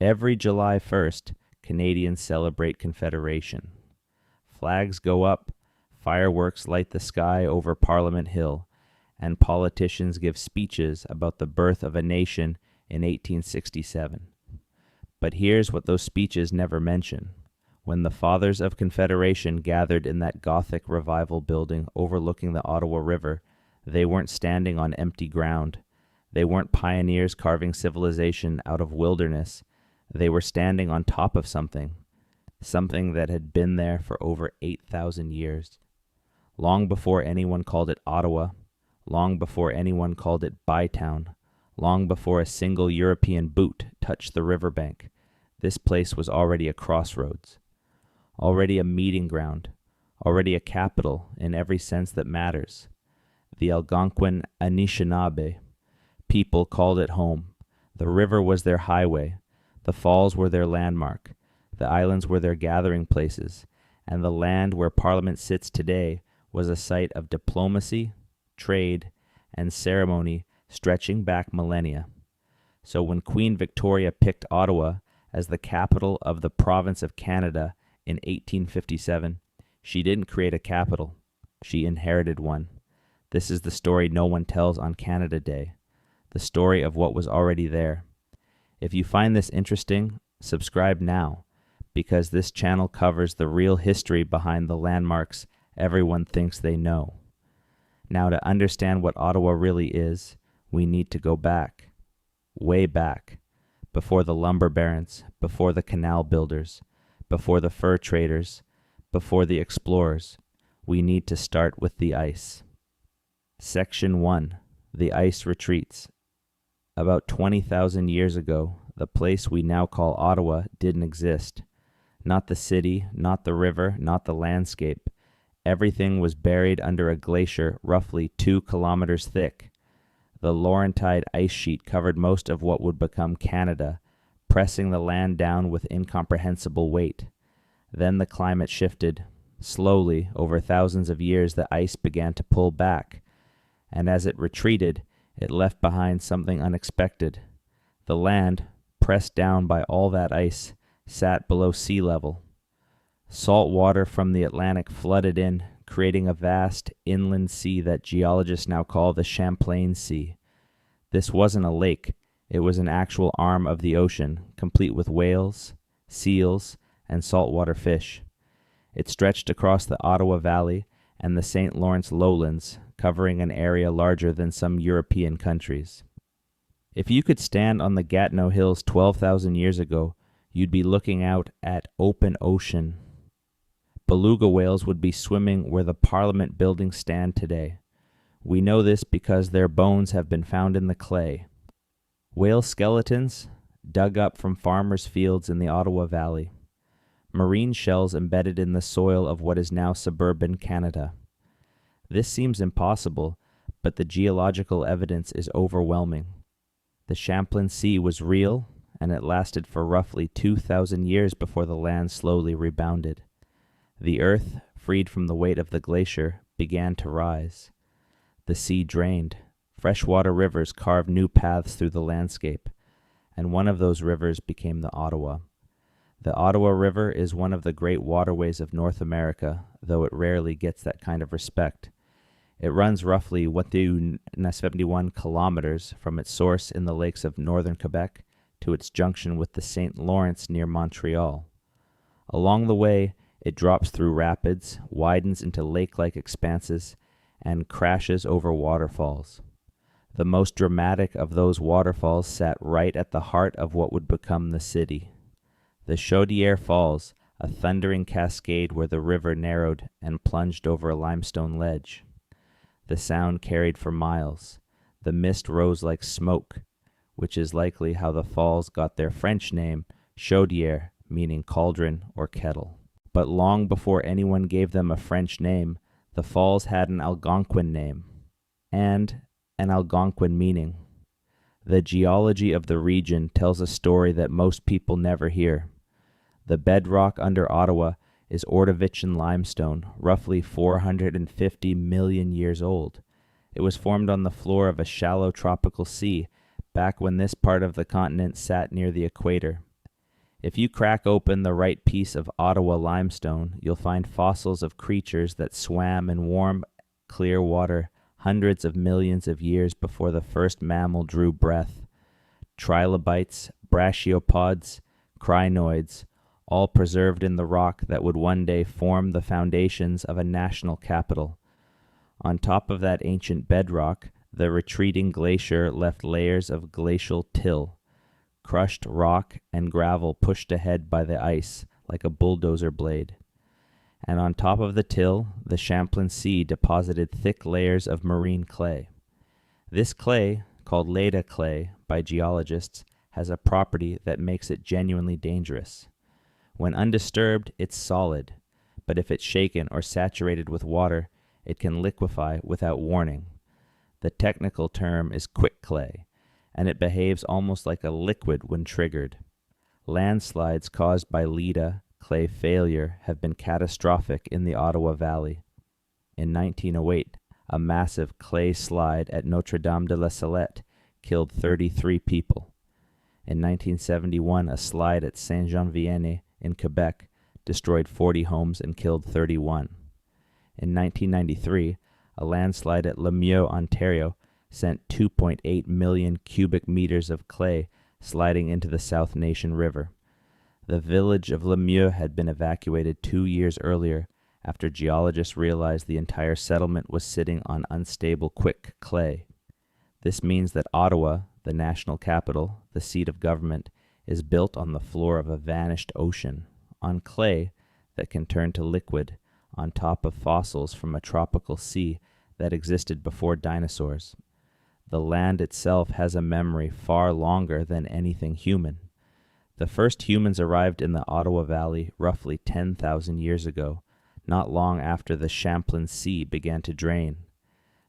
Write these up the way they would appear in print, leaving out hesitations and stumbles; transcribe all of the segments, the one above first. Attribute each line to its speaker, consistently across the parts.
Speaker 1: Every July 1st, Canadians celebrate Confederation. Flags go up, fireworks light the sky over Parliament Hill, and politicians give speeches about the birth of a nation in 1867. But here's what those speeches never mention. When the Fathers of Confederation gathered in that Gothic Revival building overlooking the Ottawa River, they weren't standing on empty ground. They weren't pioneers carving civilization out of wilderness. They were standing on top of something that had been there for over 8,000 years. Long before anyone called it Ottawa, long before anyone called it Bytown, long before a single European boot touched the riverbank, this place was already a crossroads, already a meeting ground, already a capital in every sense that matters. The Algonquin Anishinaabe people called it home. The river was their highway. The falls were their landmark. The islands were their gathering places. And the land where Parliament sits today was a site of diplomacy, trade, and ceremony stretching back millennia. So when Queen Victoria picked Ottawa as the capital of the province of Canada in 1857, she didn't create a capital. She inherited one. This is the story no one tells on Canada Day, the story of what was already there. If you find this interesting, subscribe now, because this channel covers the real history behind the landmarks everyone thinks they know. Now, to understand what Ottawa really is, we need to go back, way back, before the lumber barons, before the canal builders, before the fur traders, before the explorers. We need to start with the ice. Section 1. The ice retreats. About 20,000 years ago, the place we now call Ottawa didn't exist. Not the city, not the river, not the landscape. Everything was buried under a glacier roughly 2 kilometers thick. The Laurentide ice sheet covered most of what would become Canada, pressing the land down with incomprehensible weight. Then the climate shifted. Slowly, over thousands of years, the ice began to pull back, and as it retreated, it left behind something unexpected. The land, pressed down by all that ice, sat below sea level. Salt water from the Atlantic flooded in, creating a vast inland sea that geologists now call the Champlain Sea. This wasn't a lake, it was an actual arm of the ocean, complete with whales, seals, and saltwater fish. It stretched across the Ottawa Valley and the St. Lawrence lowlands, covering an area larger than some European countries. If you could stand on the Gatineau Hills 12,000 years ago, you'd be looking out at open ocean. Beluga whales would be swimming where the Parliament buildings stand today. We know this because their bones have been found in the clay. Whale skeletons dug up from farmers' fields in the Ottawa Valley. Marine shells embedded in the soil of what is now suburban Canada. This seems impossible, but the geological evidence is overwhelming. The Champlain Sea was real, and it lasted for roughly 2,000 years before the land slowly rebounded. The earth, freed from the weight of the glacier, began to rise. The sea drained. Freshwater rivers carved new paths through the landscape, and one of those rivers became the Ottawa. The Ottawa River is one of the great waterways of North America, though it rarely gets that kind of respect. It runs roughly 171 kilometers from its source in the lakes of northern Quebec to its junction with the St. Lawrence near Montreal. Along the way, it drops through rapids, widens into lake-like expanses, and crashes over waterfalls. The most dramatic of those waterfalls sat right at the heart of what would become the city. The Chaudière Falls, a thundering cascade where the river narrowed and plunged over a limestone ledge. The sound carried for miles. The mist rose like smoke, which is likely how the falls got their French name, Chaudière, meaning cauldron or kettle. But long before anyone gave them a French name, the falls had an Algonquin name, and an Algonquin meaning. The geology of the region tells a story that most people never hear. The bedrock under Ottawa is Ordovician limestone, roughly 450 million years old. It was formed on the floor of a shallow tropical sea back when this part of the continent sat near the equator. If you crack open the right piece of Ottawa limestone, you'll find fossils of creatures that swam in warm, clear water hundreds of millions of years before the first mammal drew breath. Trilobites, brachiopods, crinoids, all preserved in the rock that would one day form the foundations of a national capital. On top of that ancient bedrock, the retreating glacier left layers of glacial till, crushed rock and gravel pushed ahead by the ice like a bulldozer blade. And on top of the till, the Champlain Sea deposited thick layers of marine clay. This clay, called Leda clay by geologists, has a property that makes it genuinely dangerous. When undisturbed, it's solid, but if it's shaken or saturated with water, it can liquefy without warning. The technical term is quick clay, and it behaves almost like a liquid when triggered. Landslides caused by Leda clay failure have been catastrophic in the Ottawa Valley. In 1908, a massive clay slide at Notre-Dame-de-la-Salette killed 33 people. In 1971, a slide at Saint-Jean-Vianney in Quebec destroyed 40 homes and killed 31. In 1993, a landslide at Lemieux, Ontario, sent 2.8 million cubic meters of clay sliding into the South Nation River. The village of Lemieux had been evacuated 2 years earlier after geologists realized the entire settlement was sitting on unstable quick clay. This means that Ottawa, the national capital, the seat of government, is built on the floor of a vanished ocean, on clay that can turn to liquid, on top of fossils from a tropical sea that existed before dinosaurs. The land itself has a memory far longer than anything human. The first humans arrived in the Ottawa Valley roughly 10,000 years ago, not long after the Champlain Sea began to drain.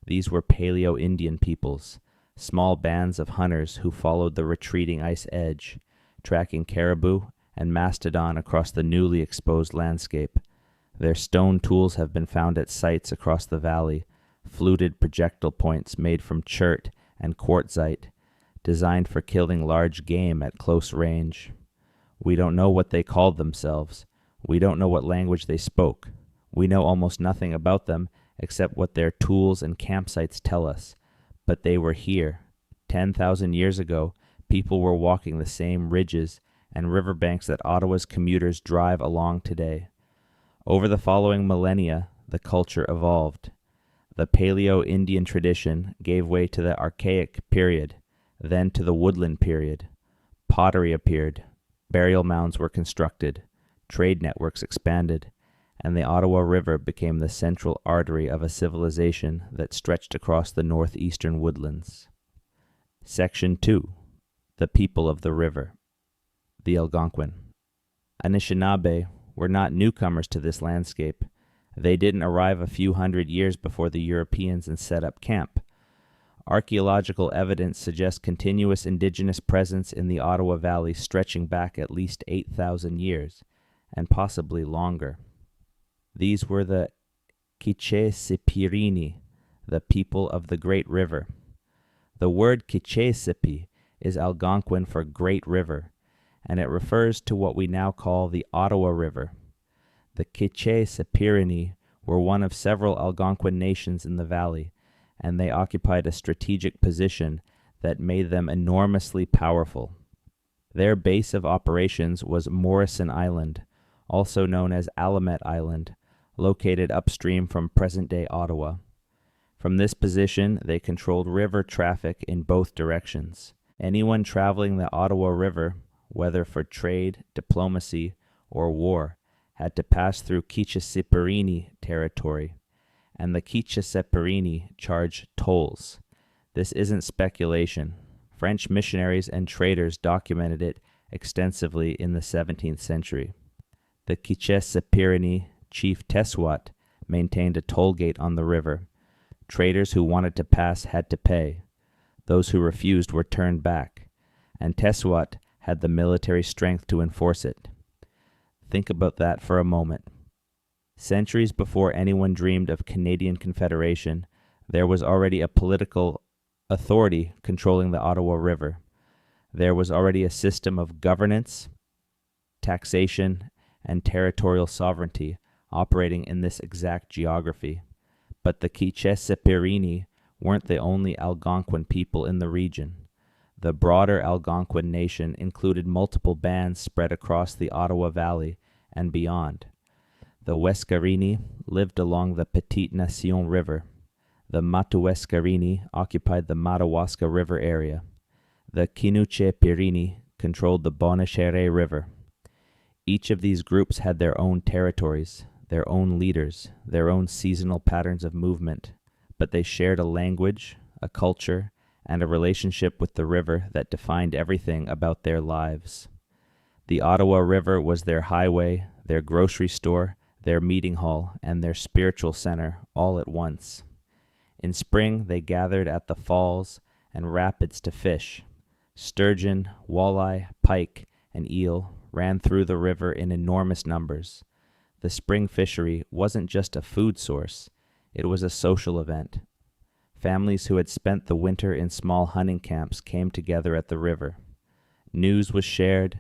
Speaker 1: These were Paleo-Indian peoples, small bands of hunters who followed the retreating ice edge, tracking caribou and mastodon across the newly exposed landscape. Their stone tools have been found at sites across the valley, fluted projectile points made from chert and quartzite, designed for killing large game at close range. We don't know what they called themselves. We don't know what language they spoke. We know almost nothing about them except what their tools and campsites tell us. But they were here. 10,000 years ago, people were walking the same ridges and riverbanks that Ottawa's commuters drive along today. Over the following millennia, the culture evolved. The Paleo-Indian tradition gave way to the Archaic period, then to the Woodland period. Pottery appeared, burial mounds were constructed, trade networks expanded, and the Ottawa River became the central artery of a civilization that stretched across the northeastern woodlands. Section 2. The People of the River. The Algonquin. Anishinaabe were not newcomers to this landscape. They didn't arrive a few hundred years before the Europeans and set up camp. Archaeological evidence suggests continuous indigenous presence in the Ottawa Valley stretching back at least 8,000 years, and possibly longer. These were the Quiche-Sipirini, the people of the Great River. The word Quiche-Sipi is Algonquin for Great River, and it refers to what we now call the Ottawa River. The Quiche-Sipirini were one of several Algonquin nations in the valley, and they occupied a strategic position that made them enormously powerful. Their base of operations was Morrison Island, also known as Allumette Island, located upstream from present-day Ottawa. From this position, they controlled river traffic in both directions. Anyone traveling the Ottawa River, whether for trade, diplomacy, or war, had to pass through Quiche-Sipirini territory, and the Quiche-Sipirini charged tolls. This isn't speculation. French missionaries and traders documented it extensively in the 17th century. The Quiche-Sipirini chief Teshuat maintained a toll gate on the river. Traders who wanted to pass had to pay. Those who refused were turned back, and Teshuat had the military strength to enforce it. Think about that for a moment. Centuries before anyone dreamed of Canadian Confederation, there was already a political authority controlling the Ottawa River. There was already a system of governance taxation, and territorial sovereignty operating in this exact geography. But the Quiche-Sepirini weren't the only Algonquin people in the region. The broader Algonquin nation included multiple bands spread across the Ottawa Valley and beyond. The Wescarini lived along the Petite Nation River. The Matuescarini occupied the Madawaska River area. The Kinuche-Pirini controlled the Bonachere River. Each of these groups had their own territories, their own leaders, their own seasonal patterns of movement, but they shared a language, a culture, and a relationship with the river that defined everything about their lives. The Ottawa River was their highway, their grocery store, their meeting hall, and their spiritual center all at once. In spring, they gathered at the falls and rapids to fish. Sturgeon, walleye, pike, and eel ran through the river in enormous numbers. The spring fishery wasn't just a food source, it was a social event. Families who had spent the winter in small hunting camps came together at the river. News was shared,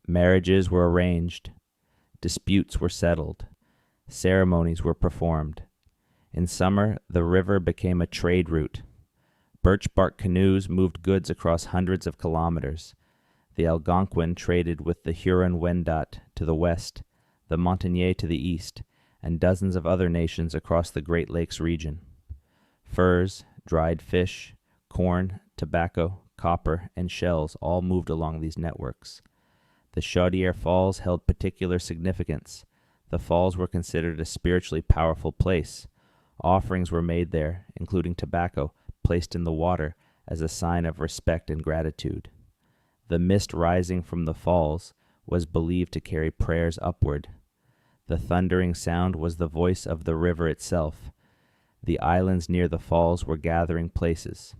Speaker 1: marriages were arranged, disputes were settled, ceremonies were performed. In summer, the river became a trade route. Birch bark canoes moved goods across hundreds of kilometers. The Algonquin traded with the Huron-Wendat to the west, the Montagnais to the east, and dozens of other nations across the Great Lakes region. Furs, dried fish, corn, tobacco, copper, and shells all moved along these networks. The Chaudière Falls held particular significance. The falls were considered a spiritually powerful place. Offerings were made there, including tobacco, placed in the water as a sign of respect and gratitude. The mist rising from the falls was believed to carry prayers upward. The thundering sound was the voice of the river itself. The islands near the falls were gathering places.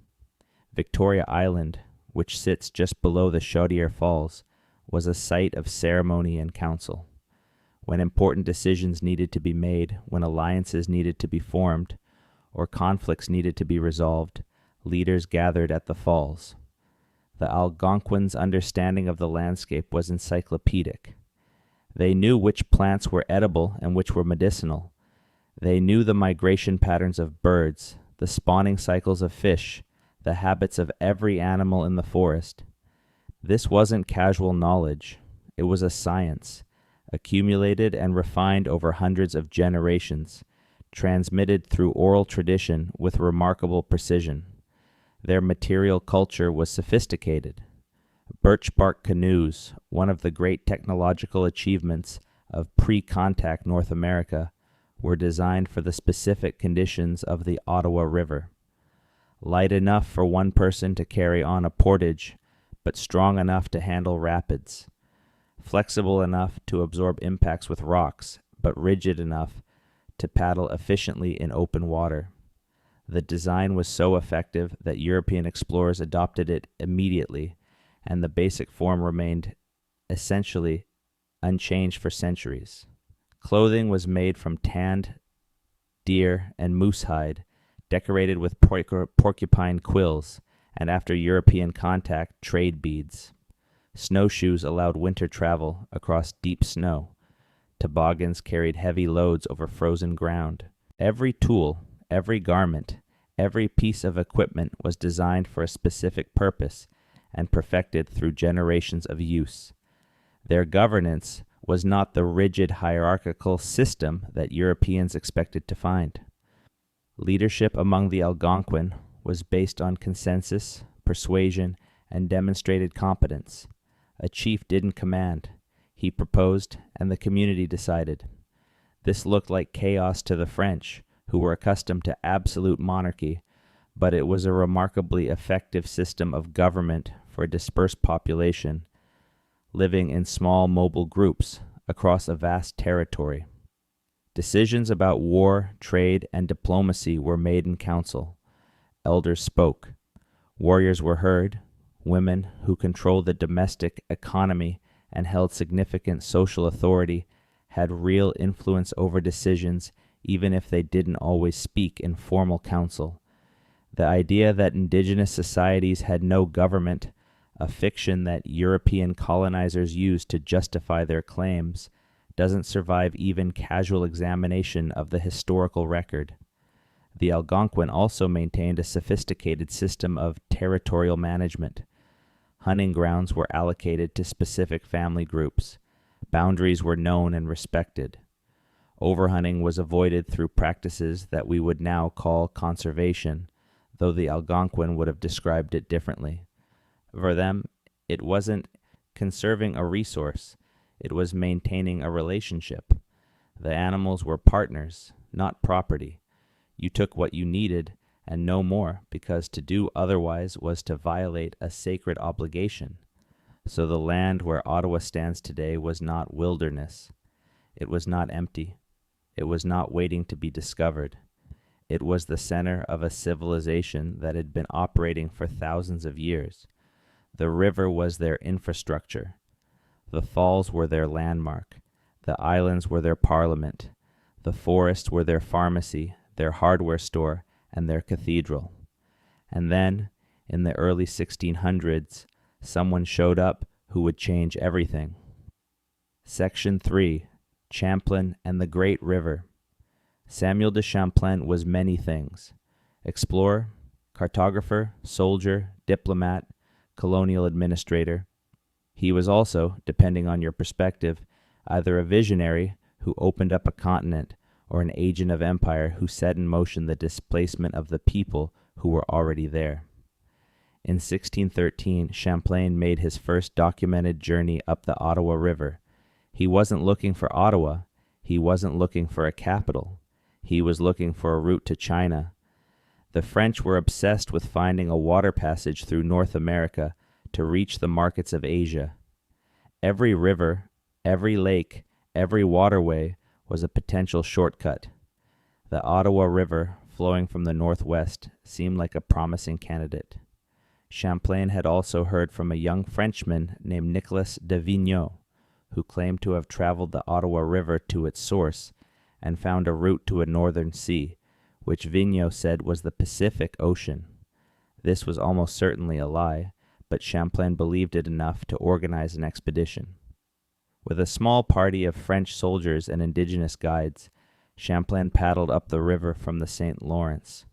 Speaker 1: Victoria Island, which sits just below the Chaudière Falls, was a site of ceremony and council. When important decisions needed to be made, when alliances needed to be formed, or conflicts needed to be resolved, leaders gathered at the falls. The Algonquins' understanding of the landscape was encyclopedic. They knew which plants were edible and which were medicinal. They knew the migration patterns of birds, the spawning cycles of fish, the habits of every animal in the forest. This wasn't casual knowledge. It was a science, accumulated and refined over hundreds of generations, transmitted through oral tradition with remarkable precision. Their material culture was sophisticated. Birch bark canoes, one of the great technological achievements of pre-contact North America, were designed for the specific conditions of the Ottawa River. Light enough for one person to carry on a portage, but strong enough to handle rapids. Flexible enough to absorb impacts with rocks, but rigid enough to paddle efficiently in open water. The design was so effective that European explorers adopted it immediately, and the basic form remained essentially unchanged for centuries. Clothing was made from tanned deer and moose hide, decorated with porcupine quills, and after European contact, trade beads. Snowshoes allowed winter travel across deep snow. Toboggans carried heavy loads over frozen ground. Every tool, every garment, every piece of equipment was designed for a specific purpose and perfected through generations of use. Their governance was not the rigid hierarchical system that Europeans expected to find. Leadership among the Algonquin was based on consensus, persuasion, and demonstrated competence. A chief didn't command. He proposed, and the community decided. This looked like chaos to the French, who were accustomed to absolute monarchy, but it was a remarkably effective system of government for a dispersed population, living in small mobile groups across a vast territory. Decisions about war, trade, and diplomacy were made in council. Elders spoke. Warriors were heard. Women, who controlled the domestic economy and held significant social authority, had real influence over decisions, even if they didn't always speak in formal council. The idea that indigenous societies had no government, a fiction that European colonizers used to justify their claims, doesn't survive even casual examination of the historical record. The Algonquin also maintained a sophisticated system of territorial management. Hunting grounds were allocated to specific family groups. Boundaries were known and respected. Overhunting was avoided through practices that we would now call conservation, though the Algonquin would have described it differently. For them, it wasn't conserving a resource, it was maintaining a relationship. The animals were partners, not property. You took what you needed and no more, because to do otherwise was to violate a sacred obligation. So the land where Ottawa stands today was not wilderness. It was not empty. It was not waiting to be discovered. It was the center of a civilization that had been operating for thousands of years. The river was their infrastructure. The falls were their landmark. The islands were their parliament. The forests were their pharmacy, their hardware store, and their cathedral. And then, in the early 1600s, someone showed up who would change everything. Section 3. Champlain and the Great River. Samuel de Champlain was many things: explorer, cartographer, soldier, diplomat, colonial administrator. He was also, depending on your perspective, either a visionary who opened up a continent or an agent of empire who set in motion the displacement of the people who were already there. In 1613, Champlain made his first documented journey up the Ottawa River. He wasn't looking for Ottawa. He wasn't looking for a capital. He was looking for a route to China. The French were obsessed with finding a water passage through North America to reach the markets of Asia. Every river, every lake, every waterway was a potential shortcut. The Ottawa River, flowing from the northwest, seemed like a promising candidate. Champlain had also heard from a young Frenchman named Nicolas de Vigneault, who claimed to have traveled the Ottawa River to its source and found a route to a northern sea, which Vigneault said was the Pacific Ocean. This was almost certainly a lie, but Champlain believed it enough to organize an expedition. With a small party of French soldiers and indigenous guides, Champlain paddled up the river from the St. Lawrence.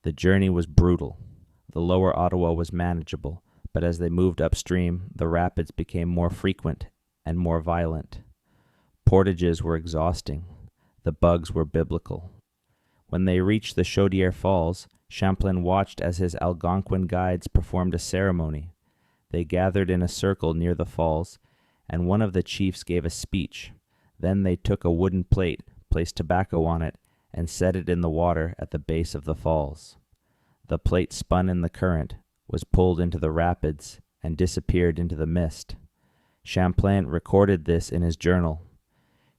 Speaker 1: The journey was brutal. The lower Ottawa was manageable, but as they moved upstream, the rapids became more frequent and more violent. Portages were exhausting. The bugs were biblical. When they reached the Chaudière Falls, Champlain watched as his Algonquin guides performed a ceremony. They gathered in a circle near the falls, and one of the chiefs gave a speech. Then they took a wooden plate, placed tobacco on it, and set it in the water at the base of the falls. The plate spun in the current, was pulled into the rapids, and disappeared into the mist. Champlain recorded this in his journal.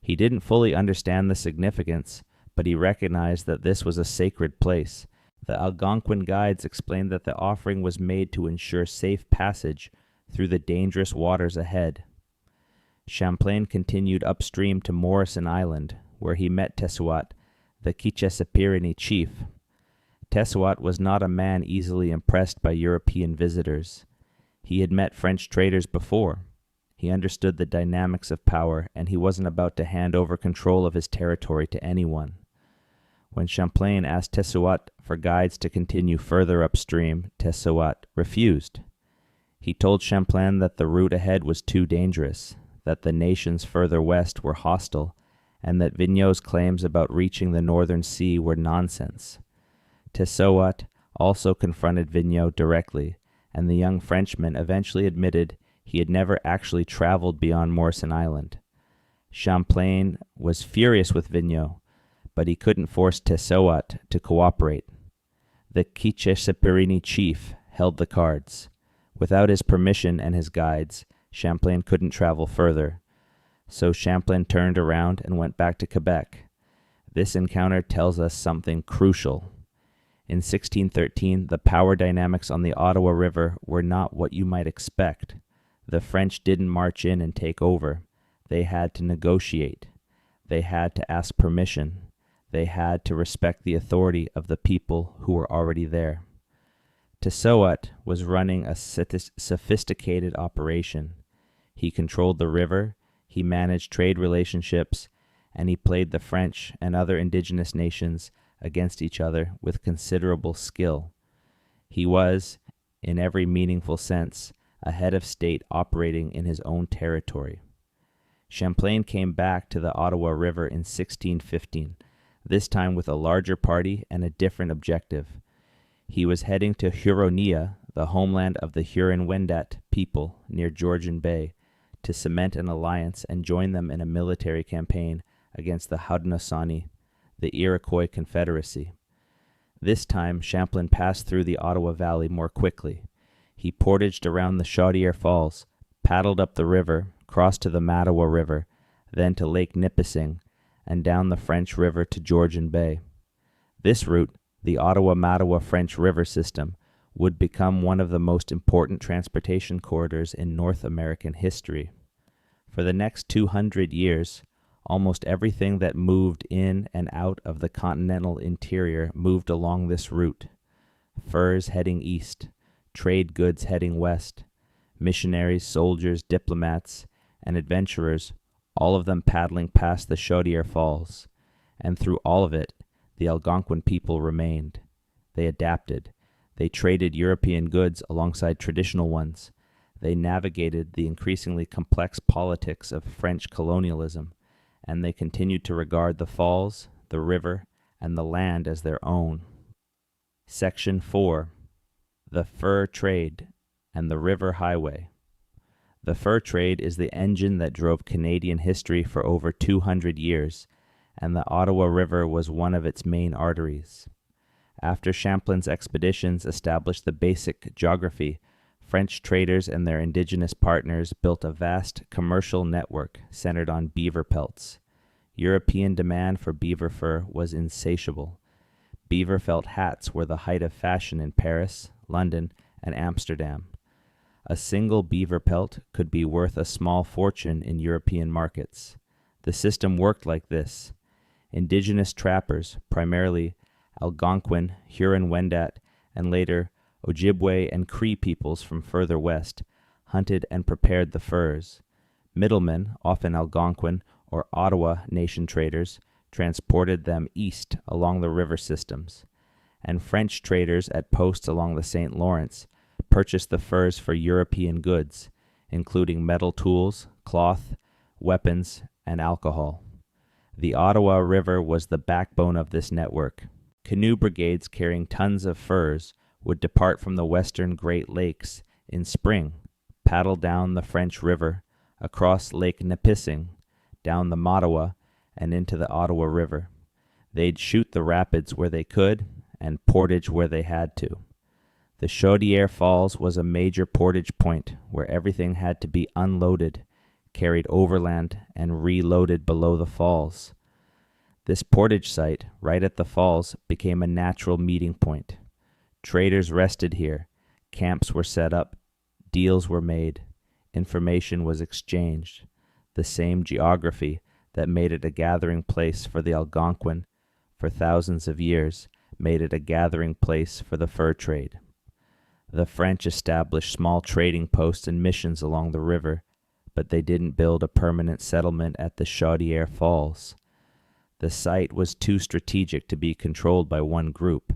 Speaker 1: He didn't fully understand the significance, but he recognized that this was a sacred place. The Algonquin guides explained that the offering was made to ensure safe passage through the dangerous waters ahead. Champlain continued upstream to Morrison Island, where he met Tessouat, the Quiche-Sapirini chief. Tessouat was not a man easily impressed by European visitors. He had met French traders before. He understood the dynamics of power, and he wasn't about to hand over control of his territory to anyone. When Champlain asked Tessouat for guides to continue further upstream, Tessouat refused. He told Champlain that the route ahead was too dangerous, that the nations further west were hostile, and that Vigneault's claims about reaching the northern sea were nonsense. Tessouat also confronted Vigneault directly, and the young Frenchman eventually admitted he had never actually traveled beyond Morrison Island. Champlain was furious with Vigneault, but he couldn't force Tessouat to cooperate. The Quiche-Sapirini chief held the cards. Without his permission and his guides, Champlain couldn't travel further. So Champlain turned around and went back to Quebec. This encounter tells us something crucial. In 1613, the power dynamics on the Ottawa River were not what you might expect. The French didn't march in and take over. They had to negotiate. They had to ask permission. They had to respect the authority of the people who were already there. Tessowat was running a sophisticated operation. He controlled the river, he managed trade relationships, and he played the French and other indigenous nations against each other with considerable skill. He was, in every meaningful sense, a head of state operating in his own territory. Champlain came back to the Ottawa River in 1615, this time with a larger party and a different objective. He was heading to Huronia, the homeland of the Huron-Wendat people near Georgian Bay, to cement an alliance and join them in a military campaign against the Haudenosaunee, the Iroquois Confederacy. This time, Champlain passed through the Ottawa Valley more quickly. He portaged around the Chaudière Falls, paddled up the river, crossed to the Mattawa River, then to Lake Nipissing, and down the French River to Georgian Bay. This route, the Ottawa-Mattawa French River system, would become one of the most important transportation corridors in North American history. For the next 200 years, almost everything that moved in and out of the continental interior moved along this route. Furs heading east, trade goods heading west, missionaries, soldiers, diplomats, and adventurers, all of them paddling past the Chaudière Falls. And through all of it, the Algonquin people remained. They adapted. They traded European goods alongside traditional ones. They navigated the increasingly complex politics of French colonialism, and they continued to regard the falls, the river, and the land as their own. Section 4. The Fur Trade and the River Highway. The fur trade is the engine that drove Canadian history for over 200 years, and the Ottawa River was one of its main arteries. After Champlain's expeditions established the basic geography, French traders and their indigenous partners built a vast commercial network centered on beaver pelts. European demand for beaver fur was insatiable. Beaver felt hats were the height of fashion in Paris, London, and Amsterdam. A single beaver pelt could be worth a small fortune in European markets. The system worked like this. Indigenous trappers, primarily Algonquin, Huron-Wendat, and later Ojibwe and Cree peoples from further west, hunted and prepared the furs. Middlemen, often Algonquin or Ottawa nation traders, transported them east along the river systems. And French traders at posts along the St. Lawrence purchased the furs for European goods, including metal tools, cloth, weapons, and alcohol. The Ottawa River was the backbone of this network. Canoe brigades carrying tons of furs would depart from the western Great Lakes in spring, paddle down the French River, across Lake Nipissing, down the Mattawa, and into the Ottawa River. They'd shoot the rapids where they could and portage where they had to. The Chaudière Falls was a major portage point where everything had to be unloaded, carried overland, and reloaded below the falls. This portage site, right at the falls, became a natural meeting point. Traders rested here, camps were set up, deals were made, information was exchanged. The same geography that made it a gathering place for the Algonquin for thousands of years made it a gathering place for the fur trade. The French established small trading posts and missions along the river, but they didn't build a permanent settlement at the Chaudière Falls. The site was too strategic to be controlled by one group.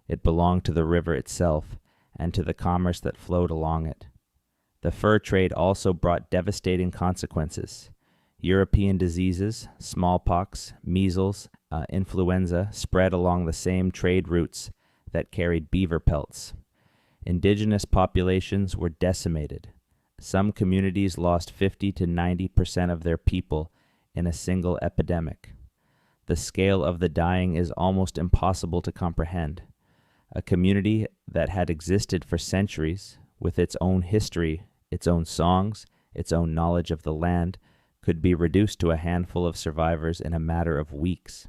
Speaker 1: It belonged to the river itself and to the commerce that flowed along it. The fur trade also brought devastating consequences. European diseases, smallpox, measles, influenza spread along the same trade routes that carried beaver pelts. Indigenous populations were decimated. Some communities lost 50 to 90% of their people in a single epidemic. The scale of the dying is almost impossible to comprehend. A community that had existed for centuries, with its own history, its own songs, its own knowledge of the land, could be reduced to a handful of survivors in a matter of weeks.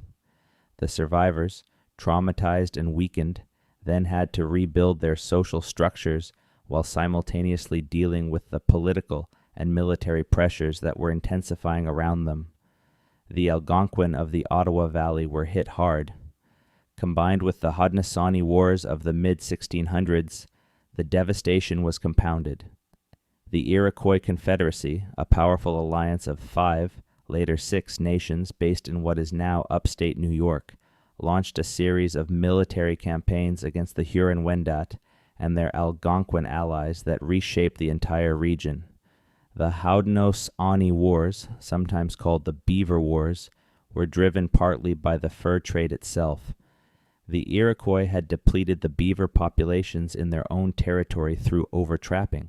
Speaker 1: The survivors, traumatized and weakened, then had to rebuild their social structures while simultaneously dealing with the political and military pressures that were intensifying around them. The Algonquin of the Ottawa Valley were hit hard. Combined with the Haudenosaunee Wars of the mid-1600s, the devastation was compounded. The Iroquois Confederacy, a powerful alliance of 5, later 6 nations based in what is now upstate New York, launched a series of military campaigns against the Huron-Wendat and their Algonquin allies that reshaped the entire region. The Haudenosaunee Wars, sometimes called the Beaver Wars, were driven partly by the fur trade itself. The Iroquois had depleted the beaver populations in their own territory through overtrapping.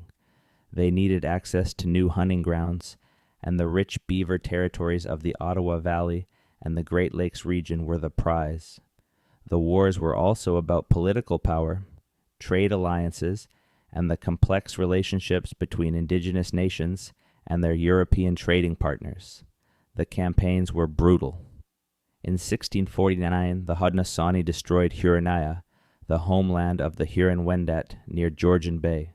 Speaker 1: They needed access to new hunting grounds, and the rich beaver territories of the Ottawa Valley and the Great Lakes region were the prize. The wars were also about political power, trade alliances, and the complex relationships between indigenous nations and their European trading partners. The campaigns were brutal. In 1649, the Haudenosaunee destroyed Huronia, the homeland of the Huron-Wendat near Georgian Bay.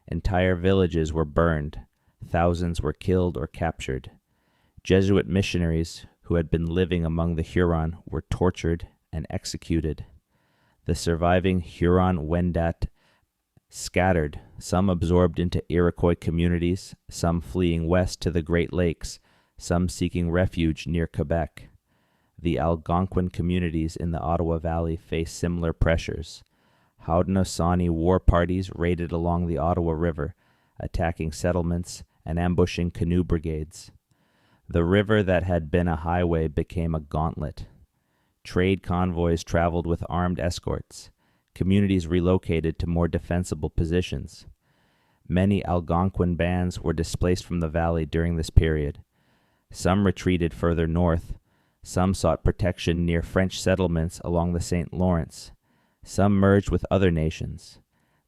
Speaker 1: Entire villages were burned. Thousands were killed or captured. Jesuit missionaries who had been living among the Huron were tortured and executed. The surviving Huron-Wendat scattered, some absorbed into Iroquois communities, some fleeing west to the Great Lakes, some seeking refuge near Quebec. The Algonquin communities in the Ottawa Valley faced similar pressures. Haudenosaunee war parties raided along the Ottawa River, attacking settlements and ambushing canoe brigades. The river that had been a highway became a gauntlet. Trade convoys traveled with armed escorts. Communities relocated to more defensible positions. Many Algonquin bands were displaced from the valley during this period. Some retreated further north. Some sought protection near French settlements along the St. Lawrence. Some merged with other nations.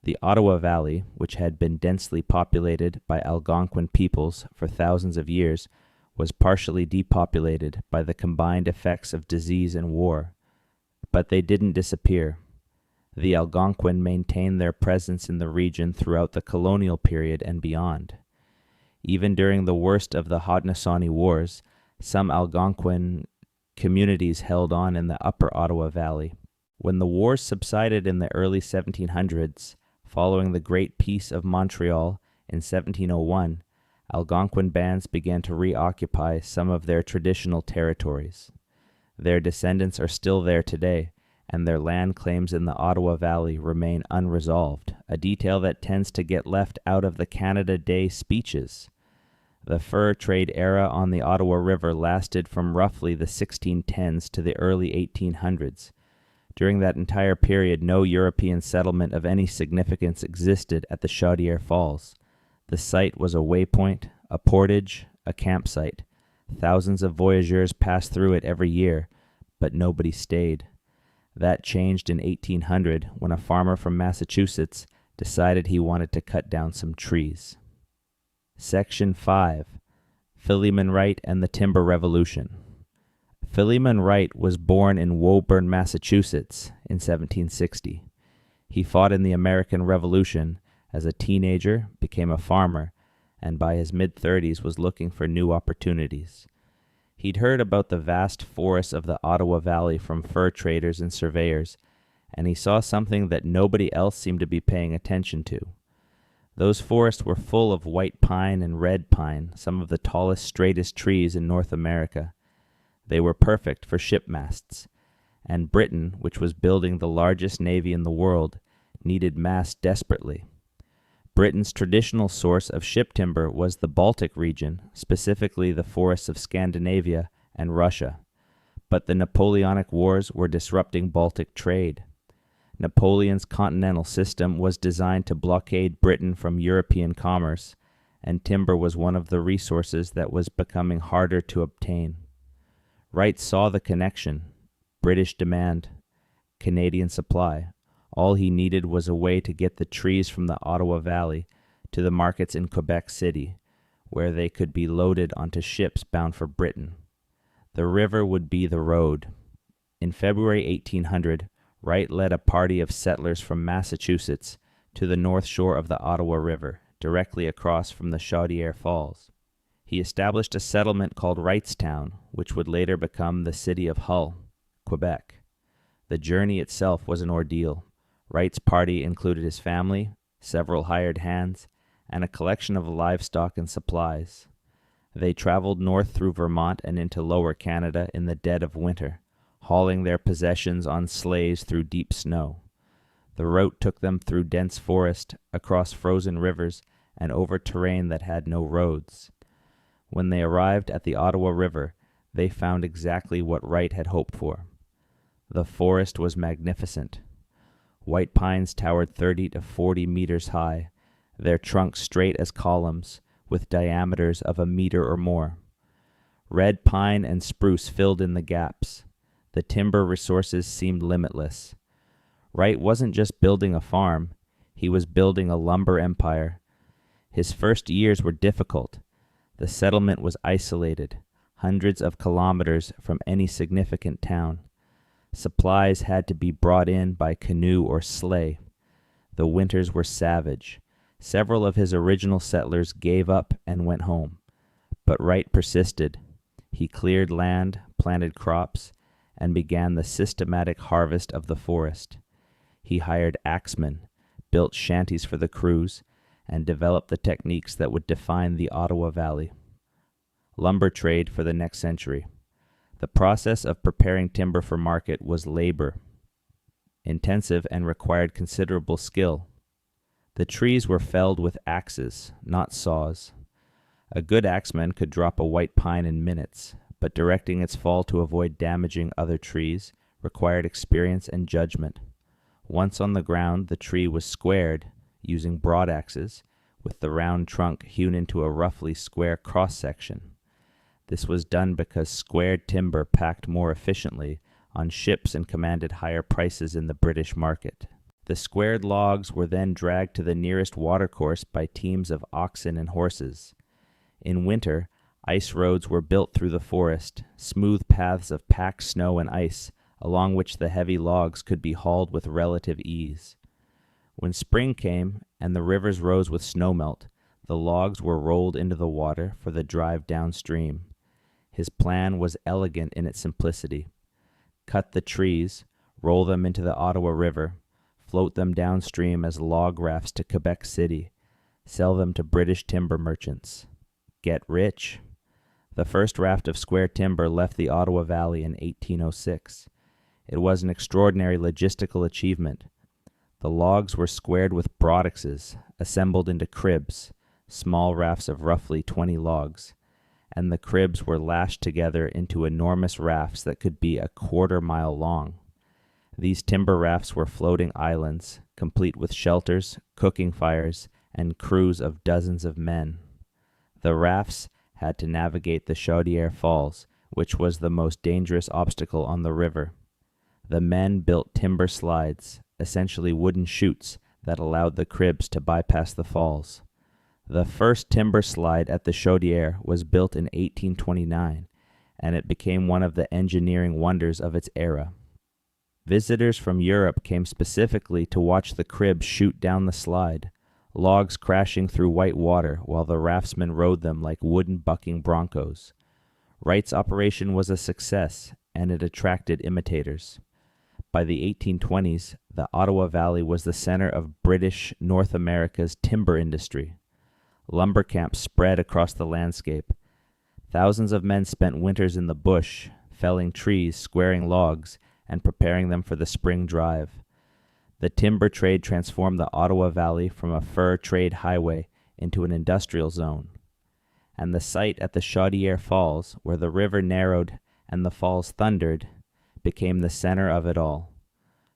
Speaker 1: The Ottawa Valley, which had been densely populated by Algonquin peoples for thousands of years, was partially depopulated by the combined effects of disease and war. But they didn't disappear. The Algonquin maintained their presence in the region throughout the colonial period and beyond. Even during the worst of the Haudenosaunee Wars, some Algonquin communities held on in the upper Ottawa Valley. When the wars subsided in the early 1700s, following the Great Peace of Montreal in 1701, Algonquin bands began to reoccupy some of their traditional territories. Their descendants are still there today, and their land claims in the Ottawa Valley remain unresolved, a detail that tends to get left out of the Canada Day speeches. The fur trade era on the Ottawa River lasted from roughly the 1610s to the early 1800s. During that entire period, no European settlement of any significance existed at the Chaudière Falls. The site was a waypoint, a portage, a campsite. Thousands of voyageurs passed through it every year, but nobody stayed. That changed in 1800 when a farmer from Massachusetts decided he wanted to cut down some trees. Section 5. Philemon Wright and the Timber Revolution. Philemon Wright was born in Woburn, Massachusetts in 1760. He fought in the American Revolution. As a teenager, became a farmer, and by his mid-30s was looking for new opportunities. He'd heard about the vast forests of the Ottawa Valley from fur traders and surveyors, and he saw something that nobody else seemed to be paying attention to. Those forests were full of white pine and red pine, some of the tallest, straightest trees in North America. They were perfect for ship masts, and Britain, which was building the largest navy in the world, needed masts desperately. Britain's traditional source of ship timber was the Baltic region, specifically the forests of Scandinavia and Russia. But the Napoleonic Wars were disrupting Baltic trade. Napoleon's continental system was designed to blockade Britain from European commerce, and timber was one of the resources that was becoming harder to obtain. Wright saw the connection: British demand, Canadian supply. All he needed was a way to get the trees from the Ottawa Valley to the markets in Quebec City, where they could be loaded onto ships bound for Britain. The river would be the road. In February 1800, Wright led a party of settlers from Massachusetts to the north shore of the Ottawa River, directly across from the Chaudière Falls. He established a settlement called Wrightstown, which would later become the city of Hull, Quebec. The journey itself was an ordeal. Wright's party included his family, several hired hands, and a collection of livestock and supplies. They traveled north through Vermont and into Lower Canada in the dead of winter, hauling their possessions on sleighs through deep snow. The route took them through dense forest, across frozen rivers, and over terrain that had no roads. When they arrived at the Ottawa River, they found exactly what Wright had hoped for. The forest was magnificent. White pines towered 30 to 40 meters high, their trunks straight as columns, with diameters of a meter or more. Red pine and spruce filled in the gaps. The timber resources seemed limitless. Wright wasn't just building a farm, he was building a lumber empire. His first years were difficult. The settlement was isolated, hundreds of kilometers from any significant town. Supplies had to be brought in by canoe or sleigh. The winters were savage. Several of his original settlers gave up and went home. But Wright persisted. He cleared land, planted crops, and began the systematic harvest of the forest. He hired axemen, built shanties for the crews, and developed the techniques that would define the Ottawa Valley. Lumber trade for the next century. The process of preparing timber for market was labor, intensive and required considerable skill. The trees were felled with axes, not saws. A good axeman could drop a white pine in minutes, but directing its fall to avoid damaging other trees required experience and judgment. Once on the ground, the tree was squared, using broad axes, with the round trunk hewn into a roughly square cross-section. This was done because squared timber packed more efficiently on ships and commanded higher prices in the British market. The squared logs were then dragged to the nearest watercourse by teams of oxen and horses. In winter, ice roads were built through the forest, smooth paths of packed snow and ice, along which the heavy logs could be hauled with relative ease. When spring came and the rivers rose with snowmelt, the logs were rolled into the water for the drive downstream. His plan was elegant in its simplicity. Cut the trees, roll them into the Ottawa River, float them downstream as log rafts to Quebec City, sell them to British timber merchants. Get rich. The first raft of square timber left the Ottawa Valley in 1806. It was an extraordinary logistical achievement. The logs were squared with broadaxes, assembled into cribs, small rafts of roughly 20 logs, and the cribs were lashed together into enormous rafts that could be a quarter-mile long. These timber rafts were floating islands, complete with shelters, cooking fires, and crews of dozens of men. The rafts had to navigate the Chaudière Falls, which was the most dangerous obstacle on the river. The men built timber slides, essentially wooden chutes that allowed the cribs to bypass the falls. The first timber slide at the Chaudière was built in 1829, and it became one of the engineering wonders of its era. Visitors from Europe came specifically to watch the cribs shoot down the slide, logs crashing through white water while the raftsmen rode them like wooden bucking broncos. Wright's operation was a success, and it attracted imitators. By the 1820s, the Ottawa Valley was the center of British North America's timber industry. Lumber camps spread across the landscape. Thousands of men spent winters in the bush, felling trees, squaring logs, and preparing them for the spring drive. The timber trade transformed the Ottawa Valley from a fur trade highway into an industrial zone. And the site at the Chaudière Falls, where the river narrowed and the falls thundered, became the center of it all.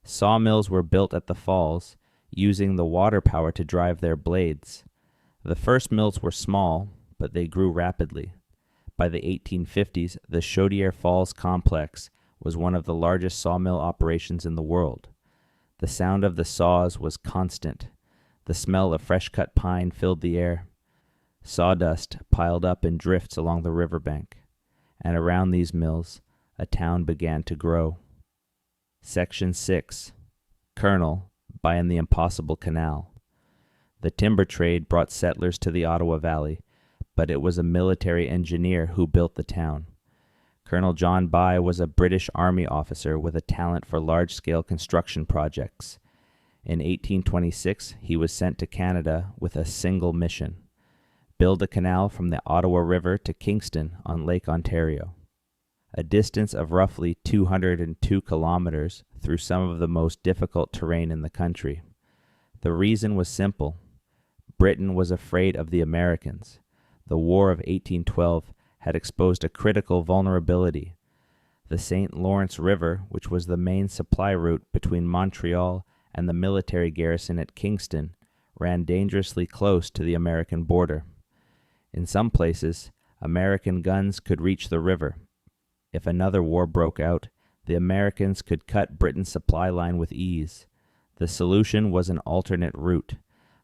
Speaker 1: Sawmills were built at the falls, using the water power to drive their blades. The first mills were small, but they grew rapidly. By the 1850s, the Chaudière Falls complex was one of the largest sawmill operations in the world. The sound of the saws was constant. The smell of fresh-cut pine filled the air. Sawdust piled up in drifts along the riverbank, and around these mills, a town began to grow. Section 6. Colonel, by the Impossible Canal. The timber trade brought settlers to the Ottawa Valley, but it was a military engineer who built the town. Colonel John By was a British Army officer with a talent for large-scale construction projects. In 1826, he was sent to Canada with a single mission: build a canal from the Ottawa River to Kingston on Lake Ontario, a distance of roughly 202 kilometers through some of the most difficult terrain in the country. The reason was simple. Britain was afraid of the Americans. The War of 1812 had exposed a critical vulnerability. The St. Lawrence River, which was the main supply route between Montreal and the military garrison at Kingston, ran dangerously close to the American border. In some places, American guns could reach the river. If another war broke out, the Americans could cut Britain's supply line with ease. The solution was an alternate route,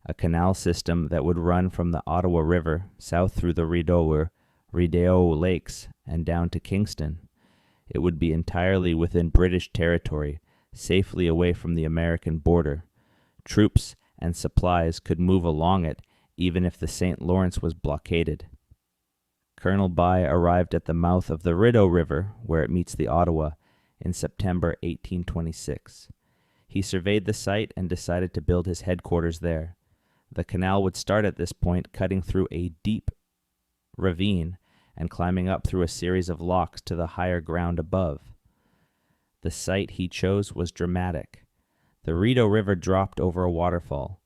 Speaker 1: a canal system that would run from the Ottawa River south through the Rideau Lakes and down to Kingston. It would be entirely within British territory, safely away from the American border. Troops and supplies could move along it even if the St. Lawrence was blockaded. Colonel By arrived at the mouth of the Rideau River, where it meets the Ottawa, in September 1826. He surveyed the site and decided to build his headquarters there. The canal would start at this point, cutting through a deep ravine and climbing up through a series of locks to the higher ground above. The site he chose was dramatic. The Rideau River dropped over a waterfall,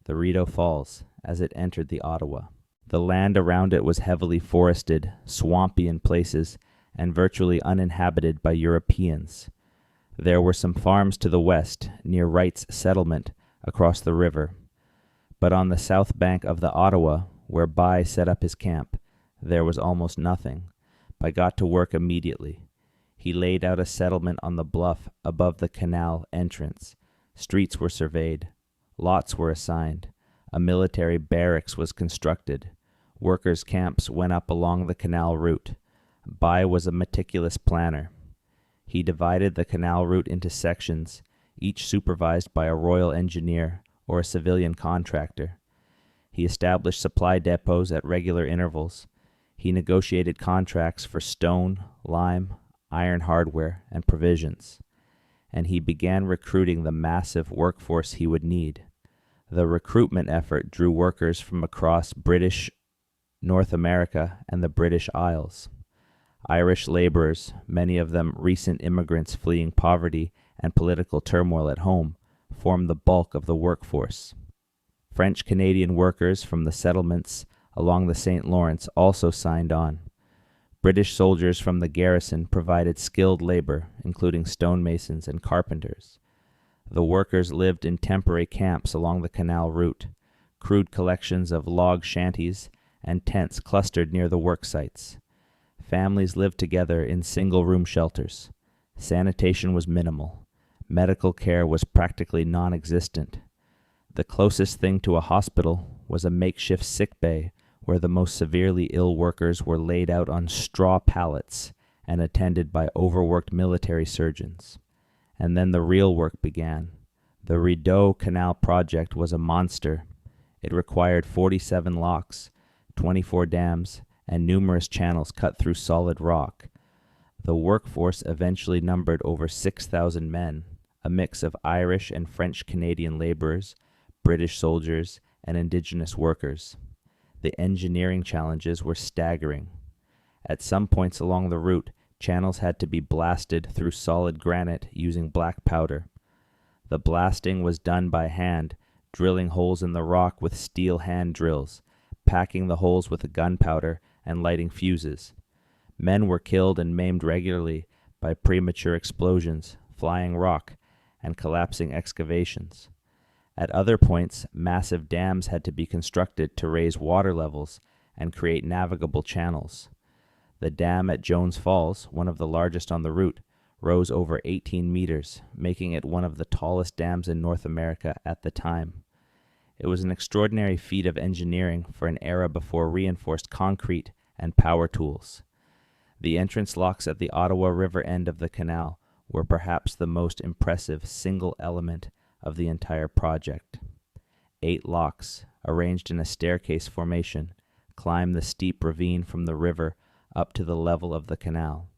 Speaker 1: the Rideau Falls, as it entered the Ottawa. The land around it was heavily forested, swampy in places, and virtually uninhabited by Europeans. There were some farms to the west, near Wright's settlement, across the river. But on the south bank of the Ottawa, where By set up his camp, there was almost nothing. By got to work immediately. He laid out a settlement on the bluff above the canal entrance. Streets were surveyed. Lots were assigned. A military barracks was constructed. Workers' camps went up along the canal route. By was a meticulous planner. He divided the canal route into sections, each supervised by a royal engineer or a civilian contractor. He established supply depots at regular intervals. He negotiated contracts for stone, lime, iron hardware, and provisions. And he began recruiting the massive workforce he would need. The recruitment effort drew workers from across British North America and the British Isles. Irish laborers, many of them recent immigrants fleeing poverty and political turmoil at home, formed the bulk of the workforce. French-Canadian workers from the settlements along the St. Lawrence also signed on. British soldiers from the garrison provided skilled labor, including stonemasons and carpenters. The workers lived in temporary camps along the canal route, crude collections of log shanties and tents clustered near the work sites. Families lived together in single-room shelters. Sanitation was minimal. Medical care was practically non-existent. The closest thing to a hospital was a makeshift sick bay where the most severely ill workers were laid out on straw pallets and attended by overworked military surgeons. And then the real work began. The Rideau Canal project was a monster. It required 47 locks, 24 dams, and numerous channels cut through solid rock. The workforce eventually numbered over 6,000 men, a mix of Irish and French-Canadian laborers, British soldiers, and indigenous workers. The engineering challenges were staggering. At some points along the route, channels had to be blasted through solid granite using black powder. The blasting was done by hand, drilling holes in the rock with steel hand drills, packing the holes with gunpowder, and lighting fuses. Men were killed and maimed regularly by premature explosions, flying rock, and collapsing excavations. At other points, massive dams had to be constructed to raise water levels and create navigable channels. The dam at Jones Falls, one of the largest on the route, rose over 18 meters, making it one of the tallest dams in North America at the time. It was an extraordinary feat of engineering for an era before reinforced concrete and power tools. The entrance locks at the Ottawa River end of the canal were perhaps the most impressive single element of the entire project. 8 locks, arranged in a staircase formation, climb the steep ravine from the river up to the level of the canal.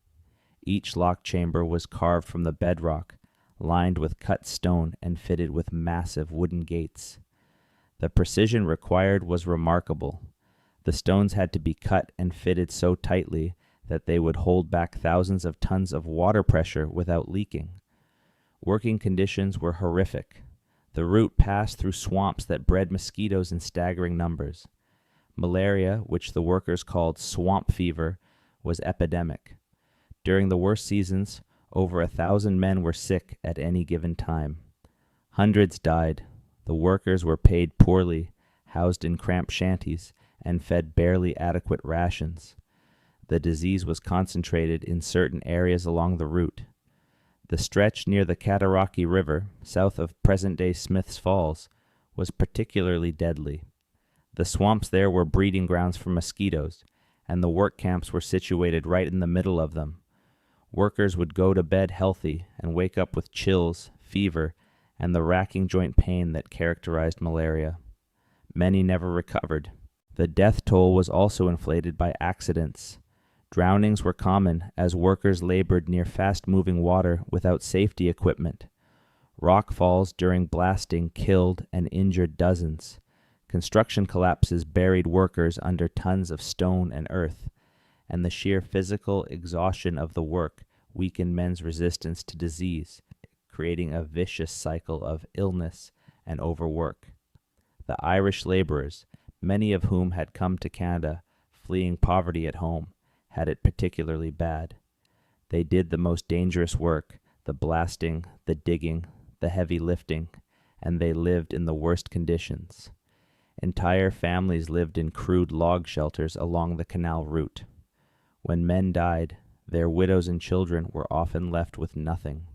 Speaker 1: Each lock chamber was carved from the bedrock, lined with cut stone and fitted with massive wooden gates. The precision required was remarkable. The stones had to be cut and fitted so tightly that they would hold back thousands of tons of water pressure without leaking. Working conditions were horrific. The route passed through swamps that bred mosquitoes in staggering numbers. Malaria, which the workers called swamp fever, was epidemic. During the worst seasons, over 1,000 men were sick at any given time. Hundreds died. The workers were paid poorly, housed in cramped shanties, and fed barely adequate rations. The disease was concentrated in certain areas along the route. The stretch near the Cataraqui River, south of present-day Smiths Falls, was particularly deadly. The swamps there were breeding grounds for mosquitoes, and the work camps were situated right in the middle of them. Workers would go to bed healthy and wake up with chills, fever, and the racking joint pain that characterized malaria. Many never recovered. The death toll was also inflated by accidents. Drownings were common as workers labored near fast-moving water without safety equipment. Rock falls during blasting killed and injured dozens. Construction collapses buried workers under tons of stone and earth, and the sheer physical exhaustion of the work weakened men's resistance to disease, creating a vicious cycle of illness and overwork. The Irish laborers, many of whom had come to Canada fleeing poverty at home, had it particularly bad. They did the most dangerous work, the blasting, the digging, the heavy lifting, and they lived in the worst conditions. Entire families lived in crude log shelters along the canal route. When men died, their widows and children were often left with nothing.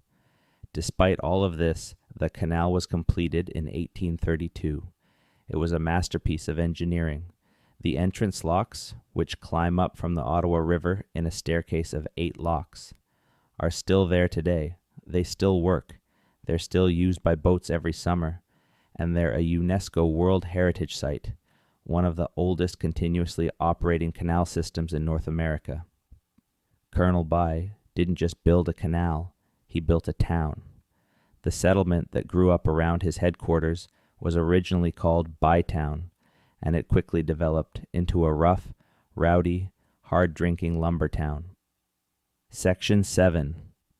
Speaker 1: Despite all of this, the canal was completed in 1832. It was a masterpiece of engineering. The entrance locks, which climb up from the Ottawa River in a staircase of 8 locks, are still there today. They still work. They're still used by boats every summer, and they're a UNESCO World Heritage Site, one of the oldest continuously operating canal systems in North America. Colonel By didn't just build a canal, he built a town. The settlement that grew up around his headquarters was originally called Bytown, and it quickly developed into a rough, rowdy, hard-drinking lumber town. Section 7.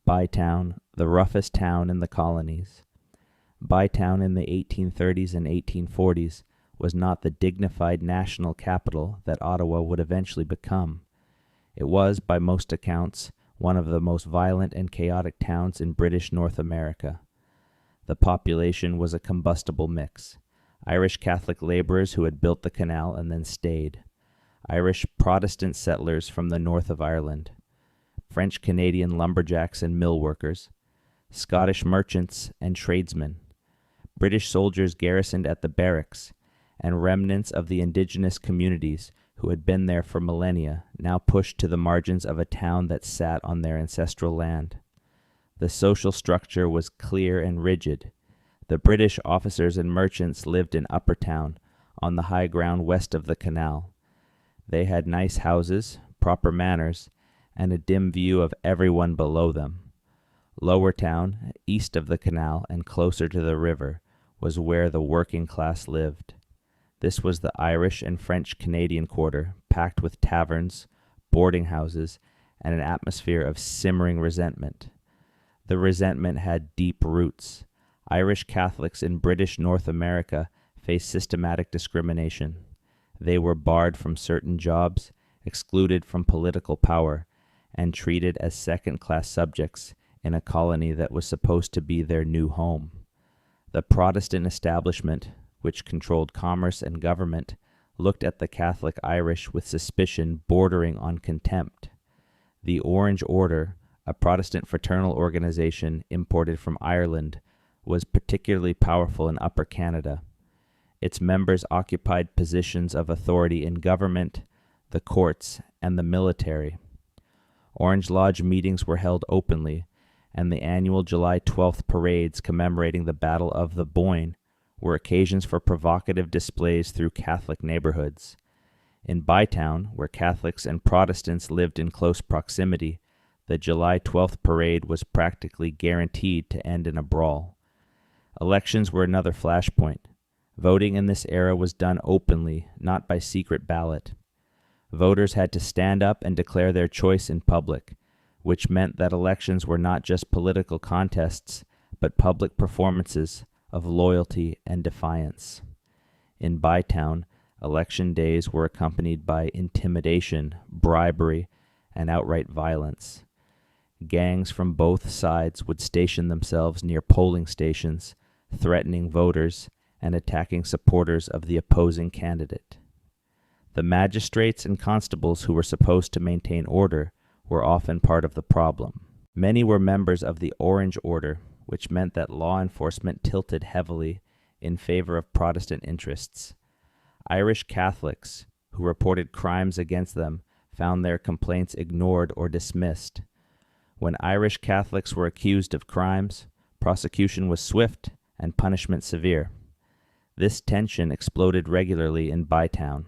Speaker 1: Bytown, the roughest town in the colonies. Bytown in the 1830s and 1840s was not the dignified national capital that Ottawa would eventually become. It was, by most accounts, one of the most violent and chaotic towns in British North America. The population was a combustible mix. Irish Catholic laborers who had built the canal and then stayed. Irish Protestant settlers from the north of Ireland. French-Canadian lumberjacks and mill workers. Scottish merchants and tradesmen. British soldiers garrisoned at the barracks, and remnants of the indigenous communities who had been there for millennia, now pushed to the margins of a town that sat on their ancestral land. The social structure was clear and rigid. The British officers and merchants lived in Upper Town, on the high ground west of the canal. They had nice houses, proper manners, and a dim view of everyone below them. Lower Town, east of the canal and closer to the river, was where the working class lived. This was the Irish and French Canadian quarter, packed with taverns, boarding houses, and an atmosphere of simmering resentment. The resentment had deep roots. Irish Catholics in British North America faced systematic discrimination. They were barred from certain jobs, excluded from political power, and treated as second-class subjects in a colony that was supposed to be their new home. The Protestant establishment, which controlled commerce and government, looked at the Catholic Irish with suspicion bordering on contempt. The Orange Order, a Protestant fraternal organization imported from Ireland, was particularly powerful in Upper Canada. Its members occupied positions of authority in government, the courts, and the military. Orange Lodge meetings were held openly, and the annual July 12th parades commemorating the Battle of the Boyne were occasions for provocative displays through Catholic neighborhoods. In Bytown, where Catholics and Protestants lived in close proximity, The July 12th parade was practically guaranteed to end in a brawl. Elections were another flashpoint. Voting in this era was done openly, not by secret ballot. Voters had to stand up and declare their choice in public, which meant that elections were not just political contests, but public performances of loyalty and defiance. In Bytown, election days were accompanied by intimidation, bribery, and outright violence. Gangs from both sides would station themselves near polling stations, threatening voters and attacking supporters of the opposing candidate. The magistrates and constables who were supposed to maintain order were often part of the problem. Many were members of the Orange Order, which meant that law enforcement tilted heavily in favor of Protestant interests. Irish Catholics, who reported crimes against them, found their complaints ignored or dismissed. When Irish Catholics were accused of crimes, prosecution was swift and punishment severe. This tension exploded regularly in Bytown.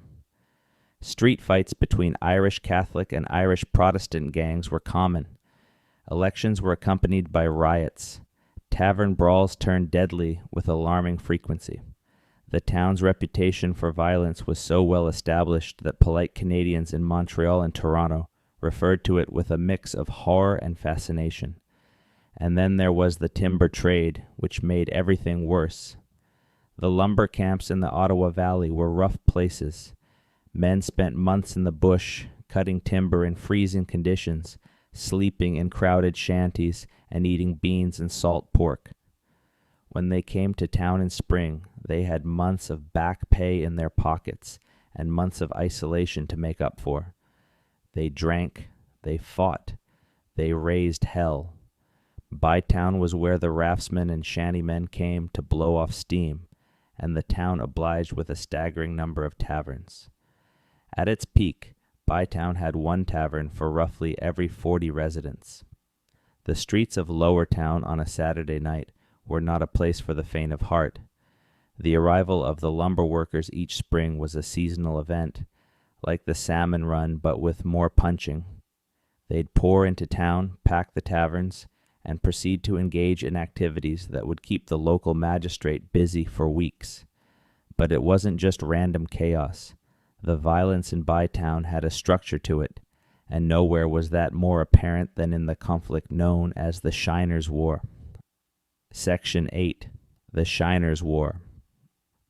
Speaker 1: Street fights between Irish Catholic and Irish Protestant gangs were common. Elections were accompanied by riots. Tavern brawls turned deadly with alarming frequency. The town's reputation for violence was so well established that polite Canadians in Montreal and Toronto referred to it with a mix of horror and fascination. And then there was the timber trade, which made everything worse. The lumber camps in the Ottawa Valley were rough places. Men spent months in the bush, cutting timber in freezing conditions, sleeping in crowded shanties, and eating beans and salt pork. When they came to town in spring, they had months of back pay in their pockets and months of isolation to make up for. They drank, they fought, they raised hell. Bytown was where the raftsmen and shantymen came to blow off steam, and the town obliged with a staggering number of taverns. At its peak, Bytown had one tavern for roughly every 40 residents. The streets of Lower Town on a Saturday night were not a place for the faint of heart. The arrival of the lumber workers each spring was a seasonal event, like the salmon run but with more punching. They'd pour into town, pack the taverns, and proceed to engage in activities that would keep the local magistrate busy for weeks. But it wasn't just random chaos. The violence in Bytown had a structure to it, and nowhere was that more apparent than in the conflict known as the Shiners' War. Section 8. The Shiners' War.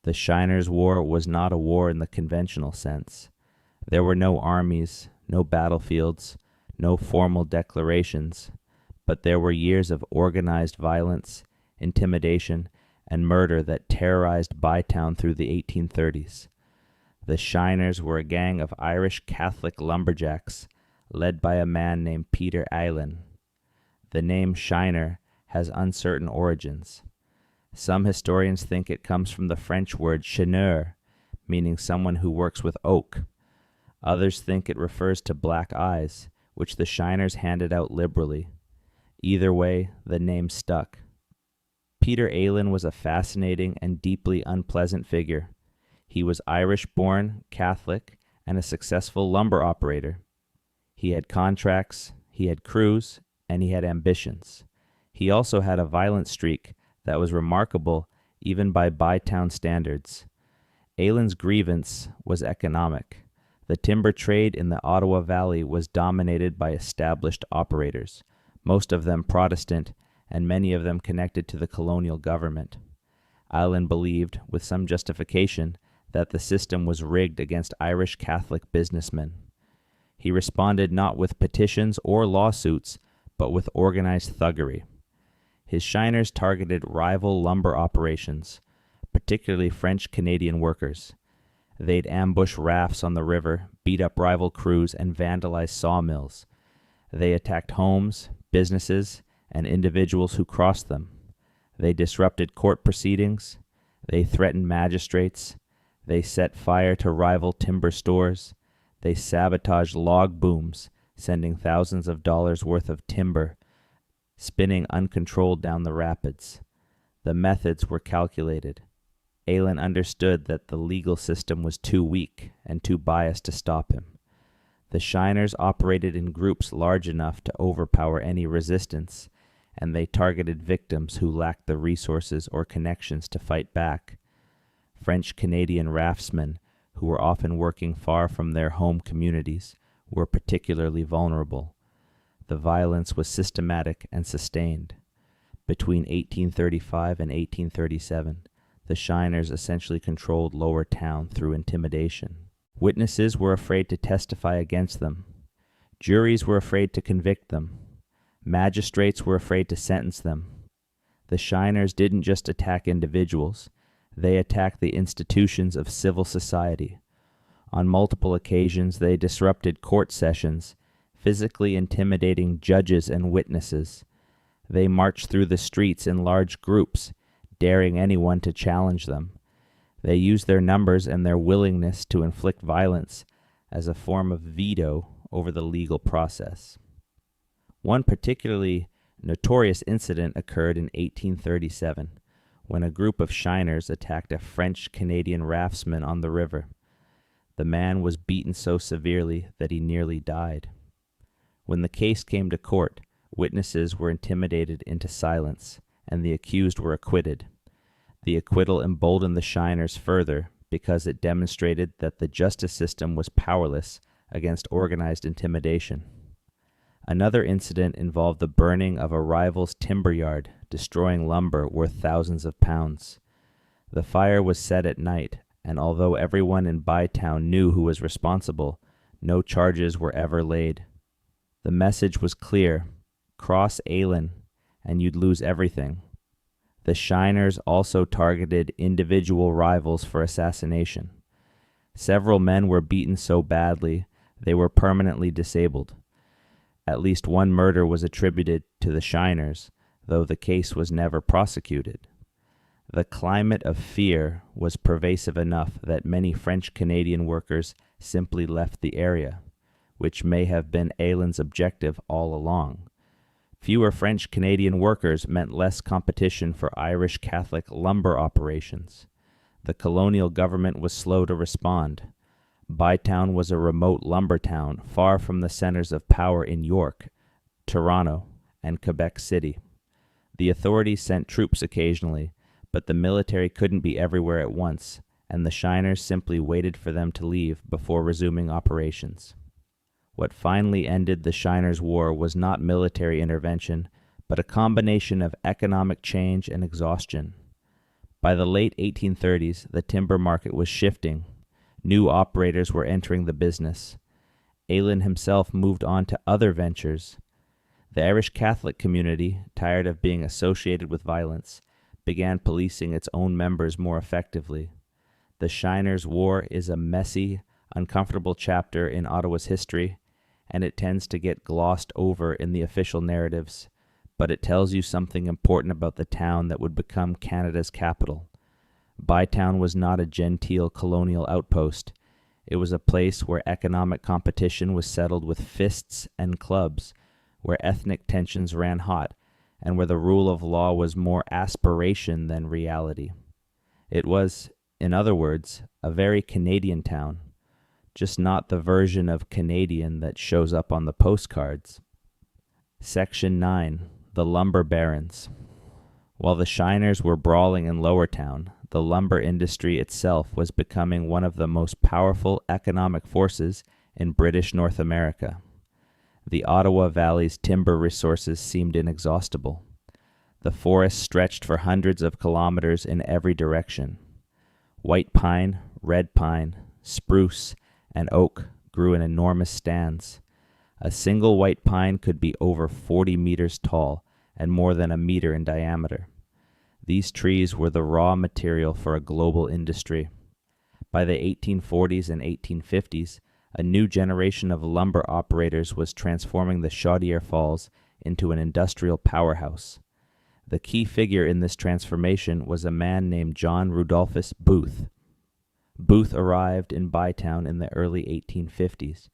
Speaker 1: The Shiners' War was not a war in the conventional sense. There were no armies, no battlefields, no formal declarations, but there were years of organized violence, intimidation, and murder that terrorized Bytown through the 1830s. The Shiners were a gang of Irish Catholic lumberjacks, led by a man named Peter Allen. The name Shiner has uncertain origins. Some historians think it comes from the French word chineur, meaning someone who works with oak. Others think it refers to black eyes, which the Shiners handed out liberally. Either way, the name stuck. Peter Allen was a fascinating and deeply unpleasant figure. He was Irish-born, Catholic, and a successful lumber operator. He had contracts, he had crews, and he had ambitions. He also had a violent streak that was remarkable even by Bytown standards. Allen's grievance was economic. The timber trade in the Ottawa Valley was dominated by established operators, most of them Protestant, and many of them connected to the colonial government. Allen believed, with some justification, that the system was rigged against Irish Catholic businessmen. He responded not with petitions or lawsuits, but with organized thuggery. His Shiners targeted rival lumber operations, particularly French-Canadian workers. They'd ambush rafts on the river, beat up rival crews, and vandalize sawmills. They attacked homes, businesses, and individuals who crossed them. They disrupted court proceedings. They threatened magistrates. They set fire to rival timber stores. They sabotaged log booms, sending thousands of dollars worth of timber, spinning uncontrolled down the rapids. The methods were calculated. Allen understood that the legal system was too weak and too biased to stop him. The shiners operated in groups large enough to overpower any resistance, and they targeted victims who lacked the resources or connections to fight back. French-Canadian raftsmen, who were often working far from their home communities, were particularly vulnerable. The violence was systematic and sustained. Between 1835 and 1837, the shiners essentially controlled Lower Town through intimidation. Witnesses were afraid to testify against them. Juries were afraid to convict them. Magistrates were afraid to sentence them. The shiners didn't just attack individuals, they attacked the institutions of civil society. On multiple occasions, they disrupted court sessions, physically intimidating judges and witnesses. They marched through the streets in large groups, daring anyone to challenge them. They used their numbers and their willingness to inflict violence as a form of veto over the legal process. One particularly notorious incident occurred in 1837, when a group of shiners attacked a French-Canadian raftsman on the river. The man was beaten so severely that he nearly died. When the case came to court, witnesses were intimidated into silence, and the accused were acquitted. The acquittal emboldened the shiners further because it demonstrated that the justice system was powerless against organized intimidation. Another incident involved the burning of a rival's timber yard, destroying lumber worth thousands of pounds. The fire was set at night, and although everyone in Bytown knew who was responsible, no charges were ever laid. The message was clear: cross Aylin, and you'd lose everything. The shiners also targeted individual rivals for assassination. Several men were beaten so badly they were permanently disabled. At least one murder was attributed to the shiners, though the case was never prosecuted. The climate of fear was pervasive enough that many French-Canadian workers simply left the area, which may have been Aylin's objective all along. Fewer French-Canadian workers meant less competition for Irish Catholic lumber operations. The colonial government was slow to respond. Bytown was a remote lumber town, far from the centers of power in York, Toronto, and Quebec City. The authorities sent troops occasionally, but the military couldn't be everywhere at once, and the shiners simply waited for them to leave before resuming operations. What finally ended the Shiners' War was not military intervention, but a combination of economic change and exhaustion. By the late 1830s, the timber market was shifting. New operators were entering the business. Aylin himself moved on to other ventures. The Irish Catholic community, tired of being associated with violence, began policing its own members more effectively. The Shiners' War is a messy, uncomfortable chapter in Ottawa's history, and it tends to get glossed over in the official narratives, but it tells you something important about the town that would become Canada's capital. Bytown was not a genteel colonial outpost. It was a place where economic competition was settled with fists and clubs, where ethnic tensions ran hot, and where the rule of law was more aspiration than reality. It was, in other words, a very Canadian town, just not the version of Canadian that shows up on the postcards. Section 9. The Lumber Barons. While the shiners were brawling in Lower Town, the lumber industry itself was becoming one of the most powerful economic forces in British North America. The Ottawa Valley's timber resources seemed inexhaustible. The forests stretched for hundreds of kilometers in every direction. White pine, red pine, spruce, and oak grew in enormous stands. A single white pine could be over 40 meters tall and more than a meter in diameter. These trees were the raw material for a global industry. By the 1840s and 1850s, a new generation of lumber operators was transforming the Chaudière Falls into an industrial powerhouse. The key figure in this transformation was a man named John Rudolphus Booth. Booth arrived in Bytown in the early 1850s,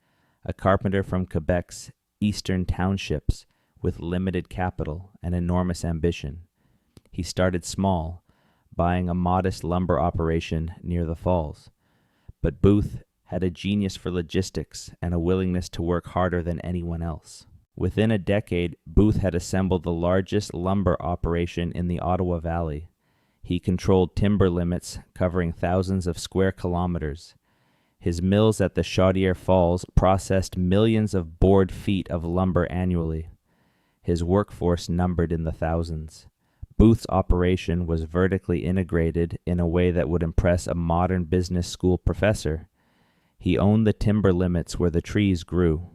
Speaker 1: a carpenter from Quebec's eastern townships with limited capital and enormous ambition. He started small, buying a modest lumber operation near the falls. But Booth had a genius for logistics and a willingness to work harder than anyone else. Within a decade, Booth had assembled the largest lumber operation in the Ottawa Valley. He controlled timber limits covering thousands of square kilometers. His mills at the Chaudiere Falls processed millions of board feet of lumber annually. His workforce numbered in the thousands. Booth's operation was vertically integrated in a way that would impress a modern business school professor. He owned the timber limits where the trees grew.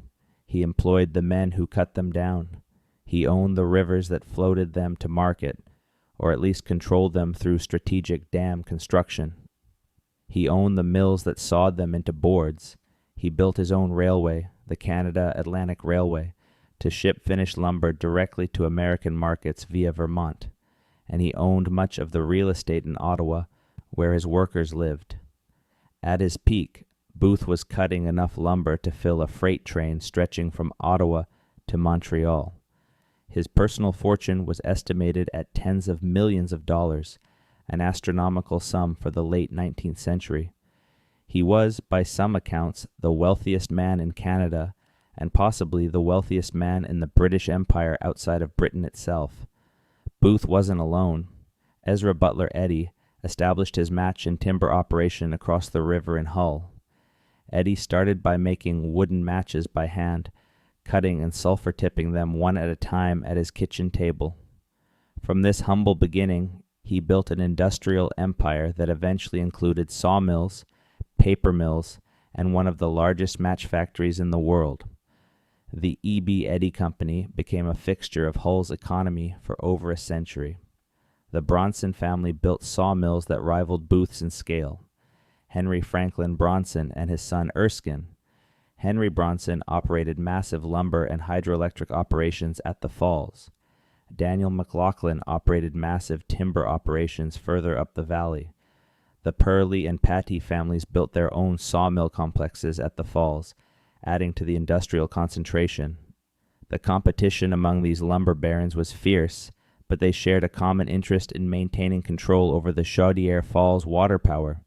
Speaker 1: He employed the men who cut them down. He owned the rivers that floated them to market, or at least controlled them through strategic dam construction. He owned the mills that sawed them into boards. He built his own railway, the Canada Atlantic Railway, to ship finished lumber directly to American markets via Vermont, and he owned much of the real estate in Ottawa where his workers lived. At his peak, Booth was cutting enough lumber to fill a freight train stretching from Ottawa to Montreal. His personal fortune was estimated at tens of millions of dollars, an astronomical sum for the late 19th century. He was, by some accounts, the wealthiest man in Canada and possibly the wealthiest man in the British Empire outside of Britain itself. Booth wasn't alone. Ezra Butler Eddy established his match and timber operation across the river in Hull. Eddy started by making wooden matches by hand, cutting and sulfur tipping them one at a time at his kitchen table. From this humble beginning, he built an industrial empire that eventually included sawmills, paper mills, and one of the largest match factories in the world. The E.B. Eddy Company became a fixture of Hull's economy for over a century. The Bronson family built sawmills that rivaled Booth's in scale. Henry Franklin Bronson and his son Erskine. Henry Bronson operated massive lumber and hydroelectric operations at the Falls. Daniel McLaughlin operated massive timber operations further up the valley. The Purley and Patty families built their own sawmill complexes at the Falls, adding to the industrial concentration. The competition among these lumber barons was fierce, but they shared a common interest in maintaining control over the Chaudiere Falls water power.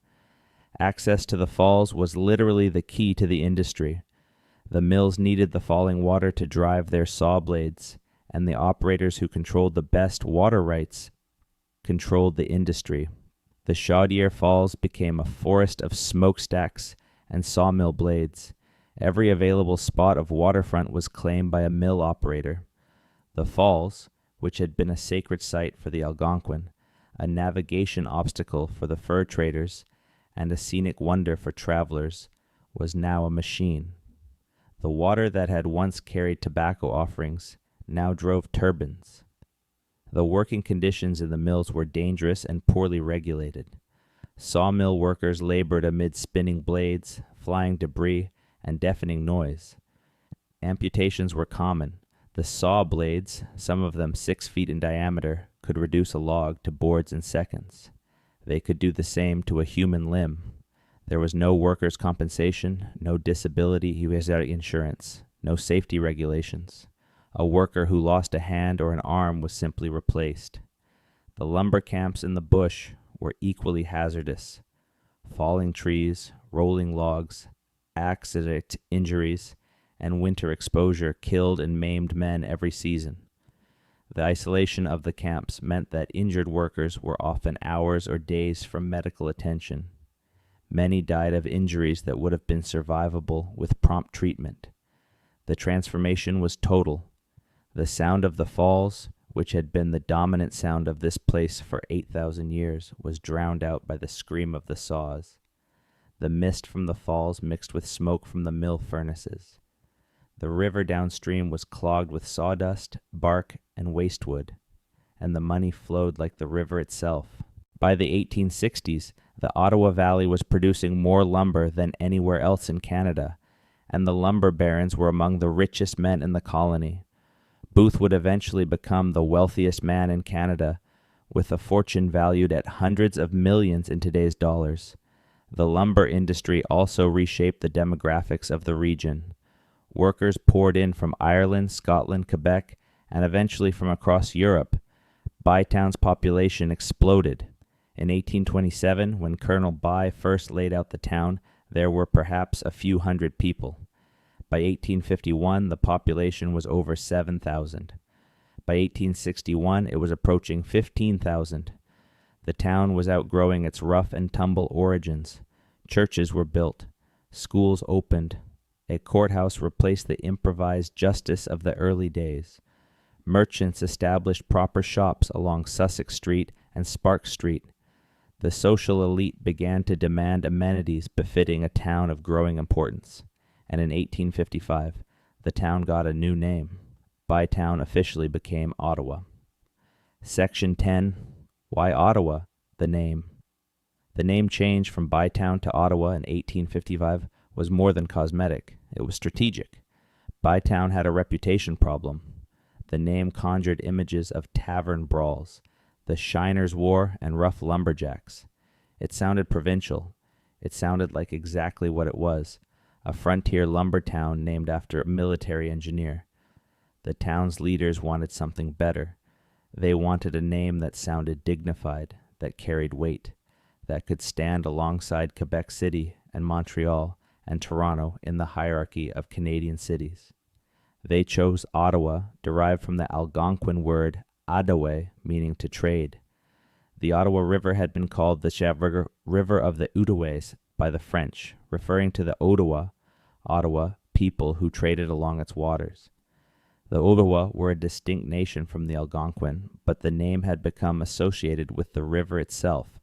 Speaker 1: Access to the falls was literally the key to the industry. The mills needed the falling water to drive their saw blades, and the operators who controlled the best water rights controlled the industry. The Chaudiere Falls became a forest of smokestacks and sawmill blades. Every available spot of waterfront was claimed by a mill operator. The falls, which had been a sacred site for the Algonquin, a navigation obstacle for the fur traders, and a scenic wonder for travelers, was now a machine. The water that had once carried tobacco offerings now drove turbines. The working conditions in the mills were dangerous and poorly regulated. Sawmill workers labored amid spinning blades, flying debris, and deafening noise. Amputations were common. The saw blades, some of them 6 feet in diameter, could reduce a log to boards in seconds. They could do the same to a human limb. There was no workers' compensation, no disability insurance, no safety regulations. A worker who lost a hand or an arm was simply replaced. The lumber camps in the bush were equally hazardous. Falling trees, rolling logs, accident injuries, and winter exposure killed and maimed men every season. The isolation of the camps meant that injured workers were often hours or days from medical attention. Many died of injuries that would have been survivable with prompt treatment. The transformation was total. The sound of the falls, which had been the dominant sound of this place for 8,000 years, was drowned out by the scream of the saws. The mist from the falls mixed with smoke from the mill furnaces. The river downstream was clogged with sawdust, bark, and waste wood, and the money flowed like the river itself. By the 1860s, the Ottawa Valley was producing more lumber than anywhere else in Canada, and the lumber barons were among the richest men in the colony. Booth would eventually become the wealthiest man in Canada, with a fortune valued at hundreds of millions in today's dollars. The lumber industry also reshaped the demographics of the region. Workers poured in from Ireland, Scotland, Quebec, and eventually from across Europe. Bytown's population exploded. In 1827, when Colonel By first laid out the town, there were perhaps a few hundred people. By 1851, the population was over 7,000. By 1861, it was approaching 15,000. The town was outgrowing its rough and tumble origins. Churches were built. Schools opened. A courthouse replaced the improvised justice of the early days. Merchants established proper shops along Sussex Street and Sparks Street. The social elite began to demand amenities befitting a town of growing importance. And in 1855, the town got a new name. Bytown officially became Ottawa. Section 10. Why Ottawa? The name. The name change from Bytown to Ottawa in 1855 was more than cosmetic. It was strategic. Bytown had a reputation problem. The name conjured images of tavern brawls, the Shiners' War, and rough lumberjacks. It sounded provincial. It sounded like exactly what it was, a frontier lumber town named after a military engineer. The town's leaders wanted something better. They wanted a name that sounded dignified, that carried weight, that could stand alongside Quebec City and Montreal and Toronto in the hierarchy of Canadian cities. They chose Ottawa, derived from the Algonquin word adawe, meaning to trade. The Ottawa River had been called the River of the Outaouais by the French, referring to the Ottawa people who traded along its waters. The Ottawa were a distinct nation from the Algonquin, but the name had become associated with the river itself.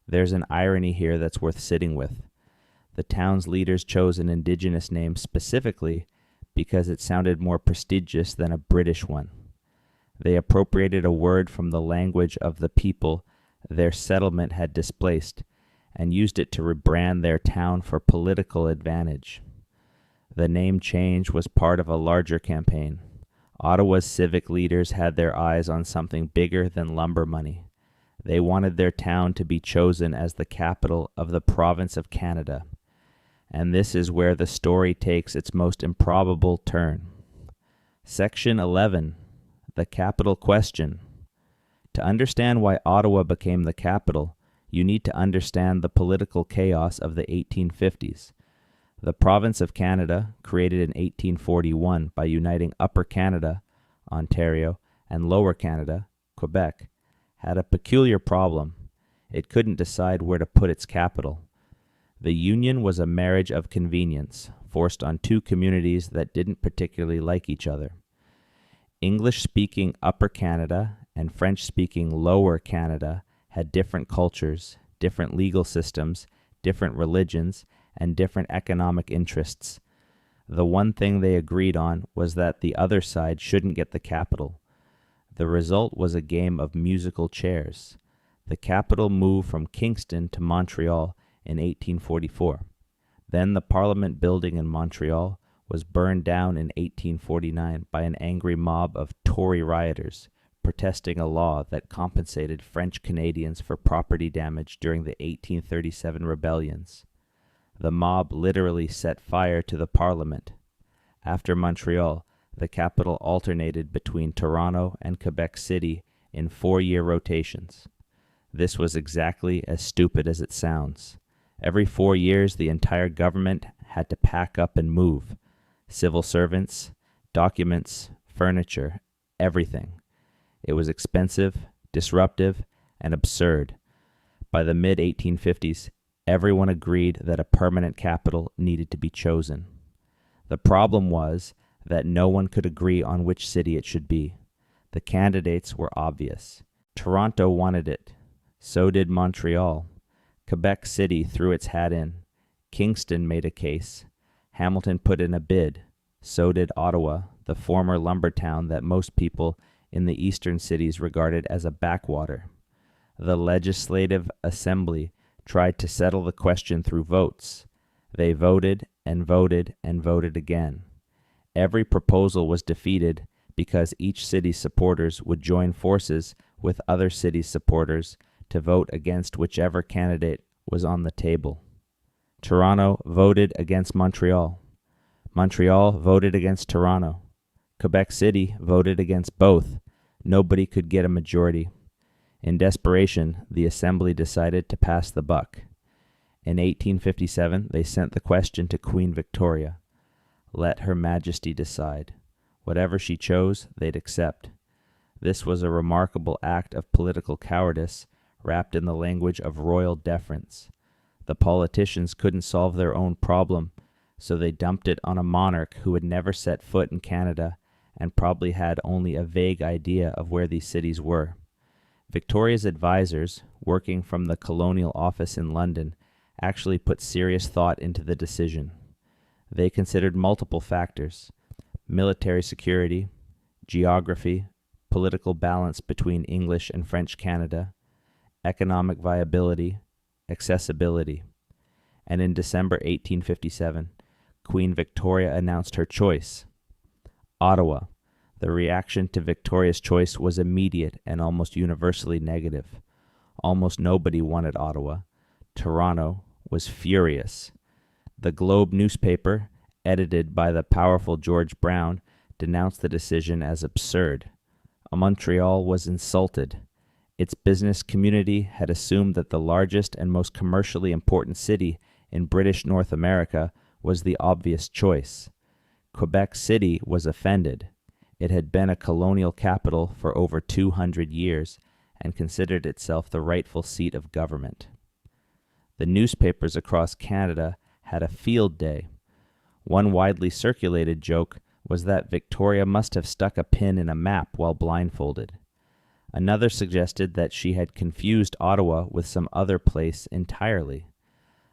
Speaker 1: There's an irony here that's worth sitting with. The town's leaders chose an indigenous name specifically because it sounded more prestigious than a British one. They appropriated a word from the language of the people their settlement had displaced and used it to rebrand their town for political advantage. The name change was part of a larger campaign. Ottawa's civic leaders had their eyes on something bigger than lumber money. They wanted their town to be chosen as the capital of the province of Canada. And this is where the story takes its most improbable turn. Section 11. The Capital Question. To understand why Ottawa became the capital, you need to understand the political chaos of the 1850s. The province of Canada, created in 1841 by uniting Upper Canada, Ontario, and Lower Canada, Quebec, had a peculiar problem. It couldn't decide where to put its capital. The union was a marriage of convenience, forced on two communities that didn't particularly like each other. English-speaking Upper Canada and French-speaking Lower Canada had different cultures, different legal systems, different religions, and different economic interests. The one thing they agreed on was that the other side shouldn't get the capital. The result was a game of musical chairs. The capital moved from Kingston to Montreal in 1844. Then the Parliament building in Montreal was burned down in 1849 by an angry mob of Tory rioters protesting a law that compensated French Canadians for property damage during the 1837 rebellions. The mob literally set fire to the Parliament. After Montreal, the capital alternated between Toronto and Quebec City in 4-year rotations. This was exactly as stupid as it sounds. Every 4 years, the entire government had to pack up and move. Civil servants, documents, furniture, everything. It was expensive, disruptive, and absurd. By the mid-1850s, everyone agreed that a permanent capital needed to be chosen. The problem was that no one could agree on which city it should be. The candidates were obvious. Toronto wanted it. So did Montreal. Quebec City threw its hat in. Kingston made a case. Hamilton put in a bid. So did Ottawa, the former lumber town that most people in the eastern cities regarded as a backwater. The Legislative Assembly tried to settle the question through votes. They voted and voted and voted again. Every proposal was defeated because each city's supporters would join forces with other cities' supporters to vote against whichever candidate was on the table. Toronto voted against Montreal. Montreal voted against Toronto. Quebec City voted against both. Nobody could get a majority. In desperation, the Assembly decided to pass the buck. In 1857, they sent the question to Queen Victoria. Let Her Majesty decide. Whatever she chose, they'd accept. This was a remarkable act of political cowardice wrapped in the language of royal deference. The politicians couldn't solve their own problem, so they dumped it on a monarch who had never set foot in Canada and probably had only a vague idea of where these cities were. Victoria's advisors, working from the colonial office in London, actually put serious thought into the decision. They considered multiple factors: military security, geography, political balance between English and French Canada, economic viability, accessibility. And in December 1857, Queen Victoria announced her choice: Ottawa. The reaction to Victoria's choice was immediate and almost universally negative. Almost nobody wanted Ottawa. Toronto was furious. The Globe newspaper, edited by the powerful George Brown, denounced the decision as absurd. Montreal was insulted. Its business community had assumed that the largest and most commercially important city in British North America was the obvious choice. Quebec City was offended. It had been a colonial capital for over 200 years and considered itself the rightful seat of government. The newspapers across Canada had a field day. One widely circulated joke was that Victoria must have stuck a pin in a map while blindfolded. Another suggested that she had confused Ottawa with some other place entirely.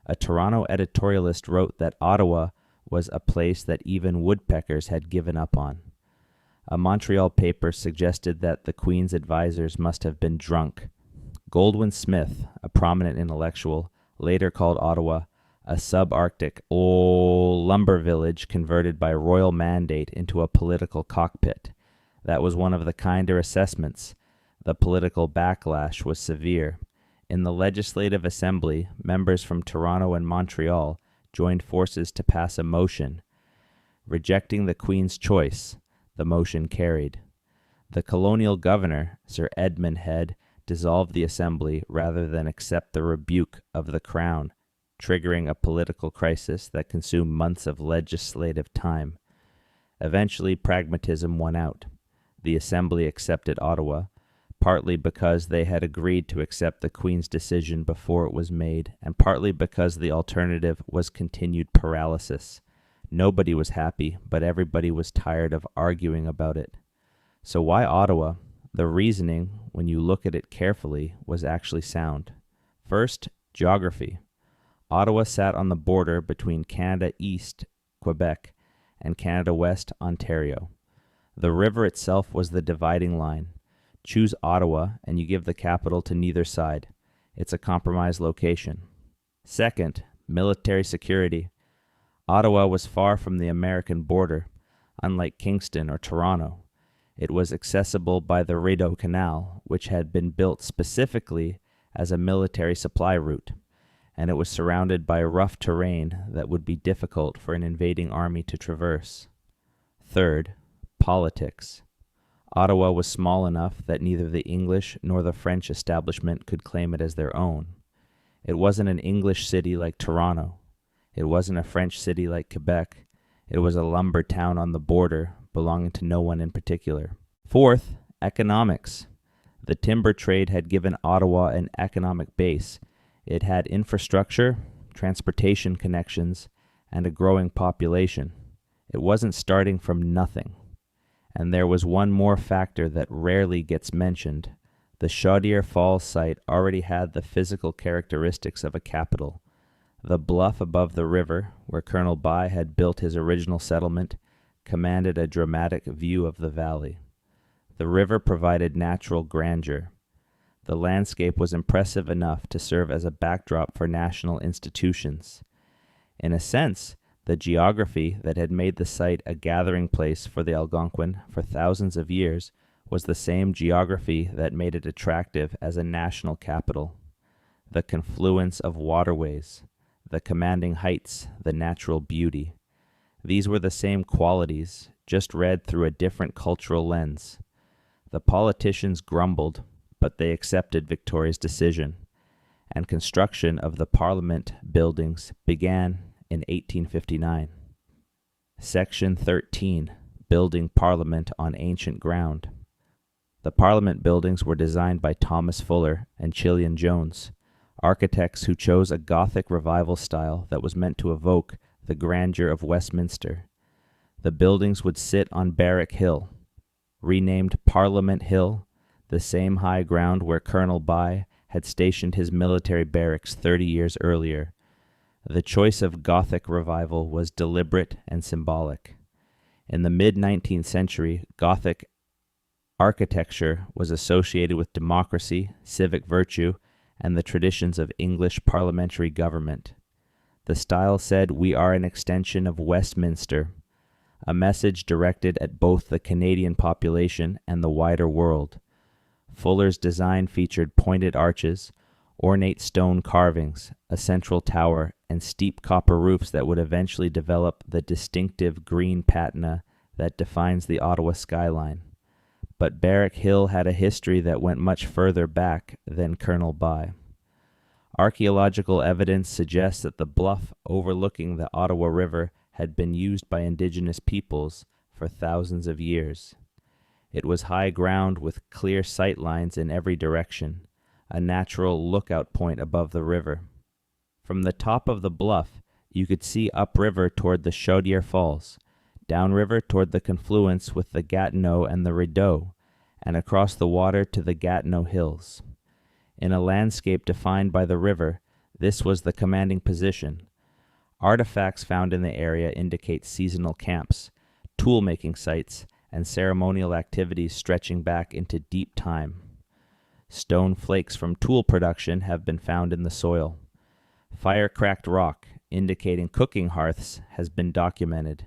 Speaker 1: A Toronto editorialist wrote that Ottawa was a place that even woodpeckers had given up on. A Montreal paper suggested that the Queen's advisors must have been drunk. Goldwin Smith, a prominent intellectual, later called Ottawa a subarctic old lumber village converted by royal mandate into a political cockpit. That was one of the kinder assessments. The political backlash was severe. In the Legislative Assembly, members from Toronto and Montreal joined forces to pass a motion rejecting the Queen's choice. The motion carried. The colonial governor, Sir Edmund Head, dissolved the assembly rather than accept the rebuke of the Crown, triggering a political crisis that consumed months of legislative time. Eventually, pragmatism won out. The assembly accepted Ottawa, partly because they had agreed to accept the Queen's decision before it was made, and partly because the alternative was continued paralysis. Nobody was happy, but everybody was tired of arguing about it. So why Ottawa? The reasoning, when you look at it carefully, was actually sound. First, geography. Ottawa sat on the border between Canada East, Quebec, and Canada West, Ontario. The river itself was the dividing line. Choose Ottawa, and you give the capital to neither side. It's a compromise location. Second, military security. Ottawa was far from the American border, unlike Kingston or Toronto. It was accessible by the Rideau Canal, which had been built specifically as a military supply route, and it was surrounded by rough terrain that would be difficult for an invading army to traverse. Third, politics. Ottawa was small enough that neither the English nor the French establishment could claim it as their own. It wasn't an English city like Toronto. It wasn't a French city like Quebec. It was a lumber town on the border, belonging to no one in particular. Fourth, economics. The timber trade had given Ottawa an economic base. It had infrastructure, transportation connections, and a growing population. It wasn't starting from nothing. And there was one more factor that rarely gets mentioned. The Chaudière Falls site already had the physical characteristics of a capital. The bluff above the river, where Colonel By had built his original settlement, commanded a dramatic view of the valley. The river provided natural grandeur. The landscape was impressive enough to serve as a backdrop for national institutions. In a sense, the geography that had made the site a gathering place for the Algonquin for thousands of years was the same geography that made it attractive as a national capital. The confluence of waterways, the commanding heights, the natural beauty. These were the same qualities, just read through a different cultural lens. The politicians grumbled, but they accepted Victoria's decision. and construction of the Parliament buildings began in 1859. Section 13. Building Parliament on ancient ground. The Parliament buildings were designed by Thomas Fuller and Chilian Jones, architects who chose a Gothic revival style that was meant to evoke the grandeur of Westminster. The buildings would sit on Barrack Hill, renamed Parliament Hill, the same high ground where Colonel By had stationed his military barracks 30 years earlier. The choice of Gothic revival was deliberate and symbolic. In the mid-19th century, Gothic architecture was associated with democracy, civic virtue, and the traditions of English parliamentary government. The style said, "We are an extension of Westminster," a message directed at both the Canadian population and the wider world. Fuller's design featured pointed arches, ornate stone carvings, a central tower, and steep copper roofs that would eventually develop the distinctive green patina that defines the Ottawa skyline. But Barrack Hill had a history that went much further back than Colonel By. Archaeological evidence suggests that the bluff overlooking the Ottawa River had been used by indigenous peoples for thousands of years. It was high ground with clear sight lines in every direction, a natural lookout point above the river. From the top of the bluff, you could see upriver toward the Chaudière Falls, downriver toward the confluence with the Gatineau and the Rideau, and across the water to the Gatineau Hills. In a landscape defined by the river, this was the commanding position. Artifacts found in the area indicate seasonal camps, tool-making sites, and ceremonial activities stretching back into deep time. Stone flakes from tool production have been found in the soil. Fire-cracked rock, indicating cooking hearths, has been documented.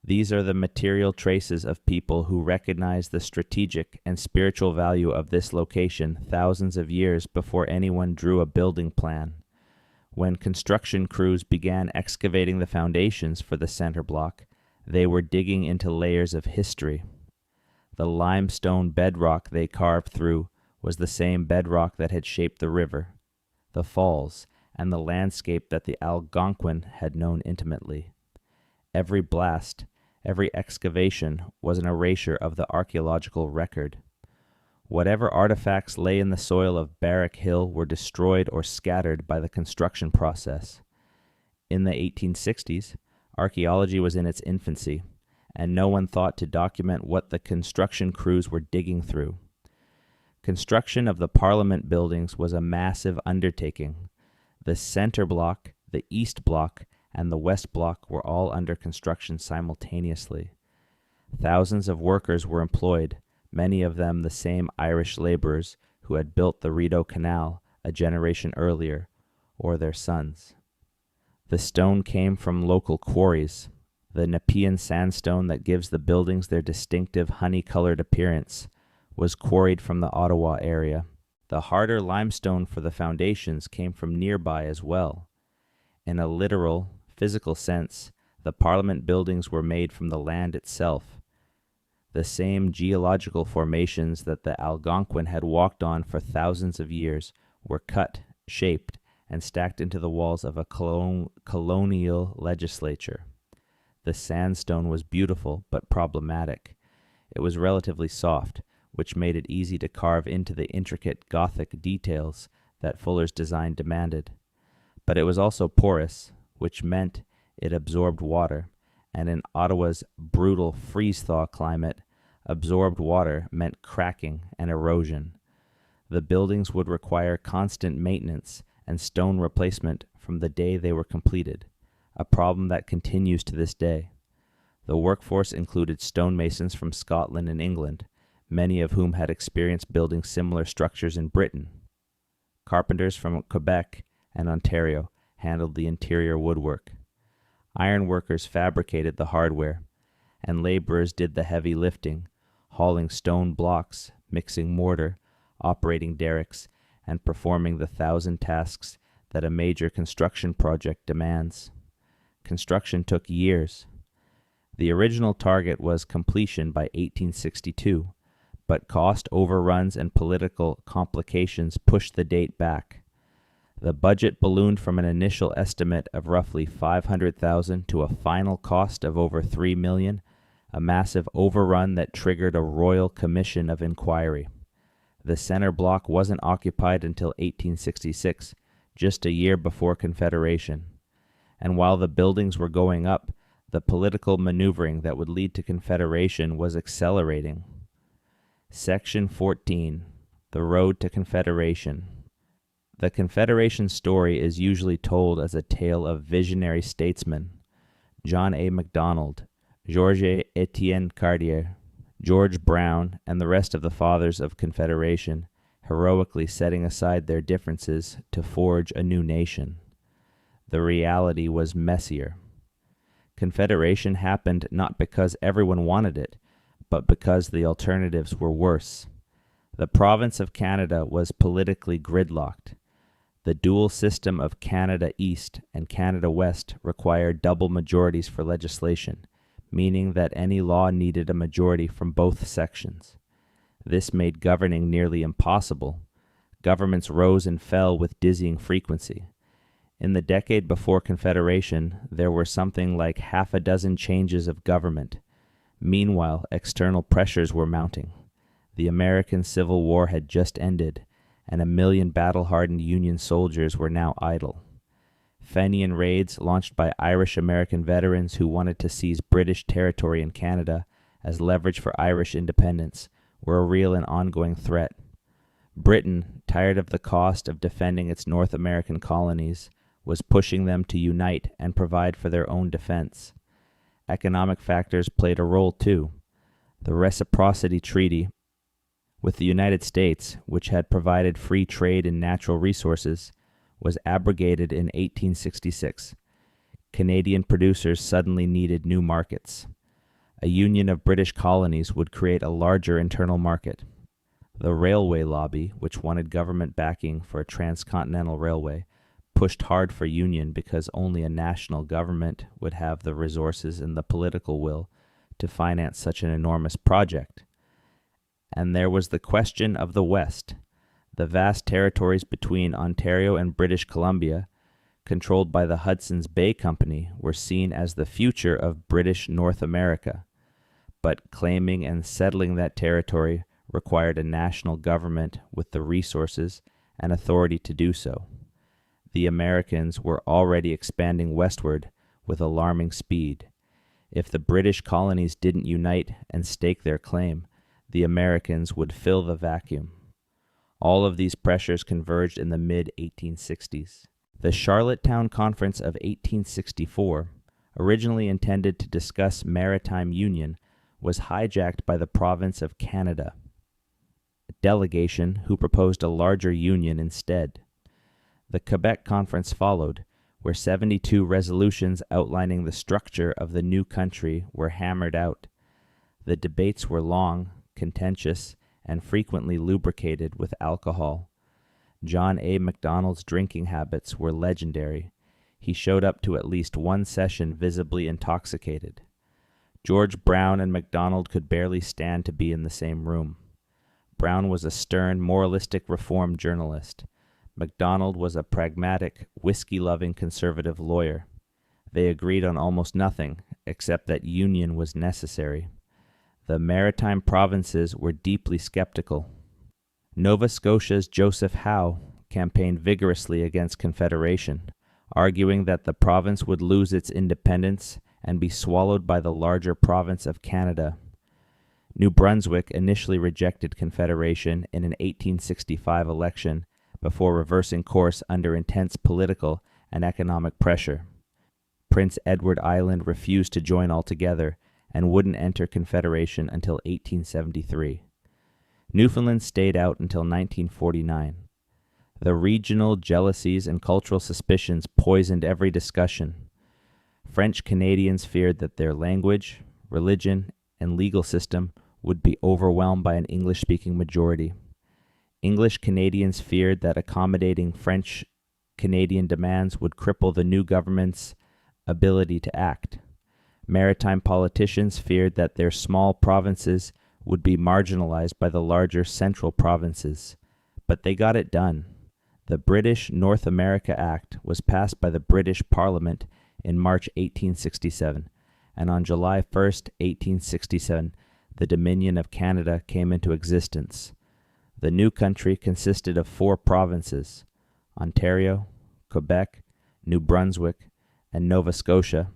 Speaker 1: These are the material traces of people who recognized the strategic and spiritual value of this location thousands of years before anyone drew a building plan. When construction crews began excavating the foundations for the center block, they were digging into layers of history. The limestone bedrock they carved through was the same bedrock that had shaped the river, the falls, and the landscape that the Algonquin had known intimately. Every blast, every excavation was an erasure of the archaeological record. Whatever artifacts lay in the soil of Barrack Hill were destroyed or scattered by the construction process. In the 1860s, archaeology was in its infancy, and no one thought to document what the construction crews were digging through. Construction of the Parliament buildings was a massive undertaking. The center block, the east block, and the west block were all under construction simultaneously. Thousands of workers were employed, many of them the same Irish laborers who had built the Rideau Canal a generation earlier, or their sons. The stone came from local quarries. The Nepean sandstone that gives the buildings their distinctive honey-colored appearance was quarried from the Ottawa area. The harder limestone for the foundations came from nearby as well. In a literal, physical sense, the Parliament buildings were made from the land itself. The same geological formations that the Algonquin had walked on for thousands of years were cut, shaped, and stacked into the walls of a colonial legislature. The sandstone was beautiful but problematic. It was relatively soft, which made it easy to carve into the intricate Gothic details that Fuller's design demanded. But it was also porous, which meant it absorbed water, and in Ottawa's brutal freeze-thaw climate, absorbed water meant cracking and erosion. The buildings would require constant maintenance and stone replacement from the day they were completed, a problem that continues to this day. The workforce included stonemasons from Scotland and England, many of whom had experienced building similar structures in Britain. Carpenters from Quebec and Ontario handled the interior woodwork. Ironworkers fabricated the hardware, and laborers did the heavy lifting, hauling stone blocks, mixing mortar, operating derricks, and performing the 1,000 tasks that a major construction project demands. Construction took years. The original target was completion by 1862, but cost overruns and political complications pushed the date back. The budget ballooned from an initial estimate of roughly $500,000 to a final cost of over $3 million, a massive overrun that triggered a royal commission of inquiry. The center block wasn't occupied until 1866, just a year before Confederation. And while the buildings were going up, the political maneuvering that would lead to Confederation was accelerating. Section 14. The Road to Confederation. The Confederation story is usually told as a tale of visionary statesmen. John A. Macdonald, Georges Etienne Cartier, George Brown, and the rest of the fathers of Confederation, heroically setting aside their differences to forge a new nation. The reality was messier. Confederation happened not because everyone wanted it, but because the alternatives were worse. The province of Canada was politically gridlocked. The dual system of Canada East and Canada West required double majorities for legislation, meaning that any law needed a majority from both sections. This made governing nearly impossible. Governments rose and fell with dizzying frequency. In the decade before Confederation, there were something like half a dozen changes of government. Meanwhile, external pressures were mounting. The American Civil War had just ended, and 1 million battle-hardened Union soldiers were now idle. Fenian raids launched by Irish-American veterans who wanted to seize British territory in Canada as leverage for Irish independence were a real and ongoing threat. Britain, tired of the cost of defending its North American colonies, was pushing them to unite and provide for their own defense. Economic factors played a role too. The Reciprocity Treaty with the United States, which had provided free trade in natural resources, was abrogated in 1866. Canadian producers suddenly needed new markets. A union of British colonies would create a larger internal market. The railway lobby, which wanted government backing for a transcontinental railway, pushed hard for union because only a national government would have the resources and the political will to finance such an enormous project. And there was the question of the West. The vast territories between Ontario and British Columbia, controlled by the Hudson's Bay Company, were seen as the future of British North America. But claiming and settling that territory required a national government with the resources and authority to do so. The Americans were already expanding westward with alarming speed. If the British colonies didn't unite and stake their claim, the Americans would fill the vacuum. All of these pressures converged in the mid-1860s. The Charlottetown Conference of 1864, originally intended to discuss maritime union, was hijacked by the province of Canada, a delegation who proposed a larger union instead. The Quebec Conference followed, where 72 resolutions outlining the structure of the new country were hammered out. The debates were long, contentious, and frequently lubricated with alcohol. John A. Macdonald's drinking habits were legendary. He showed up to at least one session visibly intoxicated. George Brown and Macdonald could barely stand to be in the same room. Brown was a stern, moralistic reform journalist. Macdonald was a pragmatic, whiskey-loving conservative lawyer. They agreed on almost nothing, except that union was necessary. The maritime provinces were deeply skeptical. Nova Scotia's Joseph Howe campaigned vigorously against Confederation, arguing that the province would lose its independence and be swallowed by the larger province of Canada. New Brunswick initially rejected Confederation in an 1865 election before reversing course under intense political and economic pressure. Prince Edward Island refused to join altogether and wouldn't enter Confederation until 1873. Newfoundland stayed out until 1949. The regional jealousies and cultural suspicions poisoned every discussion. French Canadians feared that their language, religion, and legal system would be overwhelmed by an English-speaking majority. English Canadians feared that accommodating French Canadian demands would cripple the new government's ability to act. Maritime politicians feared that their small provinces would be marginalized by the larger central provinces, but they got it done. The British North America Act was passed by the British Parliament in March 1867, and on July 1st, 1867, the Dominion of Canada came into existence. The new country consisted of 4 provinces: Ontario, Quebec, New Brunswick, and Nova Scotia,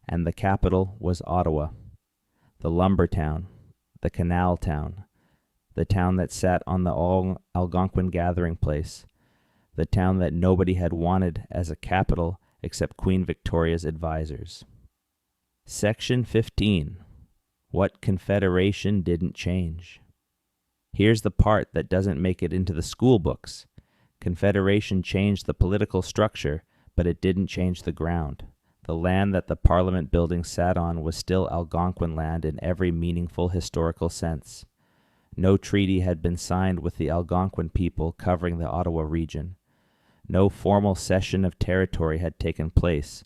Speaker 1: and the capital was Ottawa, the lumber town, the canal town, the town that sat on the Algonquin gathering place, the town that nobody had wanted as a capital except Queen Victoria's advisors. Section 15. What Confederation didn't change. Here's the part that doesn't make it into the school books. Confederation changed the political structure, but it didn't change the ground. The land that the Parliament building sat on was still Algonquin land in every meaningful historical sense. No treaty had been signed with the Algonquin people covering the Ottawa region. No formal cession of territory had taken place.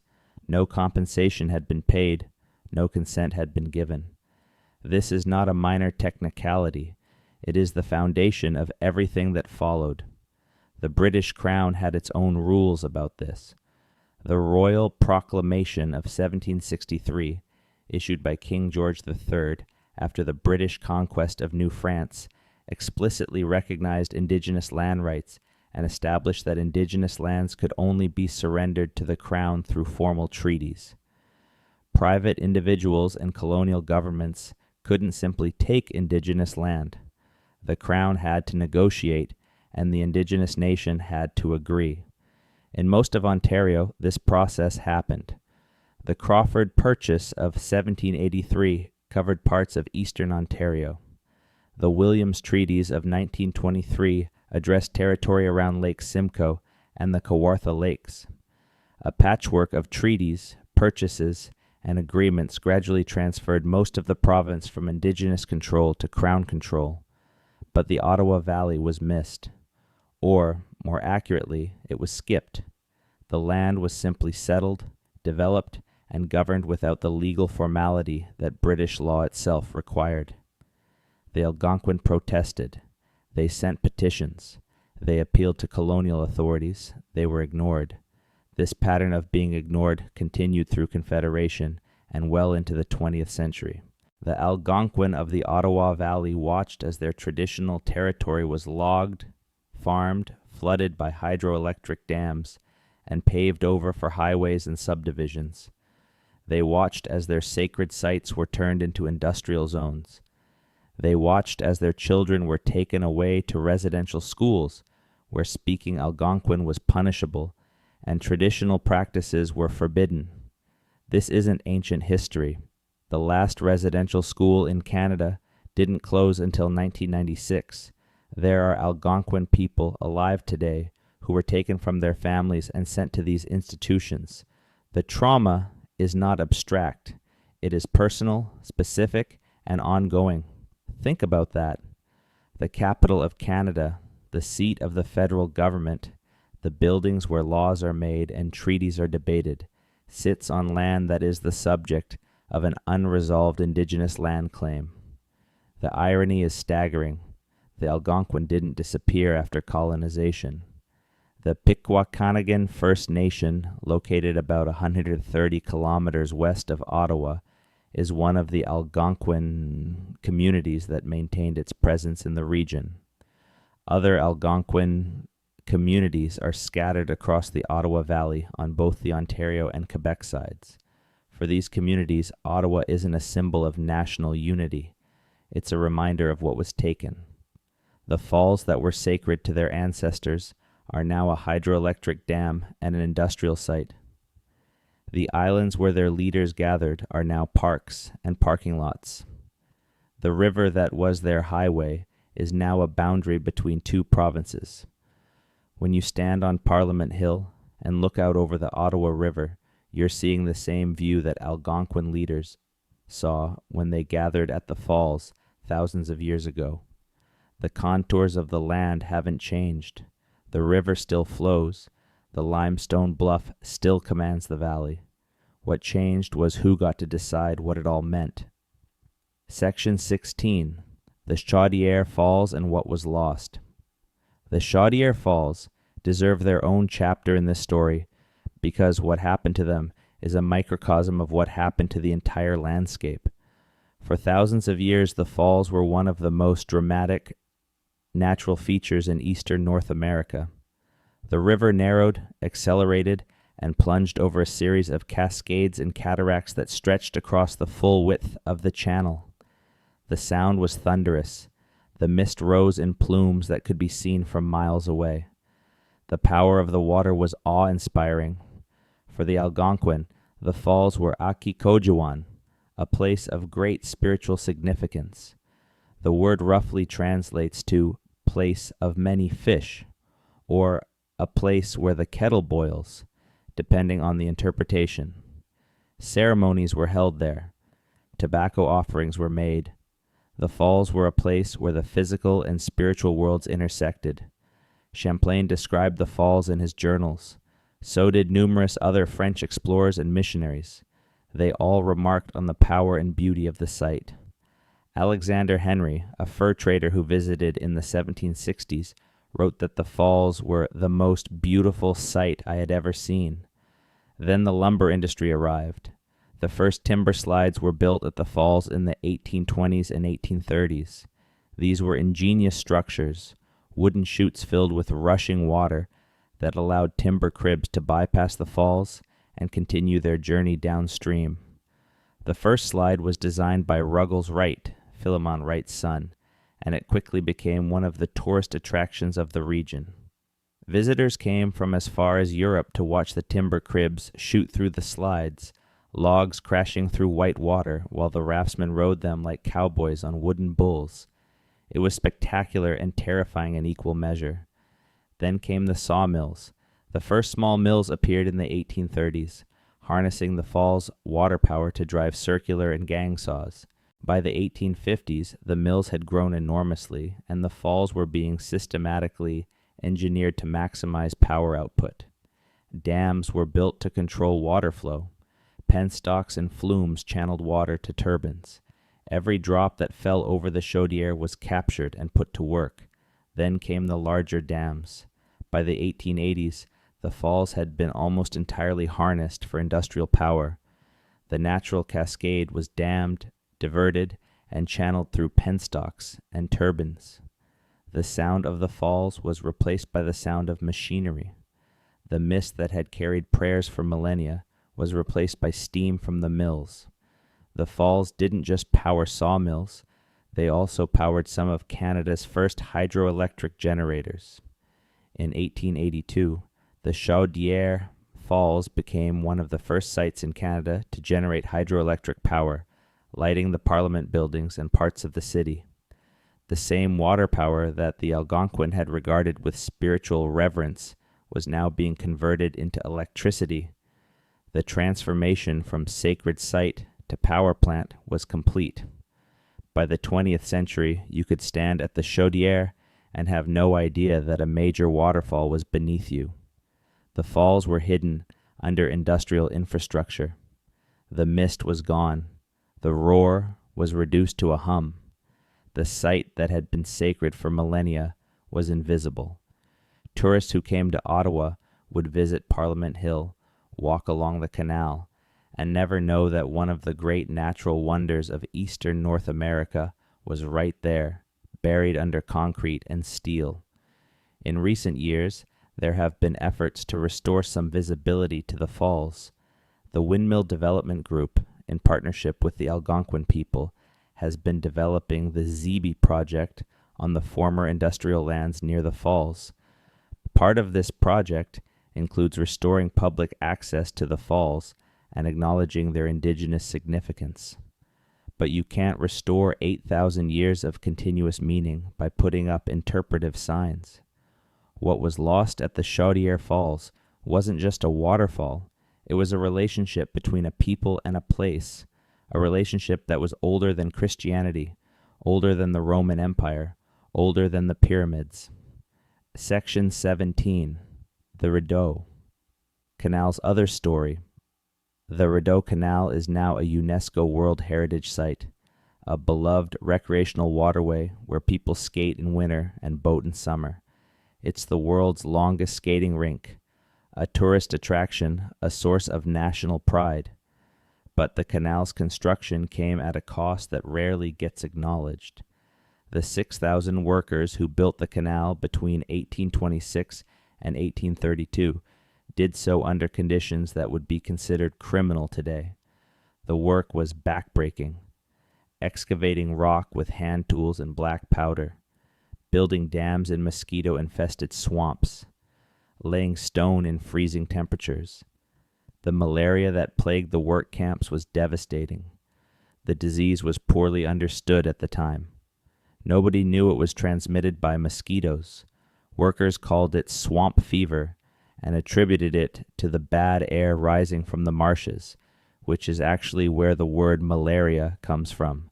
Speaker 1: No compensation had been paid. No consent had been given. This is not a minor technicality. It is the foundation of everything that followed. The British Crown had its own rules about this. The Royal Proclamation of 1763, issued by King George III after the British conquest of New France, explicitly recognized Indigenous land rights and established that Indigenous lands could only be surrendered to the Crown through formal treaties. Private individuals and colonial governments couldn't simply take Indigenous land. The Crown had to negotiate, and the Indigenous nation had to agree. In most of Ontario, this process happened. The Crawford Purchase of 1783 covered parts of eastern Ontario. The Williams Treaties of 1923 addressed territory around Lake Simcoe and the Kawartha Lakes. A patchwork of treaties, purchases, and agreements gradually transferred most of the province from Indigenous control to Crown control. But the Ottawa Valley was missed. Or, more accurately, it was skipped. The land was simply settled, developed, and governed without the legal formality that British law itself required. The Algonquin protested. They sent petitions. They appealed to colonial authorities. They were ignored. This pattern of being ignored continued through Confederation and well into the 20th century. The Algonquin of the Ottawa Valley watched as their traditional territory was logged, farmed, flooded by hydroelectric dams, and paved over for highways and subdivisions. They watched as their sacred sites were turned into industrial zones. They watched as their children were taken away to residential schools, where speaking Algonquin was punishable, and traditional practices were forbidden. This isn't ancient history. The last residential school in Canada didn't close until 1996. There are Algonquin people alive today who were taken from their families and sent to these institutions. The trauma is not abstract. It is personal, specific, and ongoing. Think about that. The capital of Canada, the seat of the federal government, the buildings where laws are made and treaties are debated, sits on land that is the subject of an unresolved Indigenous land claim. The irony is staggering. The Algonquin didn't disappear after colonization. The Pikwakanagan First Nation, located about 130 kilometers west of Ottawa, is one of the Algonquin communities that maintained its presence in the region. Other Algonquin communities are scattered across the Ottawa Valley on both the Ontario and Quebec sides. For these communities, Ottawa isn't a symbol of national unity. It's a reminder of what was taken. The falls that were sacred to their ancestors are now a hydroelectric dam and an industrial site. The islands where their leaders gathered are now parks and parking lots. The river that was their highway is now a boundary between two provinces. When you stand on Parliament Hill and look out over the Ottawa River, you're seeing the same view that Algonquin leaders saw when they gathered at the falls thousands of years ago. The contours of the land haven't changed. The river still flows. The limestone bluff still commands the valley. What changed was who got to decide what it all meant. Section 16. The Chaudière Falls and what was lost. The Chaudière Falls, deserve their own chapter in this story because what happened to them is a microcosm of what happened to the entire landscape. For thousands of years, the falls were one of the most dramatic natural features in eastern North America. The river narrowed, accelerated, and plunged over a series of cascades and cataracts that stretched across the full width of the channel. The sound was thunderous. The mist rose in plumes that could be seen from miles away. The power of the water was awe-inspiring. For the Algonquin, the falls were Akikojuan, a place of great spiritual significance. The word roughly translates to place of many fish, or a place where the kettle boils, depending on the interpretation. Ceremonies were held there. Tobacco offerings were made. The falls were a place where the physical and spiritual worlds intersected. Champlain described the falls in his journals. So did numerous other French explorers and missionaries. They all remarked on the power and beauty of the site. Alexander Henry, a fur trader who visited in the 1760s, wrote that the falls were the most beautiful sight I had ever seen. Then the lumber industry arrived. The first timber slides were built at the falls in the 1820s and 1830s. These were ingenious structures, wooden chutes filled with rushing water that allowed timber cribs to bypass the falls and continue their journey downstream. The first slide was designed by Ruggles Wright, Philemon Wright's son, and it quickly became one of the tourist attractions of the region. Visitors came from as far as Europe to watch the timber cribs shoot through the slides, logs crashing through white water while the raftsmen rode them like cowboys on wooden bulls. It was spectacular and terrifying in equal measure. Then came the sawmills. The first small mills appeared in the 1830s, harnessing the fall's water power to drive circular and gang saws. By the 1850s, the mills had grown enormously, and the falls were being systematically engineered to maximize power output. Dams were built to control water flow. Penstocks and flumes channeled water to turbines. Every drop that fell over the chaudière was captured and put to work. Then came the larger dams. By the 1880s, the falls had been almost entirely harnessed for industrial power. The natural cascade was dammed, diverted, and channeled through penstocks and turbines. The sound of the falls was replaced by the sound of machinery. The mist that had carried prayers for millennia was replaced by steam from the mills. The falls didn't just power sawmills, they also powered some of Canada's first hydroelectric generators. In 1882, the Chaudière Falls became one of the first sites in Canada to generate hydroelectric power, lighting the Parliament buildings and parts of the city. The same water power that the Algonquin had regarded with spiritual reverence was now being converted into electricity. The transformation from sacred site to power plant was complete. By the 20th century, you could stand at the Chaudière and have no idea that a major waterfall was beneath you. The falls were hidden under industrial infrastructure. The mist was gone. The roar was reduced to a hum. The site that had been sacred for millennia was invisible. Tourists who came to Ottawa would visit Parliament Hill, walk along the canal, and never know that one of the great natural wonders of eastern North America was right there, buried under concrete and steel. In recent years, there have been efforts to restore some visibility to the falls. The Windmill Development Group, in partnership with the Algonquin people, has been developing the Zeebe project on the former industrial lands near the falls. Part of this project includes restoring public access to the falls and acknowledging their indigenous significance. But you can't restore 8,000 years of continuous meaning by putting up interpretive signs. What was lost at the Chaudière Falls wasn't just a waterfall, it was a relationship between a people and a place, a relationship that was older than Christianity, older than the Roman Empire, older than the pyramids. Section 17, the Rideau. Canal's other story. The Rideau Canal is now a UNESCO World Heritage Site, a beloved recreational waterway where people skate in winter and boat in summer. It's the world's longest skating rink, a tourist attraction, a source of national pride. But the canal's construction came at a cost that rarely gets acknowledged. The 6,000 workers who built the canal between 1826 and 1832 did so under conditions that would be considered criminal today. The work was backbreaking, excavating rock with hand tools and black powder, building dams in mosquito-infested swamps, laying stone in freezing temperatures. The malaria that plagued the work camps was devastating. The disease was poorly understood at the time. Nobody knew it was transmitted by mosquitoes. Workers called it swamp fever and attributed it to the bad air rising from the marshes, which is actually where the word malaria comes from.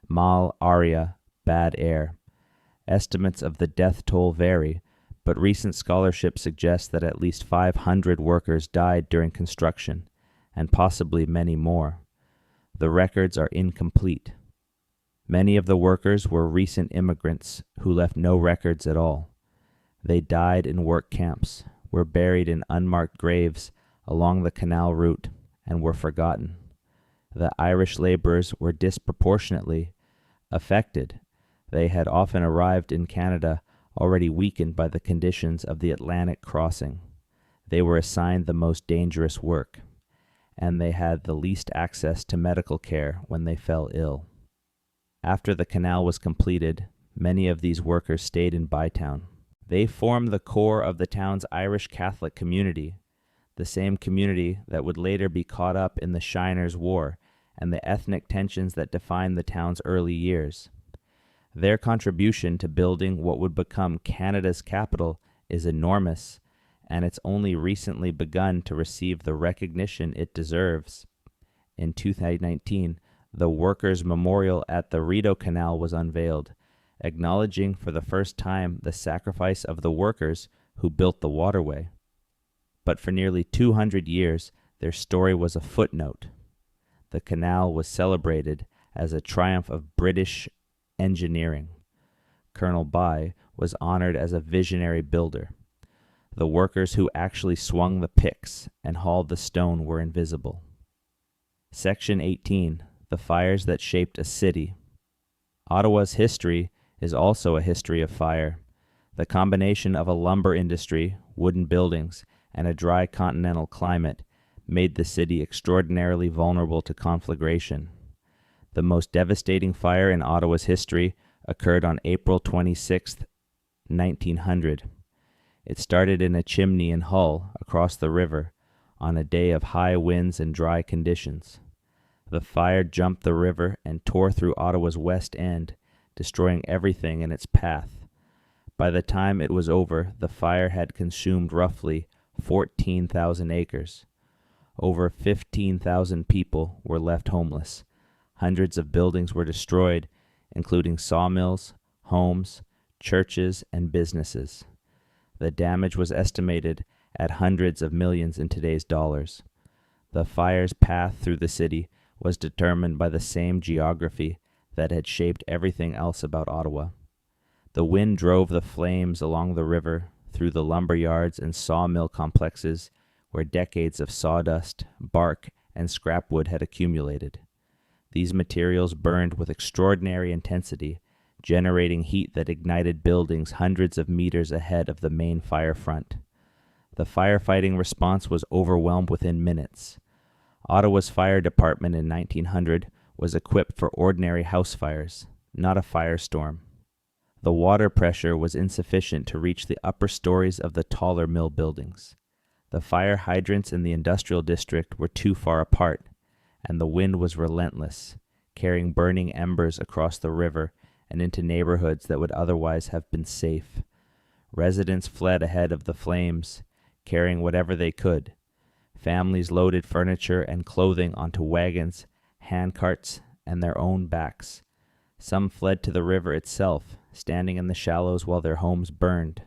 Speaker 1: Mal aria, bad air. Estimates of the death toll vary, but recent scholarship suggests that at least 500 workers died during construction, and possibly many more. The records are incomplete. Many of the workers were recent immigrants who left no records at all. They died in work camps, were buried in unmarked graves along the canal route, and were forgotten. The Irish laborers were disproportionately affected. They had often arrived in Canada already weakened by the conditions of the Atlantic crossing. They were assigned the most dangerous work, and they had the least access to medical care when they fell ill. After the canal was completed, many of these workers stayed in Bytown. They formed the core of the town's Irish Catholic community, the same community that would later be caught up in the Shiners' War and the ethnic tensions that defined the town's early years. Their contribution to building what would become Canada's capital is enormous, and it's only recently begun to receive the recognition it deserves. In 2019, the Workers' Memorial at the Rideau Canal was unveiled, acknowledging for the first time the sacrifice of the workers who built the waterway. But for nearly 200 years, their story was a footnote. The canal was celebrated as a triumph of British engineering. Colonel By was honored as a visionary builder. The workers who actually swung the picks and hauled the stone were invisible. Section 18. The fires that shaped a city. Ottawa's history is also a history of fire. The combination of a lumber industry, wooden buildings, and a dry continental climate made the city extraordinarily vulnerable to conflagration. The most devastating fire in Ottawa's history occurred on April 26, 1900. It started in a chimney in Hull across the river on a day of high winds and dry conditions. The fire jumped the river and tore through Ottawa's west end, destroying everything in its path. By the time it was over, the fire had consumed roughly 14,000 acres. Over 15,000 people were left homeless. Hundreds of buildings were destroyed, including sawmills, homes, churches, and businesses. The damage was estimated at hundreds of millions in today's dollars. The fire's path through the city was determined by the same geography that had shaped everything else about Ottawa. The wind drove the flames along the river, through the lumber yards and sawmill complexes where decades of sawdust, bark, and scrap wood had accumulated. These materials burned with extraordinary intensity, generating heat that ignited buildings hundreds of meters ahead of the main fire front. The firefighting response was overwhelmed within minutes. Ottawa's fire department in 1900 was equipped for ordinary house fires, not a firestorm. The water pressure was insufficient to reach the upper stories of the taller mill buildings. The fire hydrants in the industrial district were too far apart, and the wind was relentless, carrying burning embers across the river and into neighborhoods that would otherwise have been safe. Residents fled ahead of the flames, carrying whatever they could. Families loaded furniture and clothing onto wagons, handcarts, and their own backs. Some fled to the river itself, standing in the shallows while their homes burned.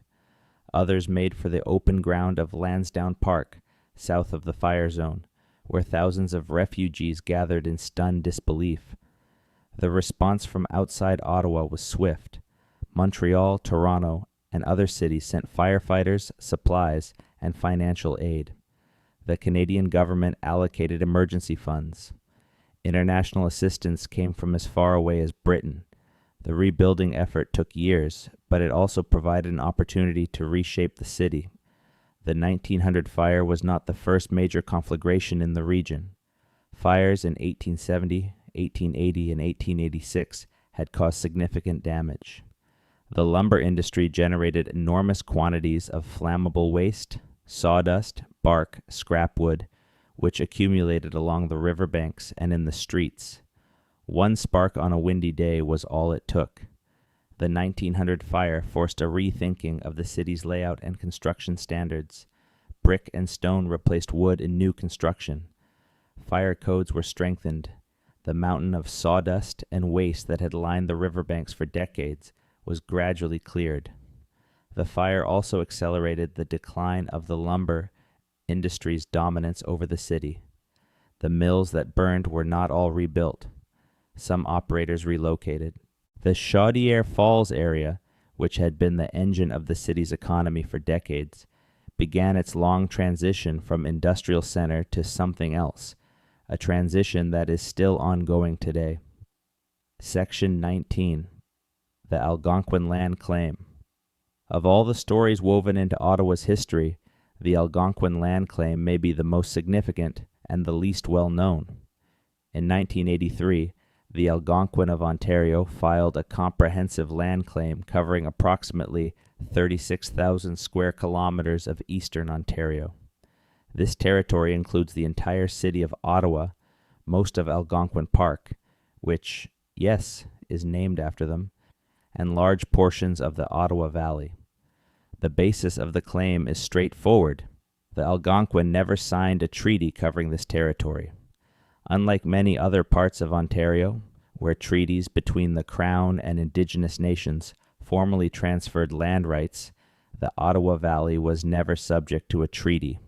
Speaker 1: Others made for the open ground of Lansdowne Park, south of the fire zone, where thousands of refugees gathered in stunned disbelief. The response from outside Ottawa was swift. Montreal, Toronto, and other cities sent firefighters, supplies, and financial aid. The Canadian government allocated emergency funds. International assistance came from as far away as Britain. The rebuilding effort took years, but it also provided an opportunity to reshape the city. The 1900 fire was not the first major conflagration in the region. Fires in 1870, 1880, and 1886 had caused significant damage. The lumber industry generated enormous quantities of flammable waste, sawdust, bark, scrap wood, which accumulated along the riverbanks and in the streets. One spark on a windy day was all it took. The 1900 fire forced a rethinking of the city's layout and construction standards. Brick and stone replaced wood in new construction. Fire codes were strengthened. The mountain of sawdust and waste that had lined the riverbanks for decades was gradually cleared. The fire also accelerated the decline of the lumber industry's dominance over the city. The mills that burned were not all rebuilt. Some operators relocated. The Chaudière Falls area, which had been the engine of the city's economy for decades, began its long transition from industrial center to something else, a transition that is still ongoing today. Section 19. The Algonquin Land Claim. Of all the stories woven into Ottawa's history, the Algonquin Land Claim may be the most significant and the least well known. In 1983, the Algonquin of Ontario filed a comprehensive land claim covering approximately 36,000 square kilometers of eastern Ontario. This territory includes the entire city of Ottawa, most of Algonquin Park, which, yes, is named after them, and large portions of the Ottawa Valley. The basis of the claim is straightforward. The Algonquin never signed a treaty covering this territory. Unlike many other parts of Ontario, where treaties between the Crown and Indigenous nations formally transferred land rights, the Ottawa Valley was never subject to a treaty.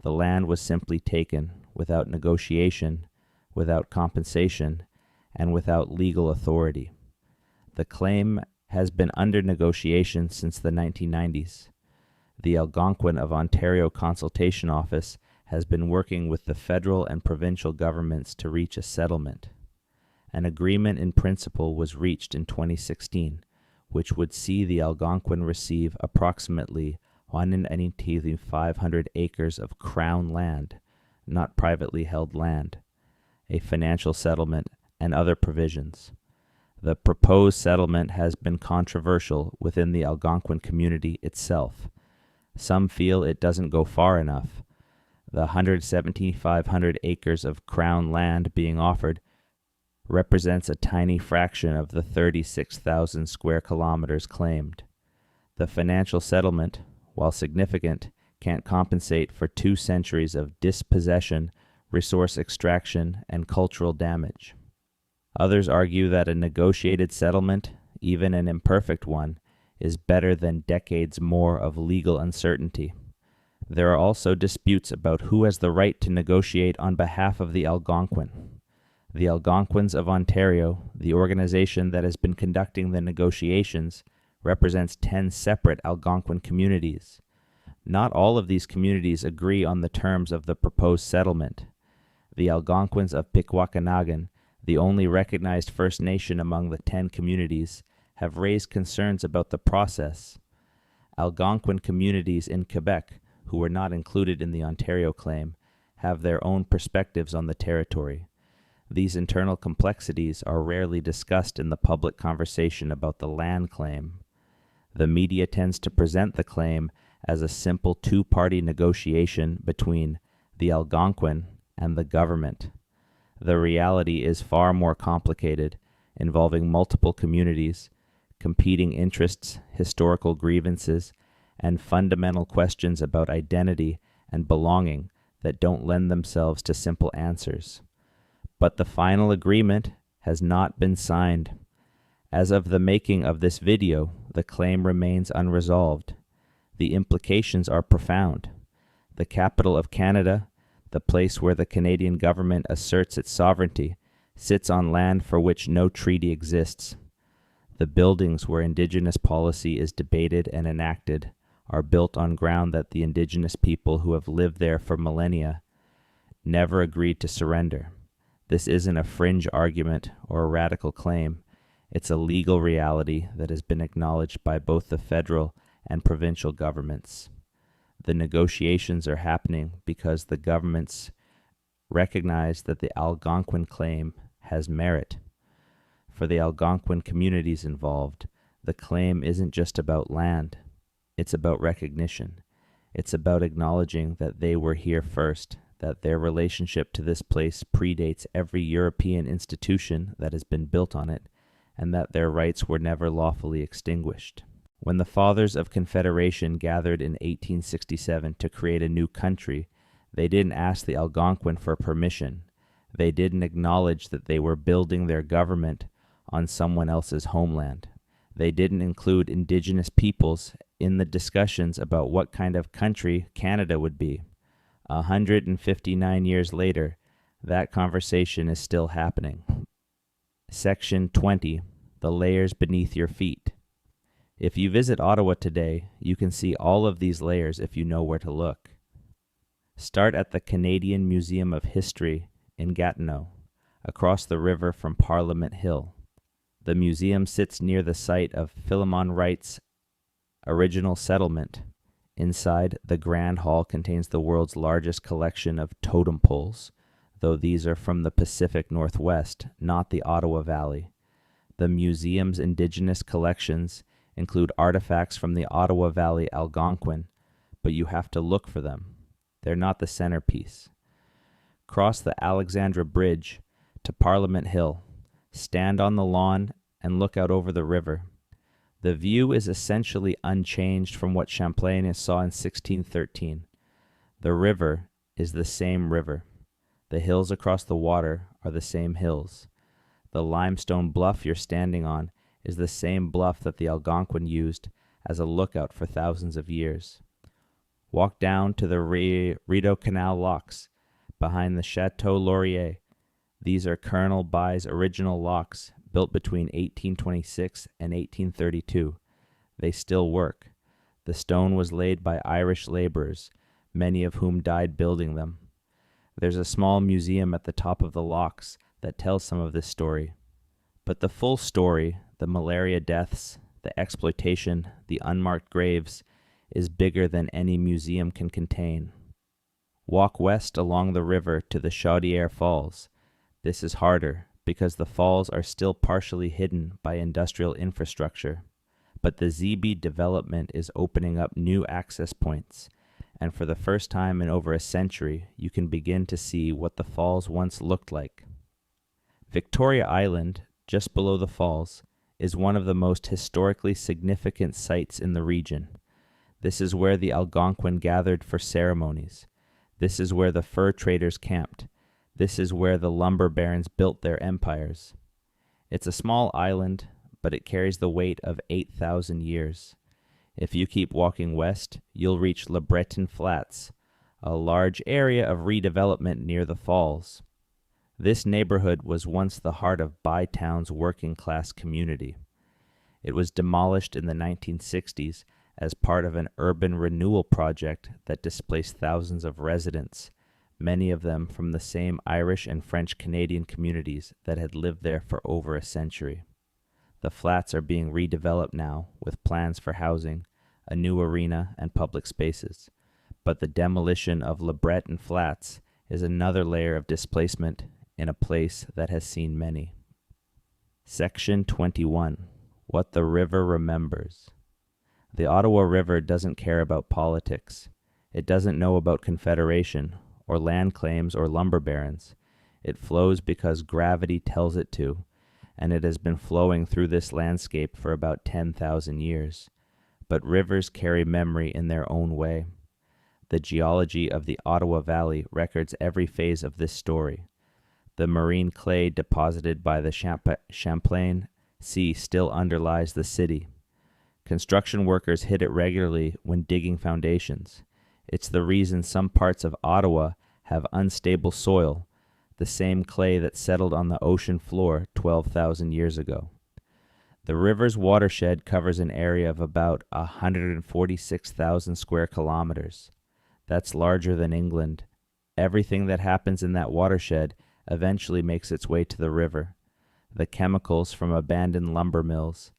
Speaker 1: The land was simply taken without negotiation, without compensation, and without legal authority. The claim has been under negotiation since the 1990s. The Algonquin of Ontario Consultation Office has been working with the federal and provincial governments to reach a settlement. An agreement in principle was reached in 2016, which would see the Algonquin receive approximately 1,500 acres of Crown land, not privately held land, a financial settlement, and other provisions. The proposed settlement has been controversial within the Algonquin community itself. Some feel it doesn't go far enough. The 1,700 acres of Crown land being offered represents a tiny fraction of the 36,000 square kilometers claimed. The financial settlement, while significant, can't compensate for 2 centuries of dispossession, resource extraction, and cultural damage. Others argue that a negotiated settlement, even an imperfect one, is better than decades more of legal uncertainty. There are also disputes about who has the right to negotiate on behalf of the Algonquin. The Algonquins of Ontario, the organization that has been conducting the negotiations, represents 10 separate Algonquin communities. Not all of these communities agree on the terms of the proposed settlement. The Algonquins of Pikwakanagan, the only recognized First Nation among the 10 communities, have raised concerns about the process. Algonquin communities in Quebec, who were not included in the Ontario claim, have their own perspectives on the territory. These internal complexities are rarely discussed in the public conversation about the land claim. The media tends to present the claim as a simple 2-party negotiation between the Algonquin and the government. The reality is far more complicated, involving multiple communities, competing interests, historical grievances, and fundamental questions about identity and belonging that don't lend themselves to simple answers. But the final agreement has not been signed. As of the making of this video, the claim remains unresolved. The implications are profound. The capital of Canada, the place where the Canadian government asserts its sovereignty, sits on land for which no treaty exists. The buildings where Indigenous policy is debated and enacted are built on ground that the Indigenous people who have lived there for millennia never agreed to surrender. This isn't a fringe argument or a radical claim. It's a legal reality that has been acknowledged by both the federal and provincial governments. The negotiations are happening because the governments recognize that the Algonquin claim has merit. For the Algonquin communities involved, the claim isn't just about land. It's about recognition. It's about acknowledging that they were here first, that their relationship to this place predates every European institution that has been built on it, and that their rights were never lawfully extinguished. When the Fathers of Confederation gathered in 1867 to create a new country, they didn't ask the Algonquin for permission. They didn't acknowledge that they were building their government on someone else's homeland. They didn't include Indigenous peoples in the discussions about what kind of country Canada would be. 159 years later, that conversation is still happening. Section 20, the layers beneath your feet. If you visit Ottawa today, you can see all of these layers if you know where to look. Start at the Canadian Museum of History in Gatineau, across the river from Parliament Hill. The museum sits near the site of Philemon Wright's original settlement. Inside, the Grand Hall contains the world's largest collection of totem poles, though these are from the Pacific Northwest, not the Ottawa Valley. The museum's Indigenous collections include artifacts from the Ottawa Valley Algonquin, but you have to look for them. They're not the centerpiece. Cross the Alexandra Bridge to Parliament Hill. Stand on the lawn and look out over the river. The view is essentially unchanged from what Champlain saw in 1613. The river is the same river. The hills across the water are the same hills. The limestone bluff you're standing on is the same bluff that the Algonquin used as a lookout for thousands of years. Walk down to the Rideau Canal locks behind the Chateau Laurier. These are Colonel Bye's original locks built between 1826 and 1832. They still work. The stone was laid by Irish laborers, many of whom died building them. There's a small museum at the top of the locks that tells some of this story. But the full story, the malaria deaths, the exploitation, the unmarked graves, is bigger than any museum can contain. Walk west along the river to the Chaudière Falls. This is harder because the falls are still partially hidden by industrial infrastructure. But the ZB development is opening up new access points, and for the first time in over a century, you can begin to see what the falls once looked like. Victoria Island, just below the falls, is one of the most historically significant sites in the region. This is where the Algonquin gathered for ceremonies. This is where the fur traders camped. This is where the lumber barons built their empires. It's a small island, but it carries the weight of 8,000 years. If you keep walking west, you'll reach Le Breton Flats, a large area of redevelopment near the falls. This neighborhood was once the heart of Bytown's working-class community. It was demolished in the 1960s as part of an urban renewal project that displaced thousands of residents, many of them from the same Irish and French Canadian communities that had lived there for over a century. The flats are being redeveloped now with plans for housing, a new arena, and public spaces. But the demolition of Le Breton Flats is another layer of displacement in a place that has seen many. Section 21. What the River Remembers. The Ottawa River doesn't care about politics. It doesn't know about Confederation, or land claims, or lumber barons. It flows because gravity tells it to, and it has been flowing through this landscape for about 10,000 years. But rivers carry memory in their own way. The geology of the Ottawa Valley records every phase of this story. The marine clay deposited by the Champlain Sea still underlies the city. Construction workers hit it regularly when digging foundations. It's the reason some parts of Ottawa have unstable soil, the same clay that settled on the ocean floor 12,000 years ago. The river's watershed covers an area of about 146,000 square kilometers. That's larger than England. Everything that happens in that watershed eventually makes its way to the river. The chemicals from abandoned lumber mills,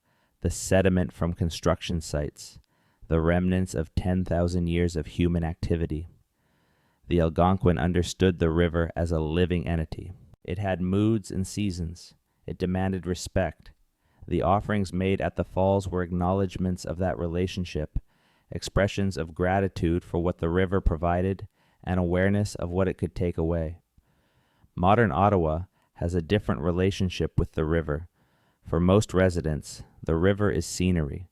Speaker 1: the sediment from construction sites, the remnants of 10,000 years of human activity. The Algonquin understood the river as a living entity. It had moods and seasons. It demanded respect. The offerings made at the falls were acknowledgments of that relationship, expressions of gratitude for what the river provided and awareness of what it could take away. Modern Ottawa has a different relationship with the river. For most residents, the river is scenery.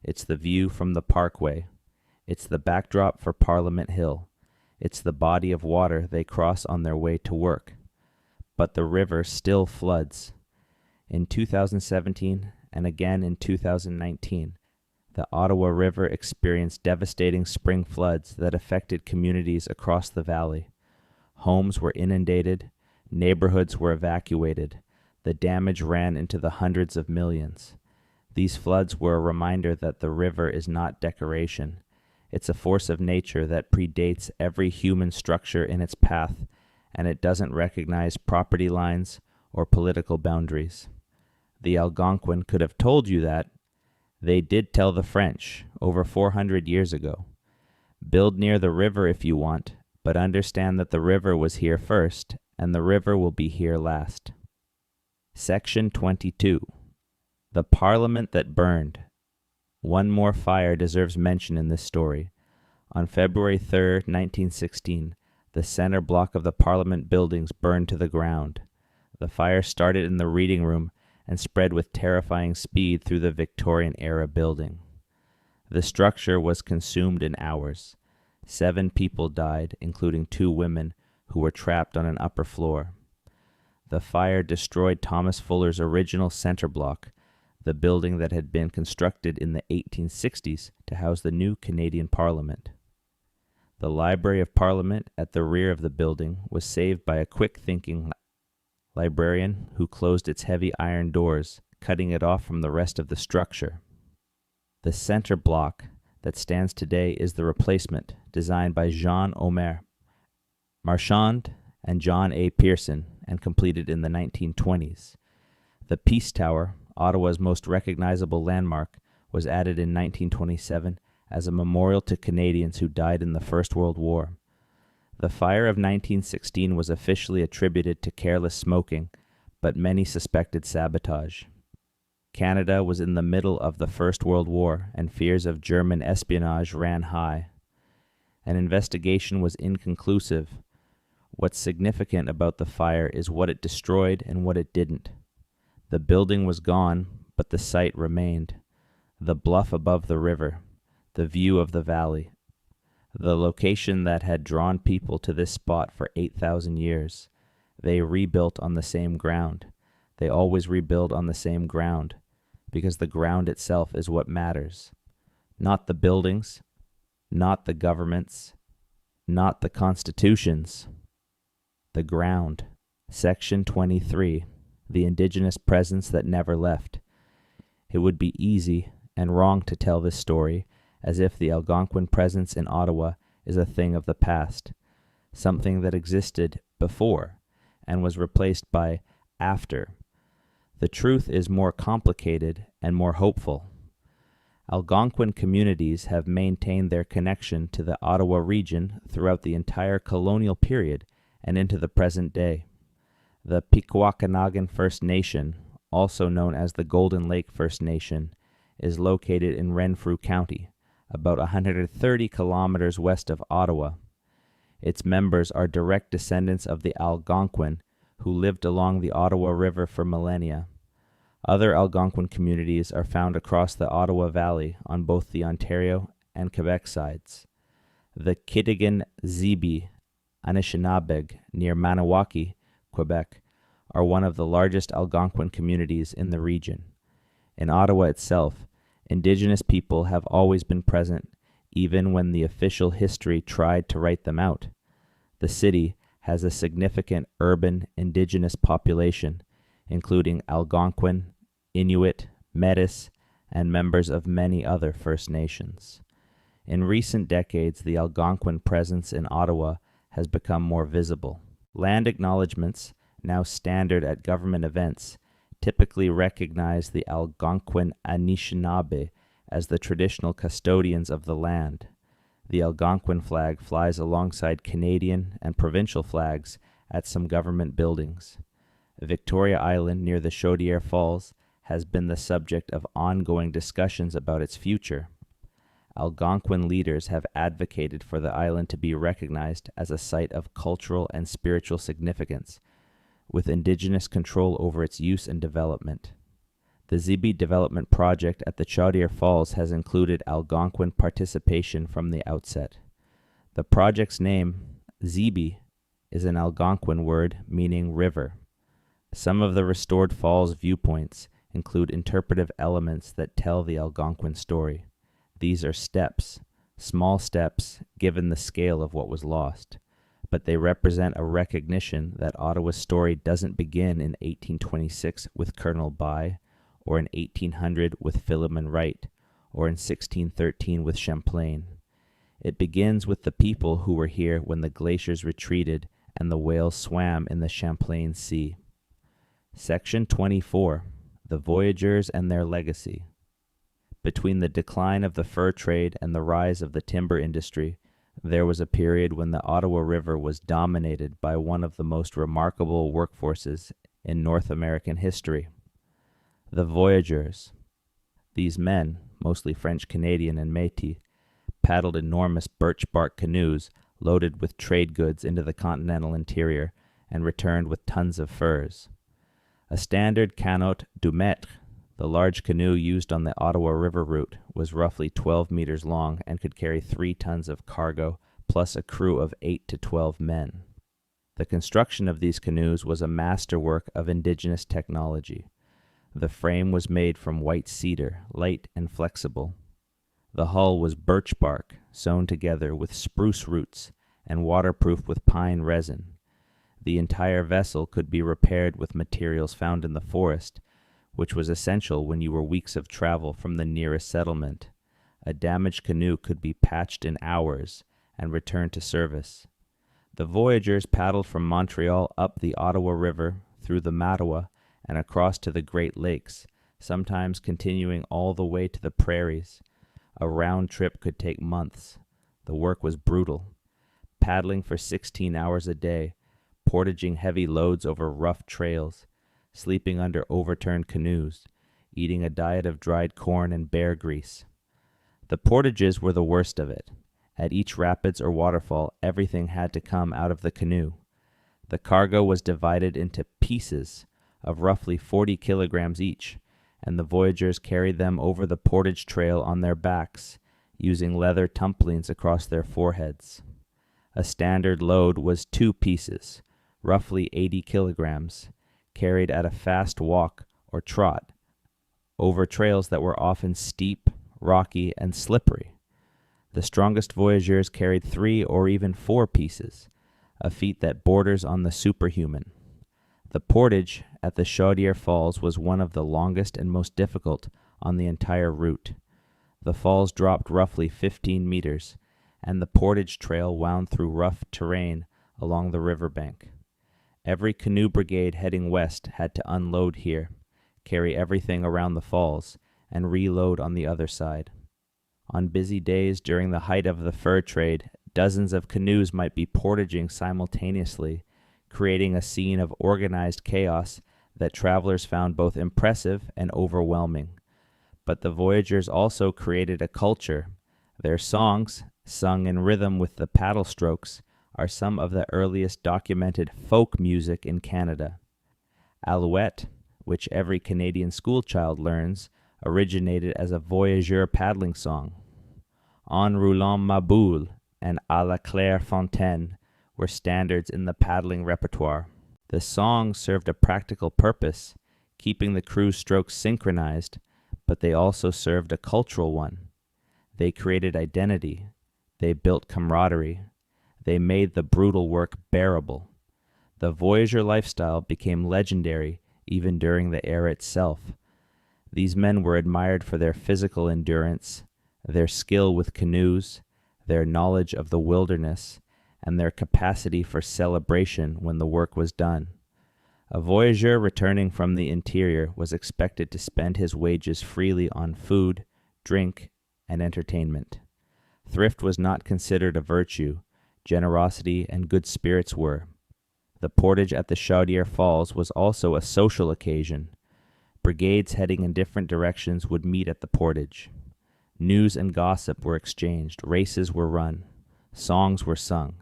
Speaker 1: It's the view from the parkway. It's the backdrop for Parliament Hill. It's the body of water they cross on their way to work. But the river still floods. In 2017 and again in 2019, the Ottawa River experienced devastating spring floods that affected communities across the valley. Homes were inundated, neighborhoods were evacuated, the damage ran into the hundreds of millions. These floods were a reminder that the river is not decoration. It's a force of nature that predates every human structure in its path, and it doesn't recognize property lines or political boundaries. The Algonquin could have told you that. They did tell the French over 400 years ago. Build near the river if you want, but understand that the river was here first, and the river will be here last. Section 22. The Parliament that Burned. One more fire deserves mention in this story. On February 3, 1916, the center block of the Parliament buildings burned to the ground. The fire started in the reading room and spread with terrifying speed through the Victorian-era building. The structure was consumed in hours. 7 people died, including 2 women who were trapped on an upper floor. The fire destroyed Thomas Fuller's original center block, the building that had been constructed in the 1860s to house the new Canadian Parliament. The Library of Parliament at the rear of the building was saved by a quick-thinking librarian who closed its heavy iron doors, cutting it off from the rest of the structure. The center block that stands today is the replacement, designed by Jean-Omer Marchand and John A. Pearson, and completed in the 1920s. The Peace Tower, Ottawa's most recognizable landmark, was added in 1927 as a memorial to Canadians who died in the First World War. The fire of 1916 was officially attributed to careless smoking, but many suspected sabotage. Canada was in the middle of the First World War, and fears of German espionage ran high. An investigation was inconclusive. What's significant about the fire is what it destroyed and what it didn't. The building was gone, but the site remained. The bluff above the river, the view of the valley, the location that had drawn people to this spot for 8,000 years. They rebuilt on the same ground. They always rebuild on the same ground, because the ground itself is what matters. Not the buildings, not the governments, not the constitutions. The ground. Section 23. The Indigenous presence that never left. It would be easy and wrong to tell this story as if the Algonquin presence in Ottawa is a thing of the past, something that existed before and was replaced by after. The truth is more complicated and more hopeful. Algonquin communities have maintained their connection to the Ottawa region throughout the entire colonial period and into the present day. The Pikwakanagan First Nation, also known as the Golden Lake First Nation, is located in Renfrew County, about 130 kilometers west of Ottawa. Its members are direct descendants of the Algonquin, who lived along the Ottawa River for millennia. Other Algonquin communities are found across the Ottawa Valley on both the Ontario and Quebec sides. The Kitigan-Zibi Anishinaabeg near Maniwaki, Quebec, are one of the largest Algonquin communities in the region. In Ottawa itself, Indigenous people have always been present, even when the official history tried to write them out. The city has a significant urban Indigenous population, including Algonquin, Inuit, Metis, and members of many other First Nations. In recent decades, the Algonquin presence in Ottawa has become more visible. Land acknowledgements, now standard at government events, typically recognize the Algonquin Anishinaabe as the traditional custodians of the land. The Algonquin flag flies alongside Canadian and provincial flags at some government buildings. Victoria Island near the Chaudière Falls has been the subject of ongoing discussions about its future. Algonquin leaders have advocated for the island to be recognized as a site of cultural and spiritual significance, with Indigenous control over its use and development. The Zibi development project at the Chaudière Falls has included Algonquin participation from the outset. The project's name, Zibi, is an Algonquin word meaning river. Some of the restored falls viewpoints include interpretive elements that tell the Algonquin story. These are steps, small steps given the scale of what was lost, but they represent a recognition that Ottawa's story doesn't begin in 1826 with Colonel By, or in 1800 with Philemon Wright, or in 1613 with Champlain. It begins with the people who were here when the glaciers retreated and the whales swam in the Champlain Sea. Section 24. The Voyageurs and Their Legacy. Between the decline of the fur trade and the rise of the timber industry, there was a period when the Ottawa River was dominated by one of the most remarkable workforces in North American history. The voyageurs. These men, mostly French-Canadian and Métis, paddled enormous birch bark canoes loaded with trade goods into the continental interior and returned with tons of furs. A standard canot du mètre, the large canoe used on the Ottawa River route, was roughly 12 meters long and could carry 3 tons of cargo plus a crew of 8 to 12 men. The construction of these canoes was a masterwork of Indigenous technology. The frame was made from white cedar, light and flexible. The hull was birch bark, sewn together with spruce roots and waterproof with pine resin. The entire vessel could be repaired with materials found in the forest, which was essential when you were weeks of travel from the nearest settlement. A damaged canoe could be patched in hours and returned to service. The voyageurs paddled from Montreal up the Ottawa River, through the Mattawa, and across to the Great Lakes, sometimes continuing all the way to the prairies. A round trip could take months. The work was brutal. Paddling for 16 hours a day, portaging heavy loads over rough trails, sleeping under overturned canoes, eating a diet of dried corn and bear grease. The portages were the worst of it. At each rapids or waterfall, everything had to come out of the canoe. The cargo was divided into pieces of roughly 40 kilograms each, and the voyageurs carried them over the portage trail on their backs, using leather tumplings across their foreheads. A standard load was 2 pieces, roughly 80 kilograms, carried at a fast walk or trot, over trails that were often steep, rocky, and slippery. The strongest voyageurs carried 3 or even 4 pieces, a feat that borders on the superhuman. The portage at the Chaudière Falls was one of the longest and most difficult on the entire route. The falls dropped roughly 15 meters, and the portage trail wound through rough terrain along the riverbank. Every canoe brigade heading west had to unload here, carry everything around the falls, and reload on the other side. On busy days during the height of the fur trade, dozens of canoes might be portaging simultaneously, creating a scene of organized chaos that travelers found both impressive and overwhelming. But the voyageurs also created a culture. Their songs, sung in rhythm with the paddle strokes, are some of the earliest documented folk music in Canada. Alouette, which every Canadian schoolchild learns, originated as a voyageur paddling song. En roulant ma boule and à la claire fontaine were standards in the paddling repertoire. The songs served a practical purpose, keeping the crew's strokes synchronized, but they also served a cultural one. They created identity. They built camaraderie. They made the brutal work bearable. The voyageur lifestyle became legendary even during the era itself. These men were admired for their physical endurance, their skill with canoes, their knowledge of the wilderness, and their capacity for celebration when the work was done. A voyageur returning from the interior was expected to spend his wages freely on food, drink, and entertainment. Thrift was not considered a virtue. Generosity and good spirits were. The portage at the Chaudière Falls was also a social occasion. Brigades heading in different directions would meet at the portage. News and gossip were exchanged, races were run, songs were sung.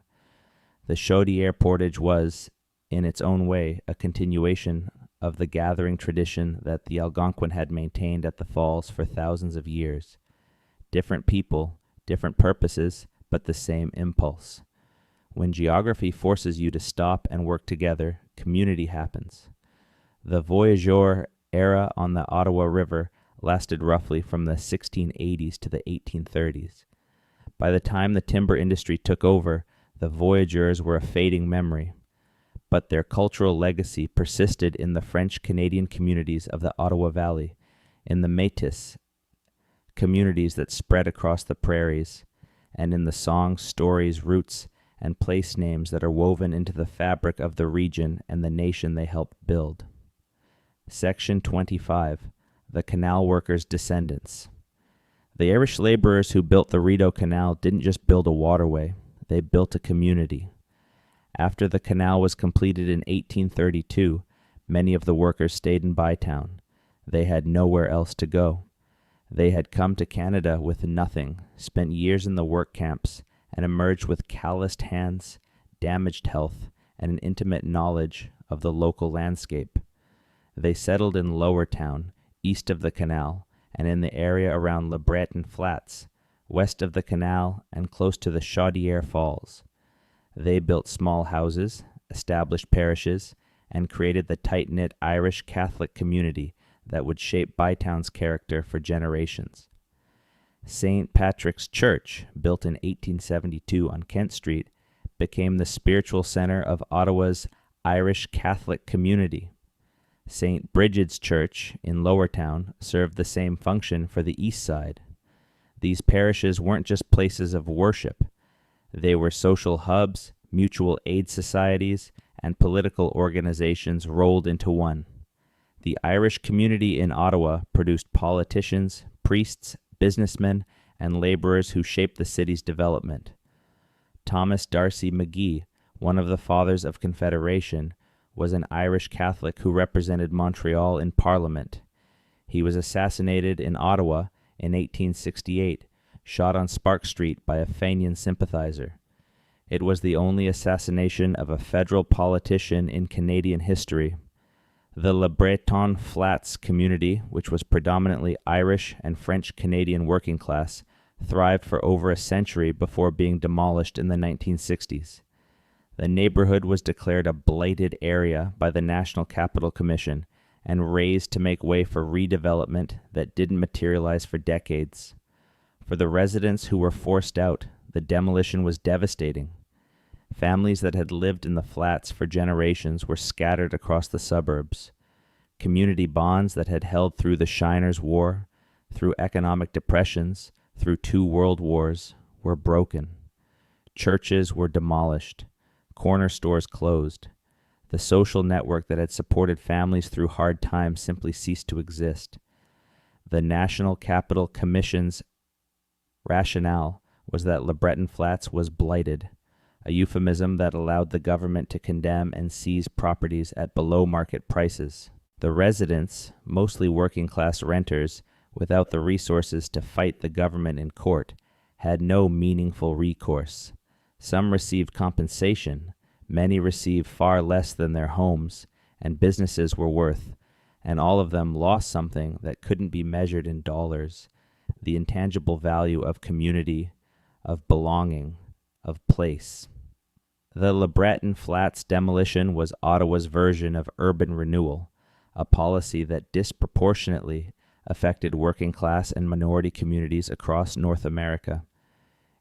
Speaker 1: The Chaudière portage was, in its own way, a continuation of the gathering tradition that the Algonquin had maintained at the falls for thousands of years. Different people, different purposes, but the same impulse. When geography forces you to stop and work together, community happens. The voyageur era on the Ottawa River lasted roughly from the 1680s to the 1830s. By the time the timber industry took over, the voyageurs were a fading memory, but their cultural legacy persisted in the French-Canadian communities of the Ottawa Valley, in the Métis communities that spread across the prairies, and in the songs, stories, roots, and place names that are woven into the fabric of the region and the nation they helped build. Section 25. The Canal Workers' Descendants. The Irish laborers who built the Rideau Canal didn't just build a waterway, they built a community. After the canal was completed in 1832, many of the workers stayed in Bytown. They had nowhere else to go. They had come to Canada with nothing, spent years in the work camps, and emerged with calloused hands, damaged health, and an intimate knowledge of the local landscape. They settled in Lower Town, east of the canal, and in the area around Le Breton Flats, west of the canal and close to the Chaudière Falls. They built small houses, established parishes, and created the tight-knit Irish Catholic community that would shape Bytown's character for generations. St. Patrick's Church, built in 1872 on Kent Street, became the spiritual center of Ottawa's Irish Catholic community. St. Brigid's Church in Lower Town served the same function for the east side. These parishes weren't just places of worship. They were social hubs, mutual aid societies, and political organizations rolled into one. The Irish community in Ottawa produced politicians, priests, businessmen, and laborers who shaped the city's development. Thomas D'Arcy McGee, one of the fathers of Confederation, was an Irish Catholic who represented Montreal in Parliament. He was assassinated in Ottawa in 1868, shot on Spark Street by a Fenian sympathizer. It was the only assassination of a federal politician in Canadian history. The Le Breton Flats community, which was predominantly Irish and French-Canadian working class, thrived for over a century before being demolished in the 1960s. The neighborhood was declared a blighted area by the National Capital Commission and razed to make way for redevelopment that didn't materialize for decades. For the residents who were forced out, the demolition was devastating. Families that had lived in the flats for generations were scattered across the suburbs. Community bonds that had held through the Shiners' War, through economic depressions, through 2 world wars, were broken. Churches were demolished. Corner stores closed. The social network that had supported families through hard times simply ceased to exist. The National Capital Commission's rationale was that Le Breton Flats was blighted, a euphemism that allowed the government to condemn and seize properties at below-market prices. The residents, mostly working-class renters, without the resources to fight the government in court, had no meaningful recourse. Some received compensation, many received far less than their homes and businesses were worth, and all of them lost something that couldn't be measured in dollars, the intangible value of community, of belonging, of place. The Le Breton Flats demolition was Ottawa's version of urban renewal, a policy that disproportionately affected working class and minority communities across North America.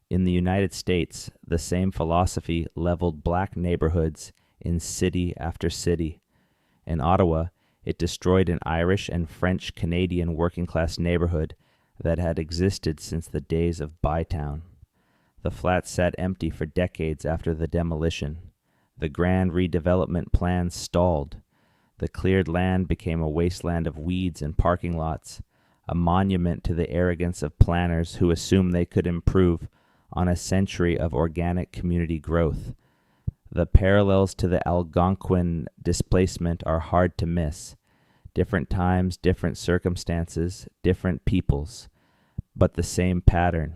Speaker 1: In the United States, the same philosophy leveled black neighborhoods in city after city. In Ottawa, It destroyed an Irish and French Canadian working-class neighborhood that had existed since the days of Bytown. The flat sat empty for decades after the demolition. The grand redevelopment plans stalled. The cleared land became a wasteland of weeds and parking lots, a monument to the arrogance of planners who assumed they could improve on a century of organic community growth. The parallels to the Algonquin displacement are hard to miss. Different times, different circumstances, different peoples, but the same pattern.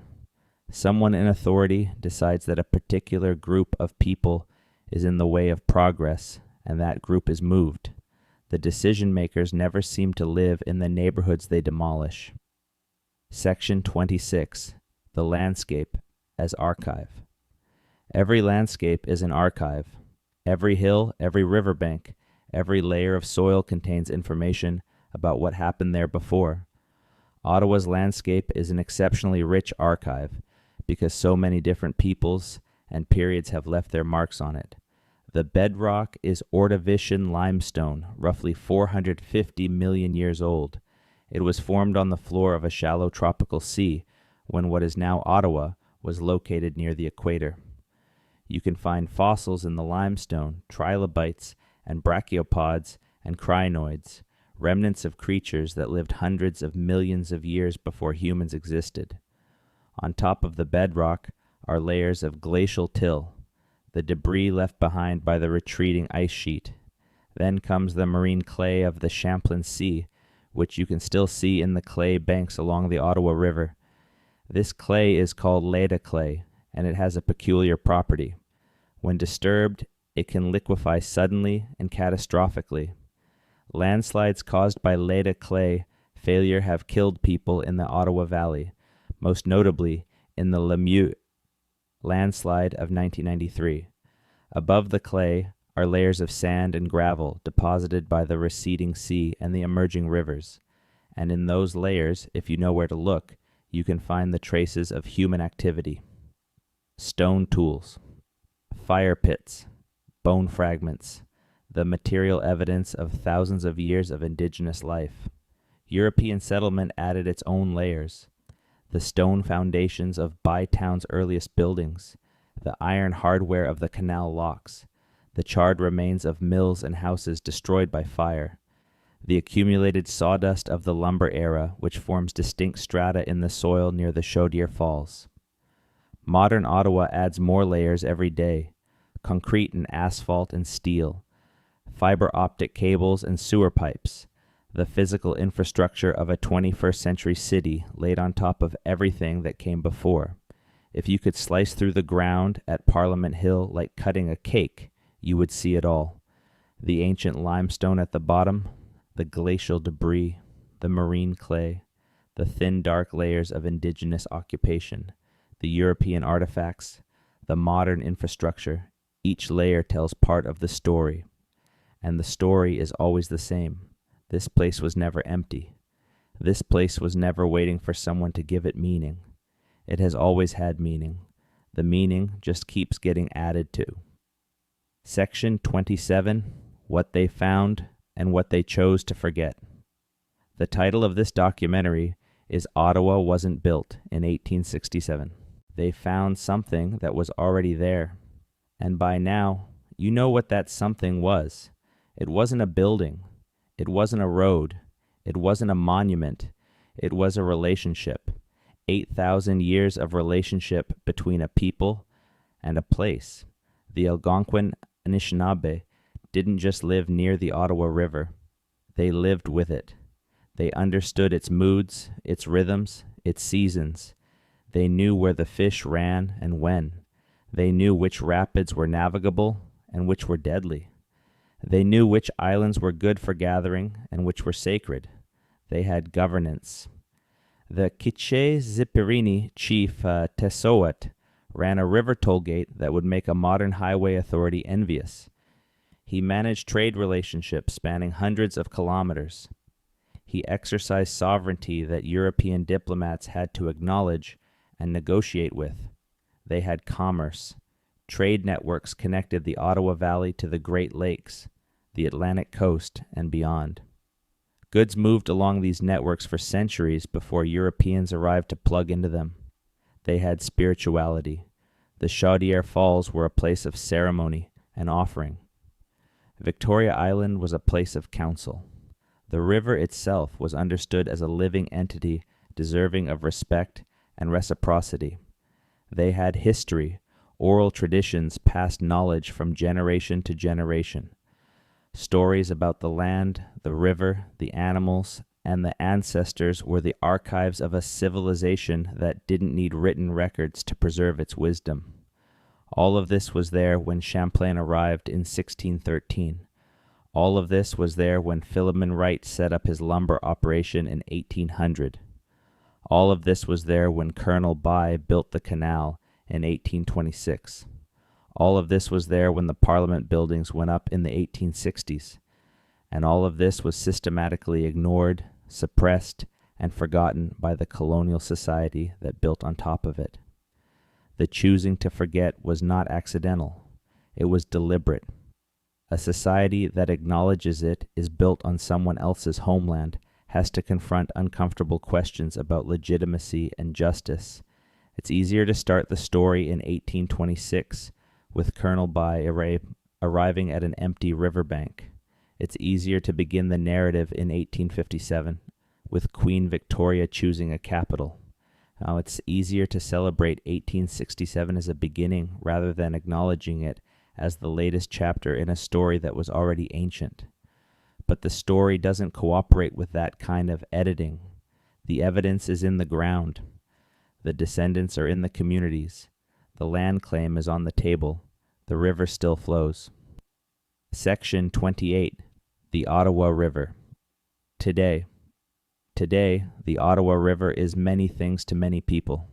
Speaker 1: Someone in authority decides that a particular group of people is in the way of progress, and that group is moved. The decision makers never seem to live in the neighborhoods they demolish. Section 26. The landscape as archive. Every landscape is an archive. Every hill, every riverbank, every layer of soil contains information about what happened there before. Ottawa's landscape is an exceptionally rich archive because so many different peoples and periods have left their marks on it. The bedrock is Ordovician limestone, roughly 450 million years old. It was formed on the floor of a shallow tropical sea when what is now Ottawa was located near the equator. You can find fossils in the limestone, trilobites, and brachiopods and crinoids, remnants of creatures that lived hundreds of millions of years before humans existed. On top of the bedrock are layers of glacial till, the debris left behind by the retreating ice sheet. Then comes the marine clay of the Champlain Sea, which you can still see in the clay banks along the Ottawa River. This clay is called Leda clay, and it has a peculiar property. When disturbed, it can liquefy suddenly and catastrophically. Landslides caused by Leda clay failure have killed people in the Ottawa Valley, most notably in the Lemieux landslide of 1993. Above the clay are layers of sand and gravel deposited by the receding sea and the emerging rivers. And in those layers, if you know where to look, you can find the traces of human activity. Stone tools, fire pits, bone fragments, the material evidence of thousands of years of indigenous life. European settlement added its own layers. The stone foundations of Bytown's earliest buildings, the iron hardware of the canal locks, the charred remains of mills and houses destroyed by fire, the accumulated sawdust of the lumber era, which forms distinct strata in the soil near the Chaudière Falls. Modern Ottawa adds more layers every day: concrete and asphalt and steel, fiber optic cables and sewer pipes, the physical infrastructure of a 21st century city laid on top of everything that came before. If you could slice through the ground at Parliament Hill like cutting a cake, you would see it all. The ancient limestone at the bottom, the glacial debris, the marine clay, the thin dark layers of indigenous occupation, the European artifacts, the modern infrastructure. Each layer tells part of the story, and the story is always the same. This place was never empty. This place was never waiting for someone to give it meaning. It has always had meaning. The meaning just keeps getting added to. Section 27, What They Found and What They Chose to Forget. The title of this documentary is Ottawa Wasn't Built in 1867. They found something that was already there. And by now, you know what that something was. It wasn't a building. It wasn't a road. It wasn't a monument. It was a relationship. 8,000 years of relationship between a people and a place. The Algonquin Anishinaabe didn't just live near the Ottawa River. They lived with it. They understood its moods, its rhythms, its seasons. They knew where the fish ran and when. They knew which rapids were navigable and which were deadly. They knew which islands were good for gathering and which were sacred. They had governance. The Quiché-Zipirini chief Tessowat ran a river toll gate that would make a modern highway authority envious. He managed trade relationships spanning hundreds of kilometers. He exercised sovereignty that European diplomats had to acknowledge and negotiate with. They had commerce. Trade networks connected the Ottawa Valley to the Great Lakes, the Atlantic coast, and beyond. Goods moved along these networks for centuries before Europeans arrived to plug into them. They had spirituality. The Chaudière Falls were a place of ceremony and offering. Victoria Island was a place of council. The river itself was understood as a living entity deserving of respect and reciprocity. They had history, oral traditions passed knowledge from generation to generation. Stories about the land, the river, the animals, and the ancestors were the archives of a civilization that didn't need written records to preserve its wisdom. All of this was there when Champlain arrived in 1613. All of this was there when Philemon Wright set up his lumber operation in 1800. All of this was there when Colonel By built the canal in 1826. All of this was there when the Parliament buildings went up in the 1860s. And all of this was systematically ignored, suppressed, and forgotten by the colonial society that built on top of it. The choosing to forget was not accidental. It was deliberate. A society that acknowledges it is built on someone else's homeland has to confront uncomfortable questions about legitimacy and justice. It's easier to start the story in 1826 with Colonel By arriving at an empty riverbank. It's easier to begin the narrative in 1857 with Queen Victoria choosing a capital. Now it's easier to celebrate 1867 as a beginning rather than acknowledging it as the latest chapter in a story that was already ancient. But the story doesn't cooperate with that kind of editing. The evidence is in the ground. The descendants are in the communities. The land claim is on the table. The river still flows. Section 28. The Ottawa River. Today, the Ottawa River is many things to many people.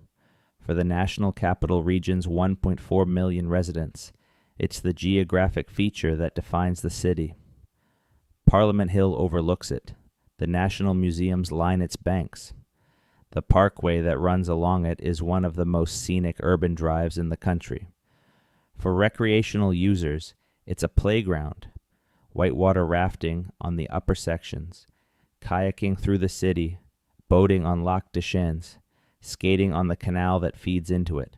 Speaker 1: For the National Capital Region's 1.4 million residents, it's the geographic feature that defines the city. Parliament Hill overlooks it. The National Museums line its banks. The parkway that runs along it is one of the most scenic urban drives in the country. For recreational users, it's a playground. Whitewater rafting on the upper sections, kayaking through the city, boating on Lac des Chênes, skating on the canal that feeds into it.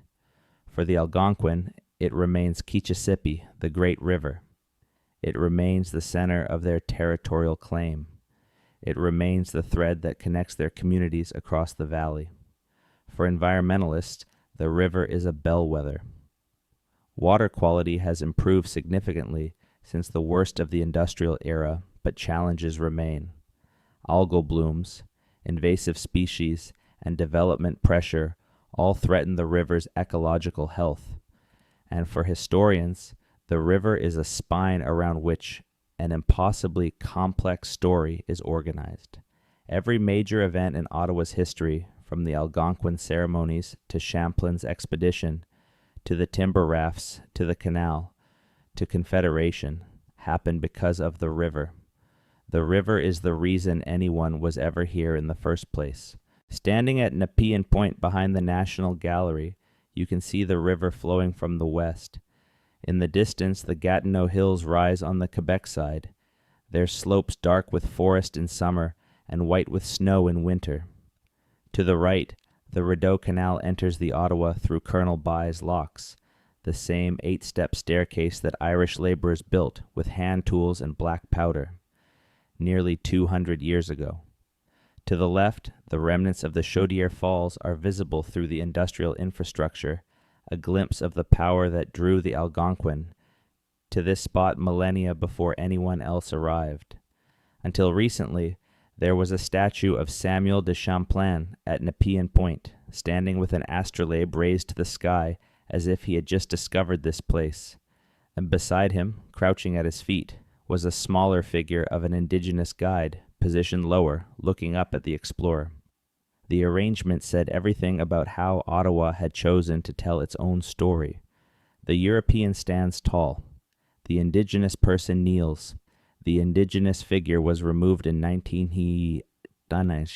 Speaker 1: For the Algonquin, it remains Kichissippi, the great river. It remains the center of their territorial claim. It remains the thread that connects their communities across the valley. For environmentalists, the river is a bellwether. Water quality has improved significantly since the worst of the industrial era, but challenges remain. Algal blooms, invasive species, and development pressure all threaten the river's ecological health. And for historians, the river is a spine around which an impossibly complex story is organized. Every major event in Ottawa's history, from the Algonquin ceremonies to Champlain's expedition, to the timber rafts, to the canal, to Confederation, happened because of the river. The river is the reason anyone was ever here in the first place. Standing at Nepean Point behind the National Gallery, you can see the river flowing from the west. In the distance, the Gatineau Hills rise on the Quebec side, their slopes dark with forest in summer and white with snow in winter. To the right, the Rideau Canal enters the Ottawa through Colonel By's locks, the same 8-step staircase that Irish laborers built with hand tools and black powder, nearly 200 years ago. To the left, the remnants of the Chaudière Falls are visible through the industrial infrastructure, a glimpse of the power that drew the Algonquin to this spot millennia before anyone else arrived. Until recently, there was a statue of Samuel de Champlain at Nepean Point, standing with an astrolabe raised to the sky as if he had just discovered this place. And beside him, crouching at his feet, was a smaller figure of an indigenous guide, positioned lower, looking up at the explorer. The arrangement said everything about how Ottawa had chosen to tell its own story. The European stands tall. The indigenous person kneels. The indigenous figure was removed in 1910.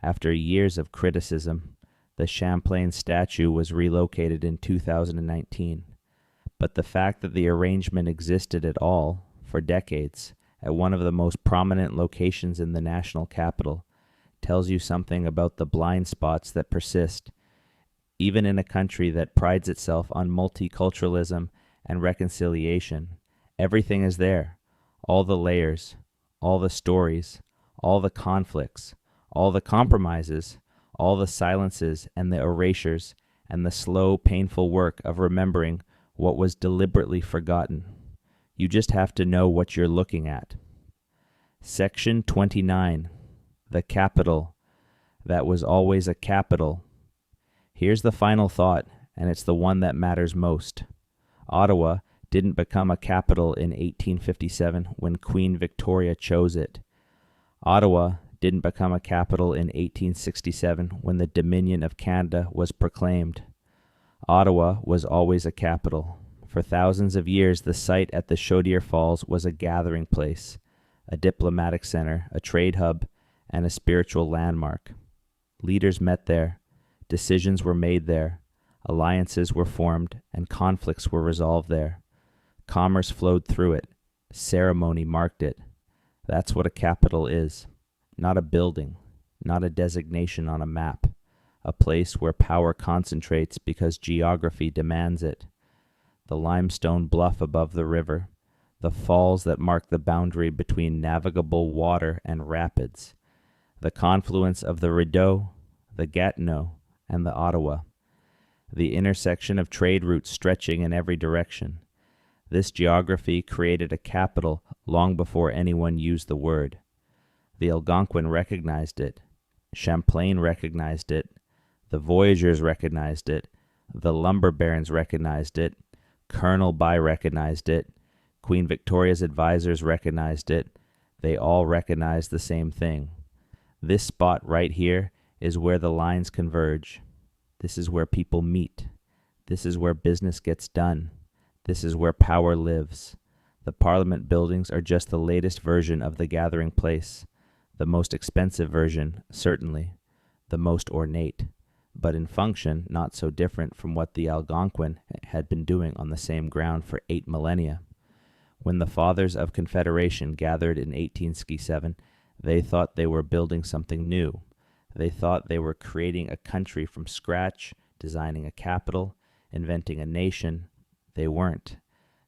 Speaker 1: After years of criticism, the Champlain statue was relocated in 2019. But the fact that the arrangement existed at all, for decades, at one of the most prominent locations in the national capital, tells you something about the blind spots that persist, even in a country that prides itself on multiculturalism and reconciliation. Everything is there, all the layers, all the stories, all the conflicts, all the compromises, all the silences and the erasures, and the slow, painful work of remembering what was deliberately forgotten. You just have to know what you're looking at. Section 29. The capital that was always a capital. Here's the final thought, and it's the one that matters most. Ottawa didn't become a capital in 1857 when Queen Victoria chose it. Ottawa didn't become a capital in 1867 when the Dominion of Canada was proclaimed. Ottawa was always a capital. For thousands of years, the site at the Chaudière Falls was a gathering place, a diplomatic center, a trade hub, and a spiritual landmark. Leaders met there, decisions were made there, alliances were formed, and conflicts were resolved there. Commerce flowed through it, ceremony marked it. That's what a capital is. Not a building, not a designation on a map, a place where power concentrates because geography demands it. The limestone bluff above the river, the falls that mark the boundary between navigable water and rapids, the confluence of the Rideau, the Gatineau, and the Ottawa, the intersection of trade routes stretching in every direction. This geography created a capital long before anyone used the word. The Algonquin recognized it. Champlain recognized it. The voyageurs recognized it. The lumber barons recognized it. Colonel By recognized it. Queen Victoria's advisors recognized it. They all recognized the same thing. This spot right here is where the lines converge. This is where people meet. This is where business gets done. This is where power lives. The Parliament buildings are just the latest version of the gathering place. The most expensive version, certainly. The most ornate. But in function, not so different from what the Algonquin had been doing on the same ground for 8 millennia. When the Fathers of Confederation gathered in 1867, they thought they were building something new. They thought they were creating a country from scratch, designing a capital, inventing a nation. They weren't.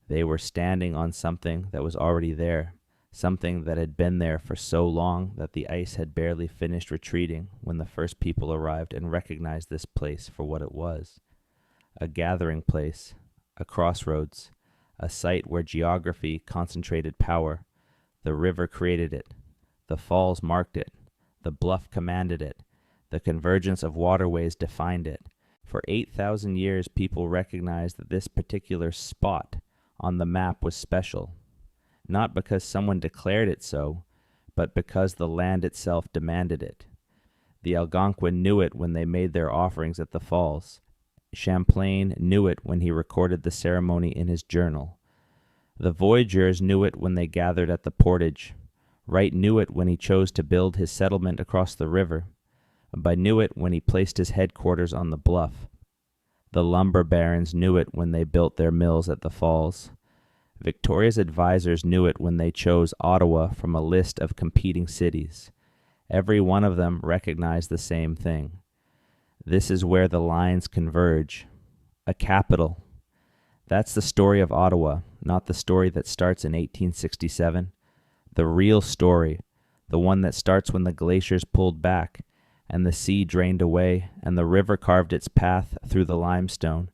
Speaker 1: They were standing on something that was already there, something that had been there for so long that the ice had barely finished retreating when the first people arrived and recognized this place for what it was. A gathering place, a crossroads, a site where geography concentrated power. The river created it. The falls marked it. The bluff commanded it. The convergence of waterways defined it. For 8,000 years, people recognized that this particular spot on the map was special, not because someone declared it so, but because the land itself demanded it. The Algonquin knew it when they made their offerings at the falls. Champlain knew it when he recorded the ceremony in his journal. The voyageurs knew it when they gathered at the portage. Wright knew it when he chose to build his settlement across the river. By knew it when he placed his headquarters on the bluff. The lumber barons knew it when they built their mills at the falls. Victoria's advisors knew it when they chose Ottawa from a list of competing cities. Every one of them recognized the same thing. This is where the lines converge. A capital. That's the story of Ottawa, not the story that starts in 1867. The real story, the one that starts when the glaciers pulled back, and the sea drained away, and the river carved its path through the limestone,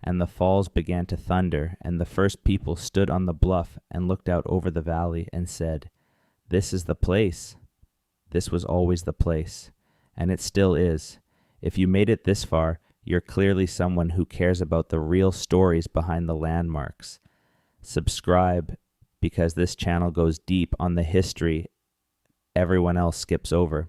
Speaker 1: and the falls began to thunder, and the first people stood on the bluff and looked out over the valley and said, "This is the place." This was always the place, and it still is. If you made it this far, you're clearly someone who cares about the real stories behind the landmarks. Subscribe, because this channel goes deep on the history everyone else skips over.